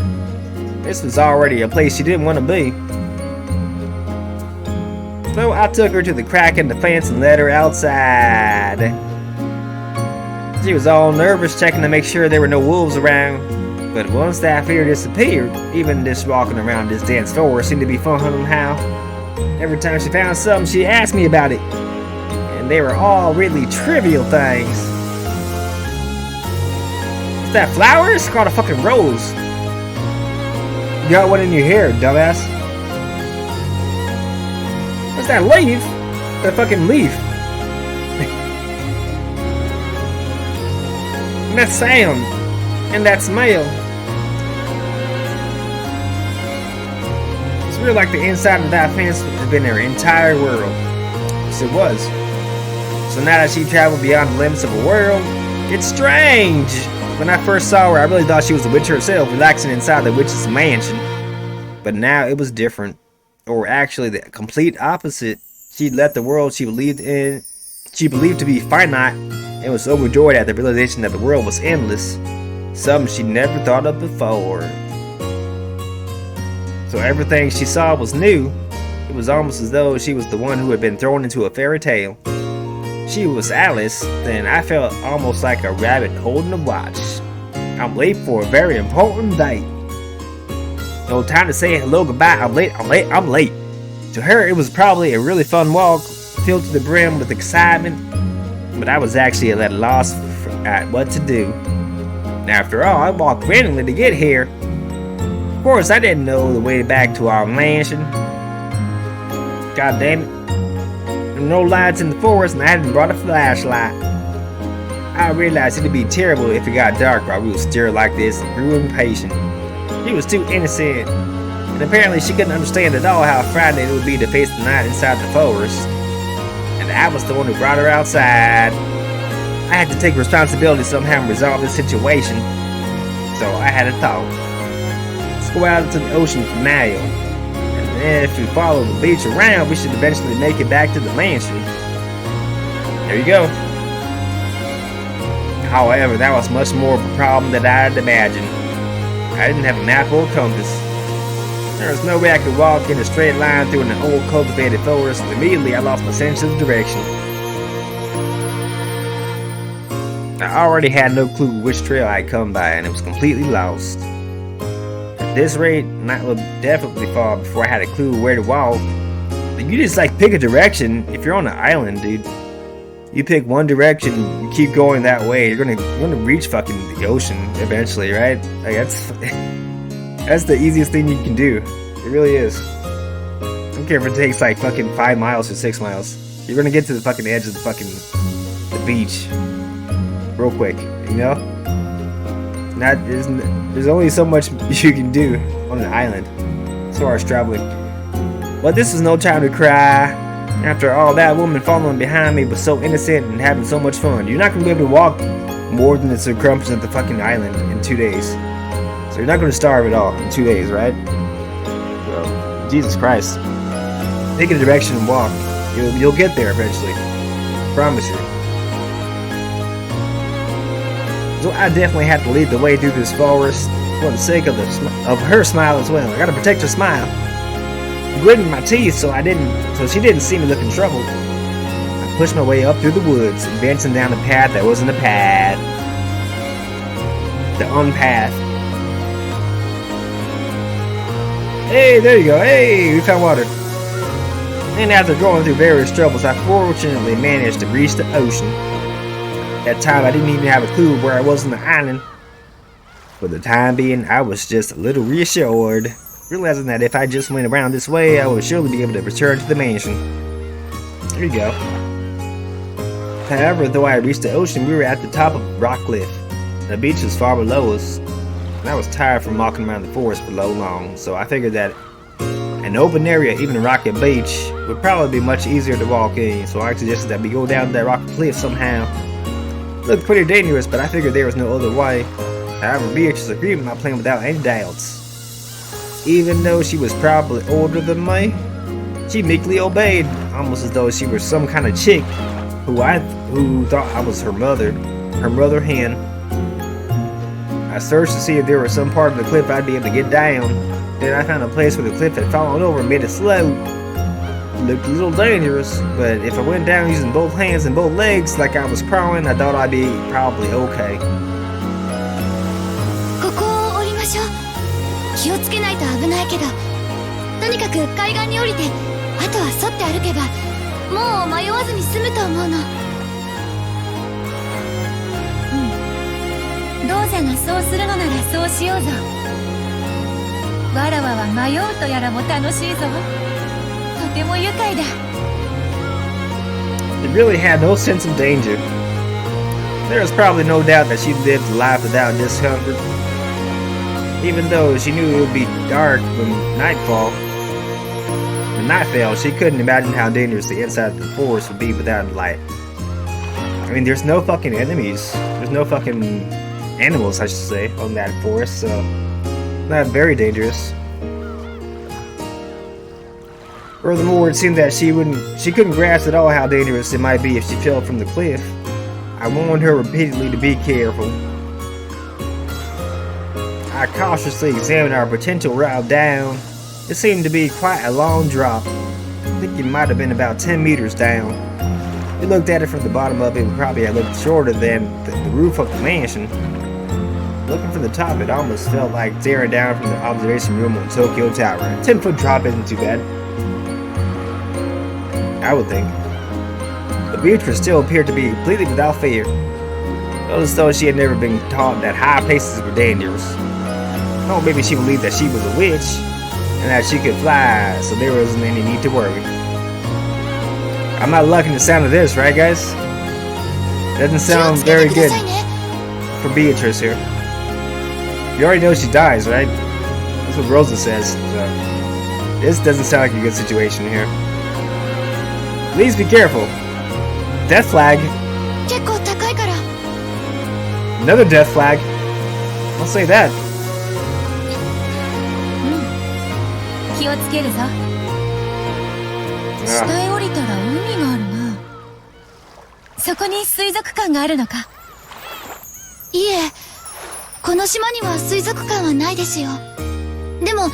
This was already a place she didn't want to be. So I took her to the crack in the fence and led her outside. She was all nervous, checking to make sure there were no wolves around. But once that fear disappeared, even just walking around this dense forest seemed to be fun somehow. Every time she found something, she asked me about it. And they were all really trivial things. Is that flowers? It's called a fucking rose. You got one in your hair, dumbass. What's that leaf? That fucking leaf. And that sound. And that smell. It's really like the inside of that fence had been her entire world. Yes, it was. So now that she traveled beyond the limits of a world, it's strange. When I first saw her, I really thought she was the witch herself, relaxing inside the witch's mansion. But now it was different. Or actually the complete opposite. She left the world she believed to be finite, and was overjoyed at the realization that the world was endless. Something she never thought of before. So everything she saw was new. It was almost as though she was the one who had been thrown into a fairy tale. She was Alice, then I felt almost like a rabbit holding a watch. I'm late for a very important date. No time to say hello, goodbye. I'm late. To her, it was probably a really fun walk, filled to the brim with excitement, but I was actually at a loss at what to do. After all, I walked randomly to get here. Of course, I didn't know the way back to our mansion. God damn it. There were no lights in the forest, and I hadn't brought a flashlight. I realized it'd be terrible if it got dark while we were still like this and grew impatient. She was too innocent, and apparently she couldn't understand at all how frightening it would be to face the night inside the forest. And I was the one who brought her outside. I had to take responsibility somehow and resolve this situation. So I had a thought. Let's go out into the ocean for now. And then if we follow the beach around, we should eventually make it back to the mansion. There you go. However, that was much more of a problem than I had imagined. I didn't have a map or a compass. There was no way I could walk in a straight line through an old cultivated forest, and immediately I lost my sense of direction. I already had no clue which trail I'd come by, and it was completely lost. At this rate, night would definitely fall before I had a clue where to walk. But you just like pick a direction. If you're on an island, dude, you pick one direction, you keep going that way, you're gonna reach fucking the ocean eventually, right? Like that's the easiest thing you can do. It really is. I don't care if it takes like fucking 5 miles or 6 miles. You're gonna get to the fucking edge of the beach real quick, you know? There's only so much you can do on an island as far as traveling. But this is no time to cry. After all, that woman following behind me was so innocent and having so much fun. You're not going to be able to walk more than the circumference of the fucking island in 2 days. So you're not going to starve at all in 2 days, right? So, Jesus Christ. Take a direction and walk. You'll get there eventually. I promise you. So I definitely had to lead the way through this forest for the sake of her smile as well. I gotta protect her smile. Gritting my teeth so she didn't see me looking troubled. I pushed my way up through the woods, advancing down a path that wasn't a path. The unpath. Hey, there you go. Hey, we found water. And after going through various troubles, I fortunately managed to reach the ocean. That time I didn't even have a clue where I was on the island. For the time being, I was just a little reassured, realizing that if I just went around this way, I would surely be able to return to the mansion. There you go. However, though I reached the ocean, we were at the top of a rock cliff. The beach was far below us, and I was tired from walking around the forest below long, so I figured that an open area, even a rocky beach, would probably be much easier to walk in, so I suggested that we go down that rocky cliff somehow. It looked pretty dangerous, but I figured there was no other way. However, Beatrice agreed with my plan without any doubts. Even though she was probably older than me, she meekly obeyed, almost as though she were some kind of chick who thought I was her mother hen. I searched to see if there was some part of the cliff I'd be able to get down. Then I found a place where the cliff had fallen over and made it slope. It looked a little dangerous, but if I went down using both hands and both legs like I was crawling, I thought I'd be probably okay. ましょう。気をつけないと危ないけど、とにかく海岸に降りて、あとは沿って歩けばもう迷わずに済むと思うの。ローザがそうするのならそうしようぞ。わらわは迷うとやらも楽しいぞ。とても愉快だ。It really had no sense of danger. There was probably no doubt that she lived a life without discomfort. Even though she knew it would be dark when night fell, she couldn't imagine how dangerous the inside of the forest would be without light. I mean, there's no fucking enemies. There's no fucking animals, I should say, on that forest, so not very dangerous. Furthermore, it seemed that she couldn't grasp at all how dangerous it might be if she fell from the cliff. I warned her repeatedly to be careful. I cautiously examined our potential route down. It seemed to be quite a long drop. I think it might have been about 10 meters down. We looked at it from the bottom up, it probably had looked shorter than the roof of the mansion. Looking from the top, it almost felt like staring down from the observation room on Tokyo Tower. A 10-foot drop isn't too bad, I would think. But Beatrice still appeared to be completely without fear. It was as though she had never been taught that high places were dangerous. Oh, maybe she believed that she was a witch, and that she could fly, so there wasn't any need to worry. I'm not liking the sound of this, right guys? Doesn't sound very good for Beatrice here. You already know she dies, right? That's what Rosa says. So this doesn't sound like a good situation here. Please be careful. Death flag. Another death flag. I'll say that. 気をつけるぞ。下へ降りたら海があるな。そこに水族館があるのか？いえ、この島には水族館はないですよ。でも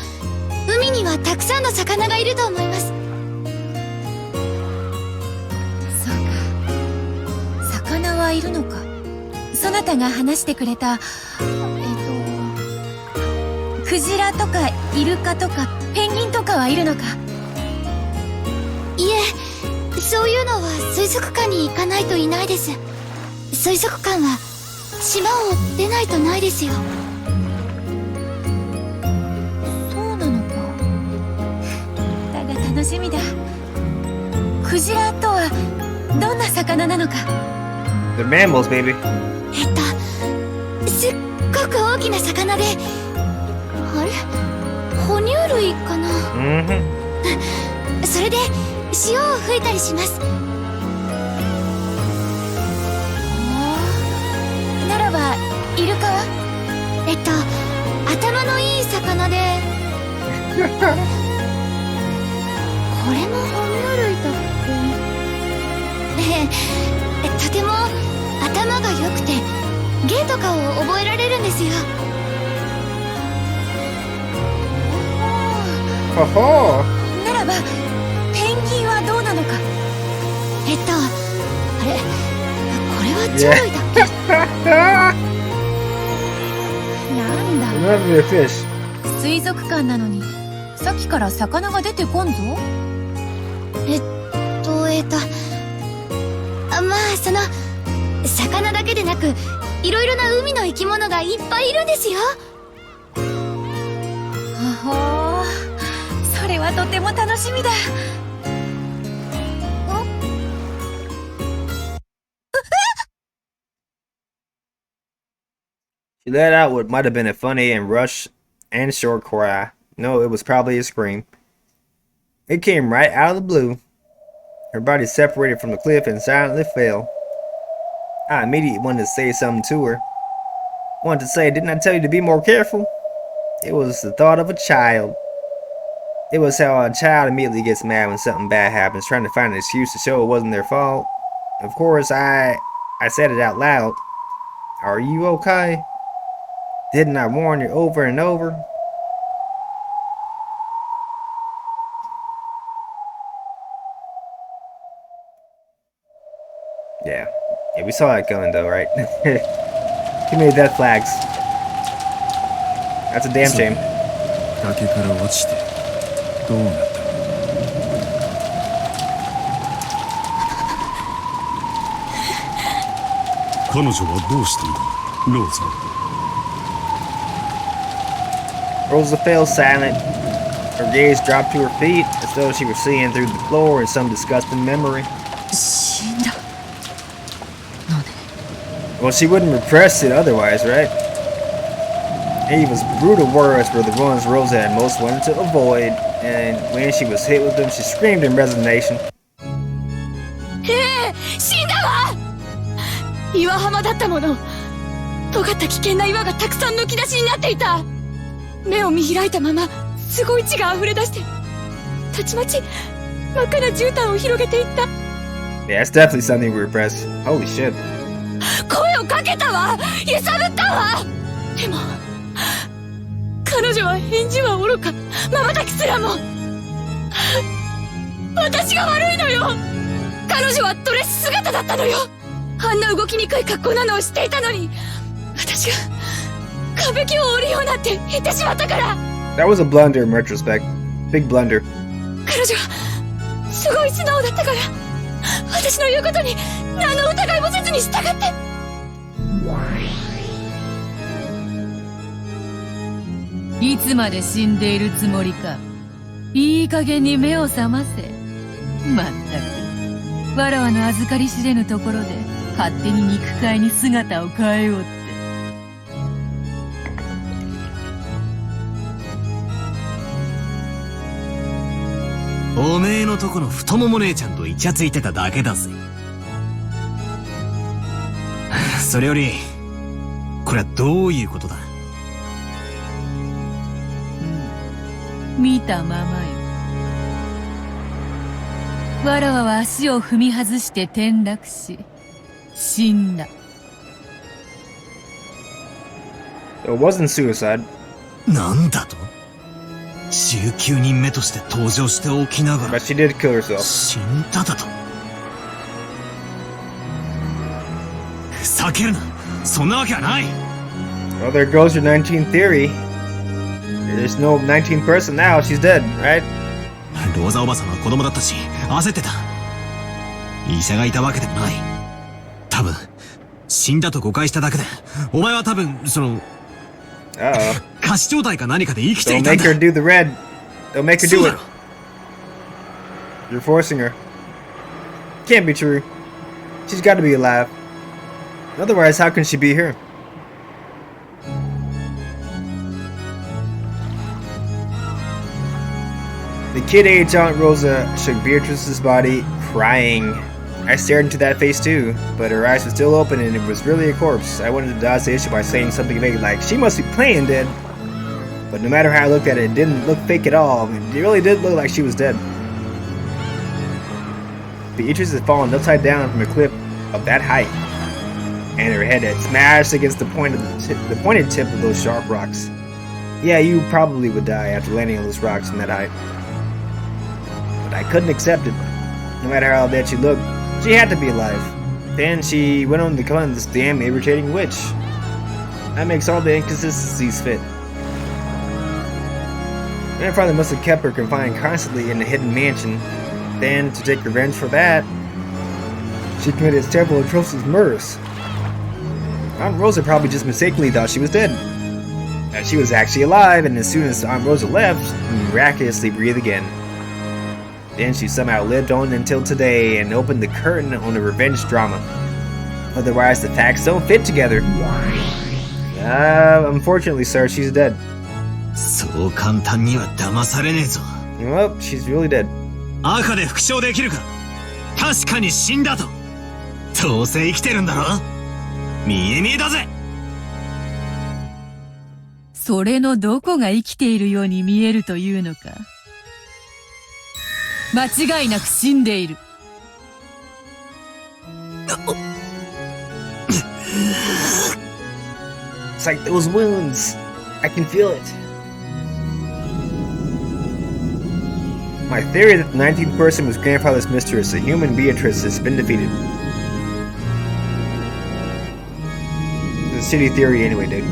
海にはたくさんの魚がいると思います。そうか、魚はいるのか。そなたが話してくれたクジラとかイルカとかペンギンとかはいるのか？いえ、そういうのは水族館に行かないといないです。水族館は島を出ないとないですよ。そうなのか。だが楽しみだ。クジラとはどんな魚なのか。 They're mammals, baby. すっごく大きな魚で、あれ？哺乳類かな？それで潮を吹いたりします。ならばイルカは？頭のいい魚でこれも哺乳類だっけ？とても頭が良くて芸とかを覚えられるんですよ。ならばペンギンはどうなのか？あれ、これは鳥類だっけ？なんだ。水族館なのにさっきから魚が出てこんぞ。まあその魚だけでなくいろいろな海の生き物がいっぱいいるんですよ。ほほー、それはとても楽しみだ。She let out what might have been a funny and rush and short cry. No, it was probably a scream. It came right out of the blue. Her body separated from the cliff and silently fell. I immediately wanted to say something to her. Wanted to say, didn't I tell you to be more careful? It was the thought of a child. It was how a child immediately gets mad when something bad happens, trying to find an excuse to show it wasn't their fault. Of course, I said it out loud. Are you okay? Didn't I warn you over and over? Yeah, we saw that coming though, right? Too many death flags. That's a damn shame. 崖から落ちてどうなったの？彼女はどうしたんだ、ローザ。Rosa fell silent. Her gaze dropped to her feet, as though she were seeing through the floor in some disgusting memory. 死んだのね。 Well, she wouldn't repress it otherwise, right? Ava's brutal words were the ones Rosa had most wanted to avoid, and when she was hit with them, she screamed in resignation. 死んだわ。岩浜だったもの。尖った危険な岩がたくさんむき出しになっていた。目を見開いたまますごい血が溢れ出して、たちまち真っ赤な絨毯を広げていった。 Yeah, it's definitely something we repress. Holy shit. 声をかけたわ、揺さぶったわ。でも彼女は返事はおろか、瞬きすらも。私が悪いのよ。彼女はドレス姿だったのよ。あんな動きにくい格好なのを知っていたのに、私が壁木を降りようなんて言ってしまったから。 That was a blunder in retrospect. Big blunder. 彼女はすごい素直だったから、私の言うことに何の疑いもせずに従って。いつまで死んでいるつもりか。いい加減に目を覚ませ。まったく、わらわの預かり知れぬところで勝手に肉塊に姿を変えようって。おめえのとこの太もも姉ちゃんとイチャついてただけだぜ。それよりこれはどういうことだ？見たままよ。わらわは足を踏み外して転落し死んだ。 It wasn't suicide. なんだと？19人目として登場しておきなが But ら she did kill herself. 死んだだと？ふざけるな、そんなわけはない。 Well, there goes your 19th theory. There's no 19th person now. She's dead, right? ローザおばさんは子供だったし焦ってた。医者がいたわけでもない。多分死んだと誤解しただけで、お前は多分その Uh-oh. 仮死状態か何かで生きてい Don't たん make だ。 her do the red. Don't make her そう do だ it. ろ。 You're forcing her. Can't be true. She's got to be alive. Otherwise, how can she be here? The kid-age Aunt Rosa shook Beatrice's body, crying. I stared into that face too, but her eyes were still open and it was really a corpse. I wanted to dodge the issue by saying something vague like, she must be playing dead. But no matter how I looked at it, it didn't look fake at all. It really did look like she was dead. Beatrice had fallen upside down from a cliff of that height, and her head had smashed against the pointed tip of those sharp rocks. Yeah, you probably would die after landing on those rocks from that height. But I couldn't accept it. No matter how dead she looked, she had to be alive. Then she went on to become this damn irritating witch. That makes all the inconsistencies fit. Grandfather must have kept her confined constantly in the hidden mansion. Then, to take revenge for that, she committed several atrocious murders. Aunt Rosa probably just mistakenly thought she was dead. That she was actually alive, and as soon as Aunt Rosa left, she miraculously breathed again. Then she somehow lived on until today and opened the curtain on the revenge drama. Otherwise, the facts don't fit together. Unfortunately, sir, she's dead. そう簡単には騙されねえぞ。 Well, she's really dead. 赤で復唱できるか？確かに死んだと。どうせ生きてるんだろ？見え見えだぜ。それのどこが生きているように見えるというのか。間違いなく死んでいる。It's like those wounds. I can feel it. My theory that the 19th person was grandfather's mistress, a human Beatrice, has been defeated. It's a shitty theory anyway, dude.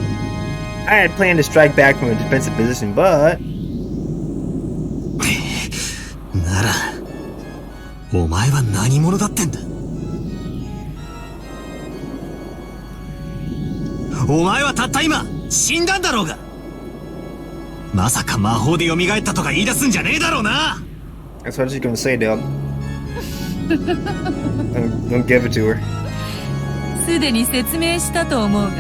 I had planned to strike back from a defensive position, but... なら、お前は何者だってんだ。お前はたった今、死んだんだろうが。まさか魔法で蘇ったとか言い出すんじゃねえだろうな。That's what she's gonna say, dog. Don't give it to her. すでに説明したと思うがな。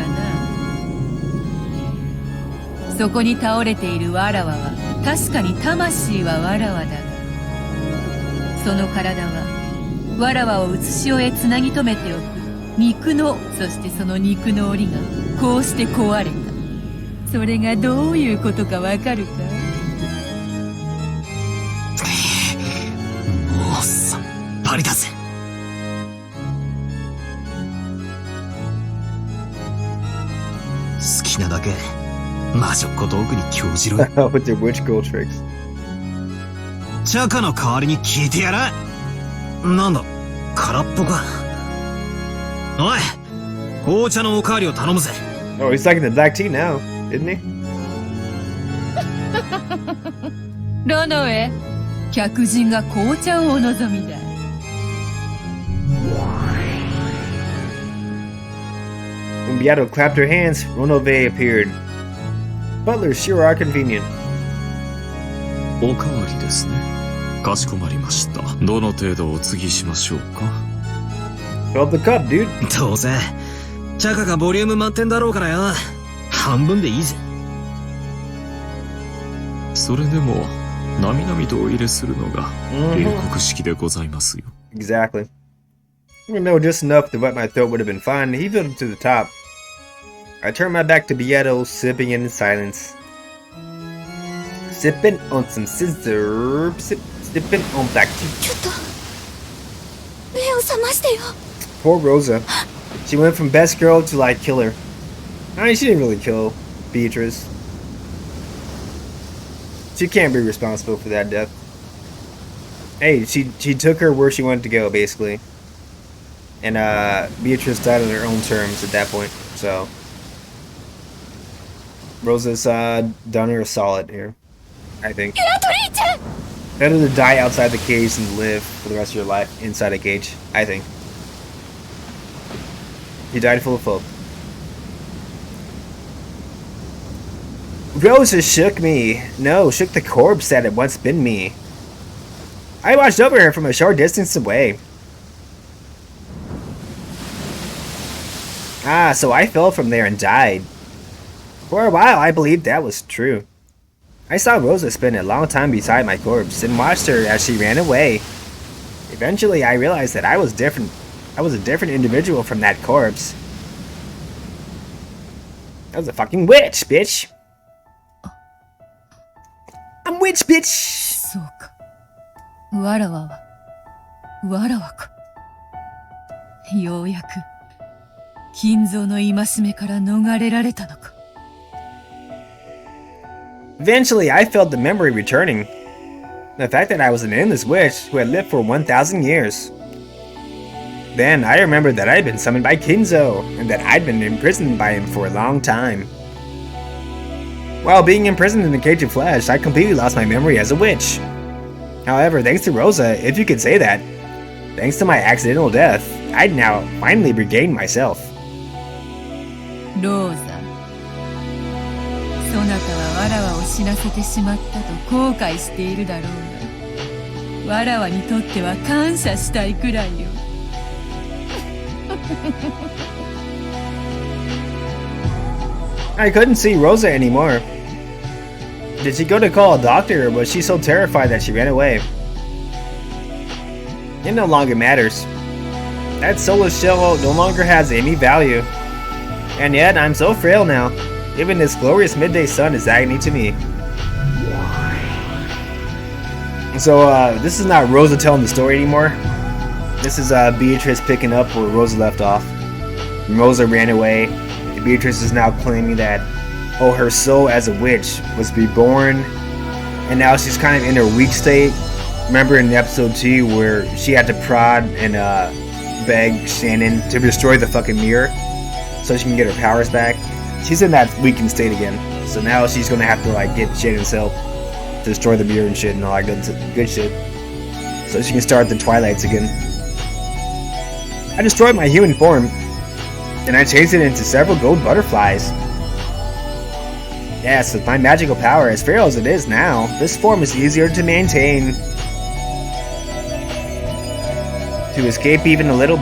そこに倒れているわらわは確かに魂はわらわだが、その体はわらわをうつしおへつなぎ止めておく肉の、そしてその肉の檻がこうして壊れた。それがどういうことかわかるか？もうさっぱりだぜ。好きなだけ魔女っ子トークに興じろ。With their witch girl tricks. チャカの代わりに聞いてやら。なんだ、空っぽか。おい、紅茶のおかわりを頼むぜ。Oh, he's liking the black tea now, isn't he? ロノエ、客人が紅茶をお望みだ。When Beato clapped her hands, Ronove appeared. Butlers sure are convenient. おかわりですね。かしこまりました。どの程度お継ぎしましょうか。 Fill up the cup, dude. どうせチャカがボリューム満点だろうからよ。半分でいいぜ。それでもなみなみとお入れするのが英国式でございますよ。Exactly. Even though just enough to wet my throat would have been fine, he filled it to the top. I turned my back to Beato, sipping in silence. Sipping on some scissor, sipping on black tea. ちょっと目を覚ましてよ。 Poor Rosa. She went from best girl to like killer. I mean, she didn't really kill Beatrice. She can't be responsible for that death. Hey, she took her where she wanted to go, basically. And Beatrice died on her own terms at that point, so Rosa's done her a solid here, I think. Better to die outside the cage than live for the rest of your life inside a cage, I think. He died full of hope. Rosa shook me. No, shook the corpse that had once been me. I watched over her from a short distance away. Ah, so I fell from there and died. For a while, I believed that was true. I saw Rosa spend a long time beside my corpse and watched her as she ran away. Eventually, I realized that I was different. I was a different individual from that corpse. I was a fucking witch, bitch. I'm witch, bitch. そうか。わらわはわらわか。ようやく金蔵の戒めから逃れられたのか。Eventually, I felt the memory returning. The fact that I was an endless witch who had lived for 1,000 years. Then I remembered that I had been summoned by Kinzo, and that I'd been imprisoned by him for a long time. While being imprisoned in the cage of flesh, I completely lost my memory as a witch. However, thanks to Rosa, if you could say that, thanks to my accidental death, I'd now finally regained myself. ローザ、そなたはわらわを死なせてしまったと後悔しているだろうが、わらわにとっては感謝したいくらいよ。I couldn't see Rosa anymore. Did she go to call a doctor, or was she so terrified that she ran away? It no longer matters. That soulless shell no longer has any value. And yet, I'm so frail now. Even this glorious midday sun is agony to me. So, this is not Rosa telling the story anymore. This is Beatrice picking up where Rosa left off. Rosa ran away. Beatrice is now claiming that, oh, her soul as a witch was reborn, and now she's kind of in her weak state. Remember in episode 2 where she had to prod and beg Shannon to destroy the fucking mirror so she can get her powers back? she's in that weakened state again. So now she's gonna have to like get Shannon's help to destroy the mirror and shit and all that good shit. So she can start the Twilights again. I destroyed my human form, and I changed it into several gold butterflies. Yes, with my magical power, as frail as it is now, this form is easier to maintain. To escape even a little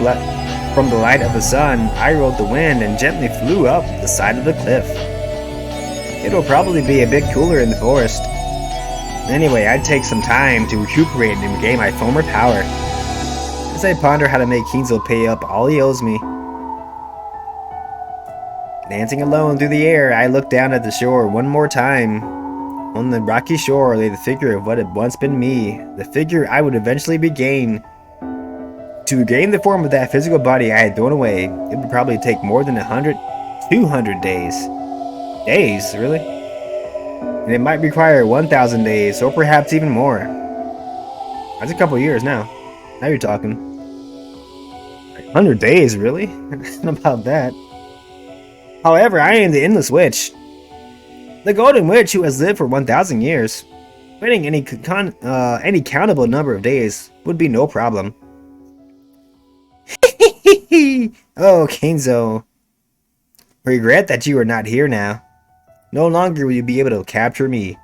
from the light of the sun, I rode the wind and gently flew up the side of the cliff. It'll probably be a bit cooler in the forest. Anyway, I'd take some time to recuperate and regain my former power, as I ponder how to make Kinzo pay up all he owes me. Dancing alone through the air, I looked down at the shore one more time. On the rocky shore lay the figure of what had once been me, the figure I would eventually regain. To regain the form of that physical body I had thrown away, it would probably take more than 200 days. Days, really? And it might require 1,000 days, or perhaps even more. That's a couple years now. Now you're talking. 100 days, really? Not about that. However, I am the Endless Witch. The Golden Witch who has lived for 1,000 years. Waiting any countable number of days would be no problem. Oh, Kinzo. Regret that you are not here now. No longer will you be able to capture me.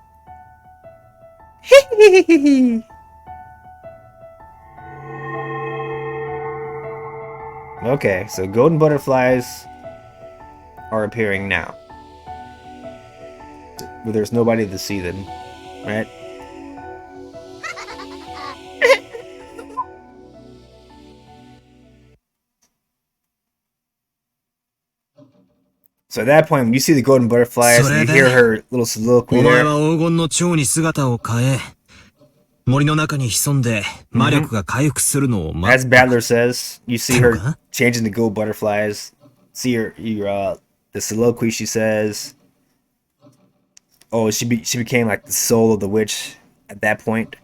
Okay, so golden butterflies are appearing now. But there's nobody to see them, right? So at that point, when you see the golden butterflies, and you hear her little soliloquy お前 there. は黄金の蝶に姿を変え、森の中に潜んで魔力が回復するのを待 As Battler says, you see her changing the gold butterflies. See her, the soliloquy she says. Oh, she became like the soul of the witch at that point.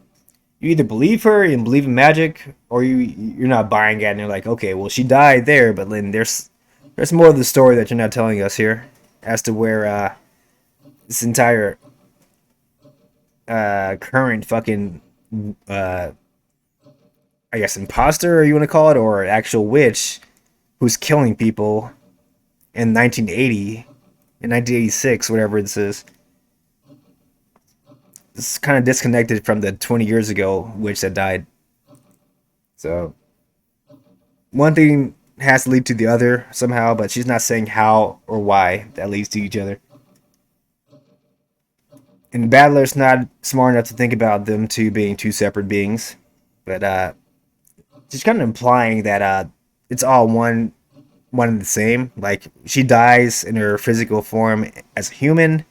You either believe her and believe in magic, or you're not buying it and you're like, okay, well she died there, but then there's more of the story that you're not telling us here as to where this entire current fucking I guess imposter, or you want to call it, or actual witch who's killing people in 1980, in 1986, whatever this is. It's kind of disconnected from the 20 years ago witch that died. So one thing has to lead to the other somehow, but she's not saying how or why that leads to each other. And Battler's not smart enough to think about them two being two separate beings, but she's kind of implying that it's all one and the same. Like, she dies in her physical form as a human,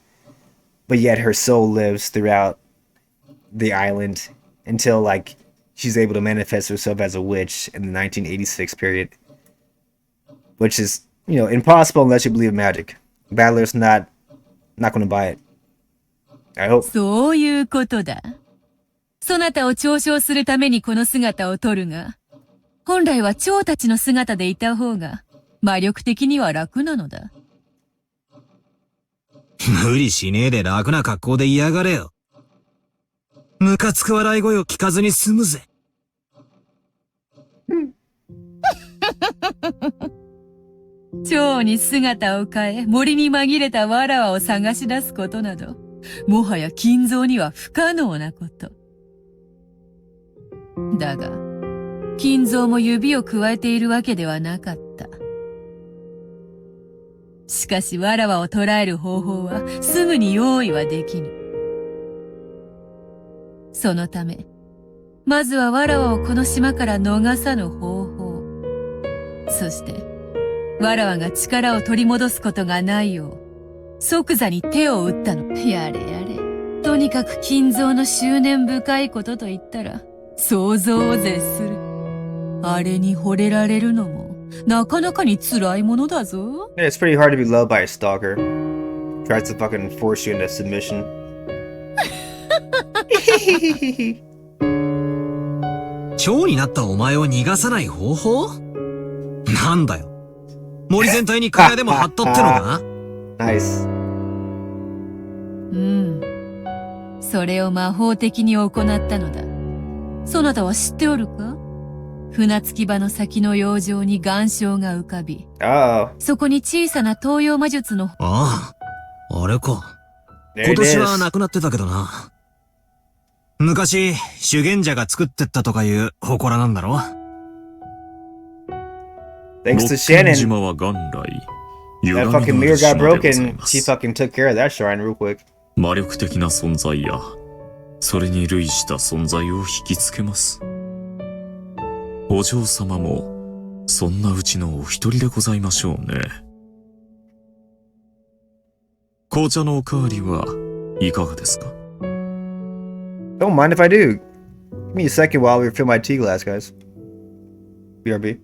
but yet her soul lives throughout the island until, like, she's able to manifest herself as a witch in the 1986 period. Which is, you know, impossible unless you believe in magic. Battler's not going to buy it. I hope. そういうことだ。そなたを嘲笑するためにこの姿を取るが、本来は蝶たちの姿でいた方が魔力的には楽なのだ。無理しねえで楽な格好で嫌がれよ。ムカつく笑い声を聞かずに済むぜ。蝶に姿を変え、森に紛れたわらわを探し出すことなど、もはや金蔵には不可能なこと。だが、金蔵も指を加えているわけではなかった。しかし、わらわを捕らえる方法はすぐに用意はできぬ。そのため、まずはわらわをこの島から逃さぬ方法。そして、わらわが力を取り戻すことがないよう、即座に手を打ったの。やれやれ。とにかく金蔵の執念深いことと言ったら、想像を絶する。あれに惚れられるのも、なかなかに辛いものだぞ。Yeah, it's pretty hard to be loved by a stalker. Tries to fucking force you into submission. 蝶になったお前を逃がさない方法？なんだよ。森全体に蚊帳でも張ったってのか？ Nice. うん。それを魔法的に行ったのだ。そなたは知っておるか？船着き場の先の洋上に岩礁が浮かび、Oh. そこに小さな東洋魔術の、ああ、あれか。 There 今 it 年は is. なくなってたけどな。昔、修験者が作ってったとかいう祠なんだろ？ Thanks to 六剣 Shannon. 島は元来、歪 That みのあ fucking る mirror got 島でござい broken. ま She す。 fucking took care of that shrine real quick. 魔力的な存在や、それに類した存在を引きつけます。お嬢様も、そんなうちのお一人でございましょうね。紅茶のおかわりはいかがですか？ Don't mind if I do. Give me a second while we refill my tea glass, guys. BRB.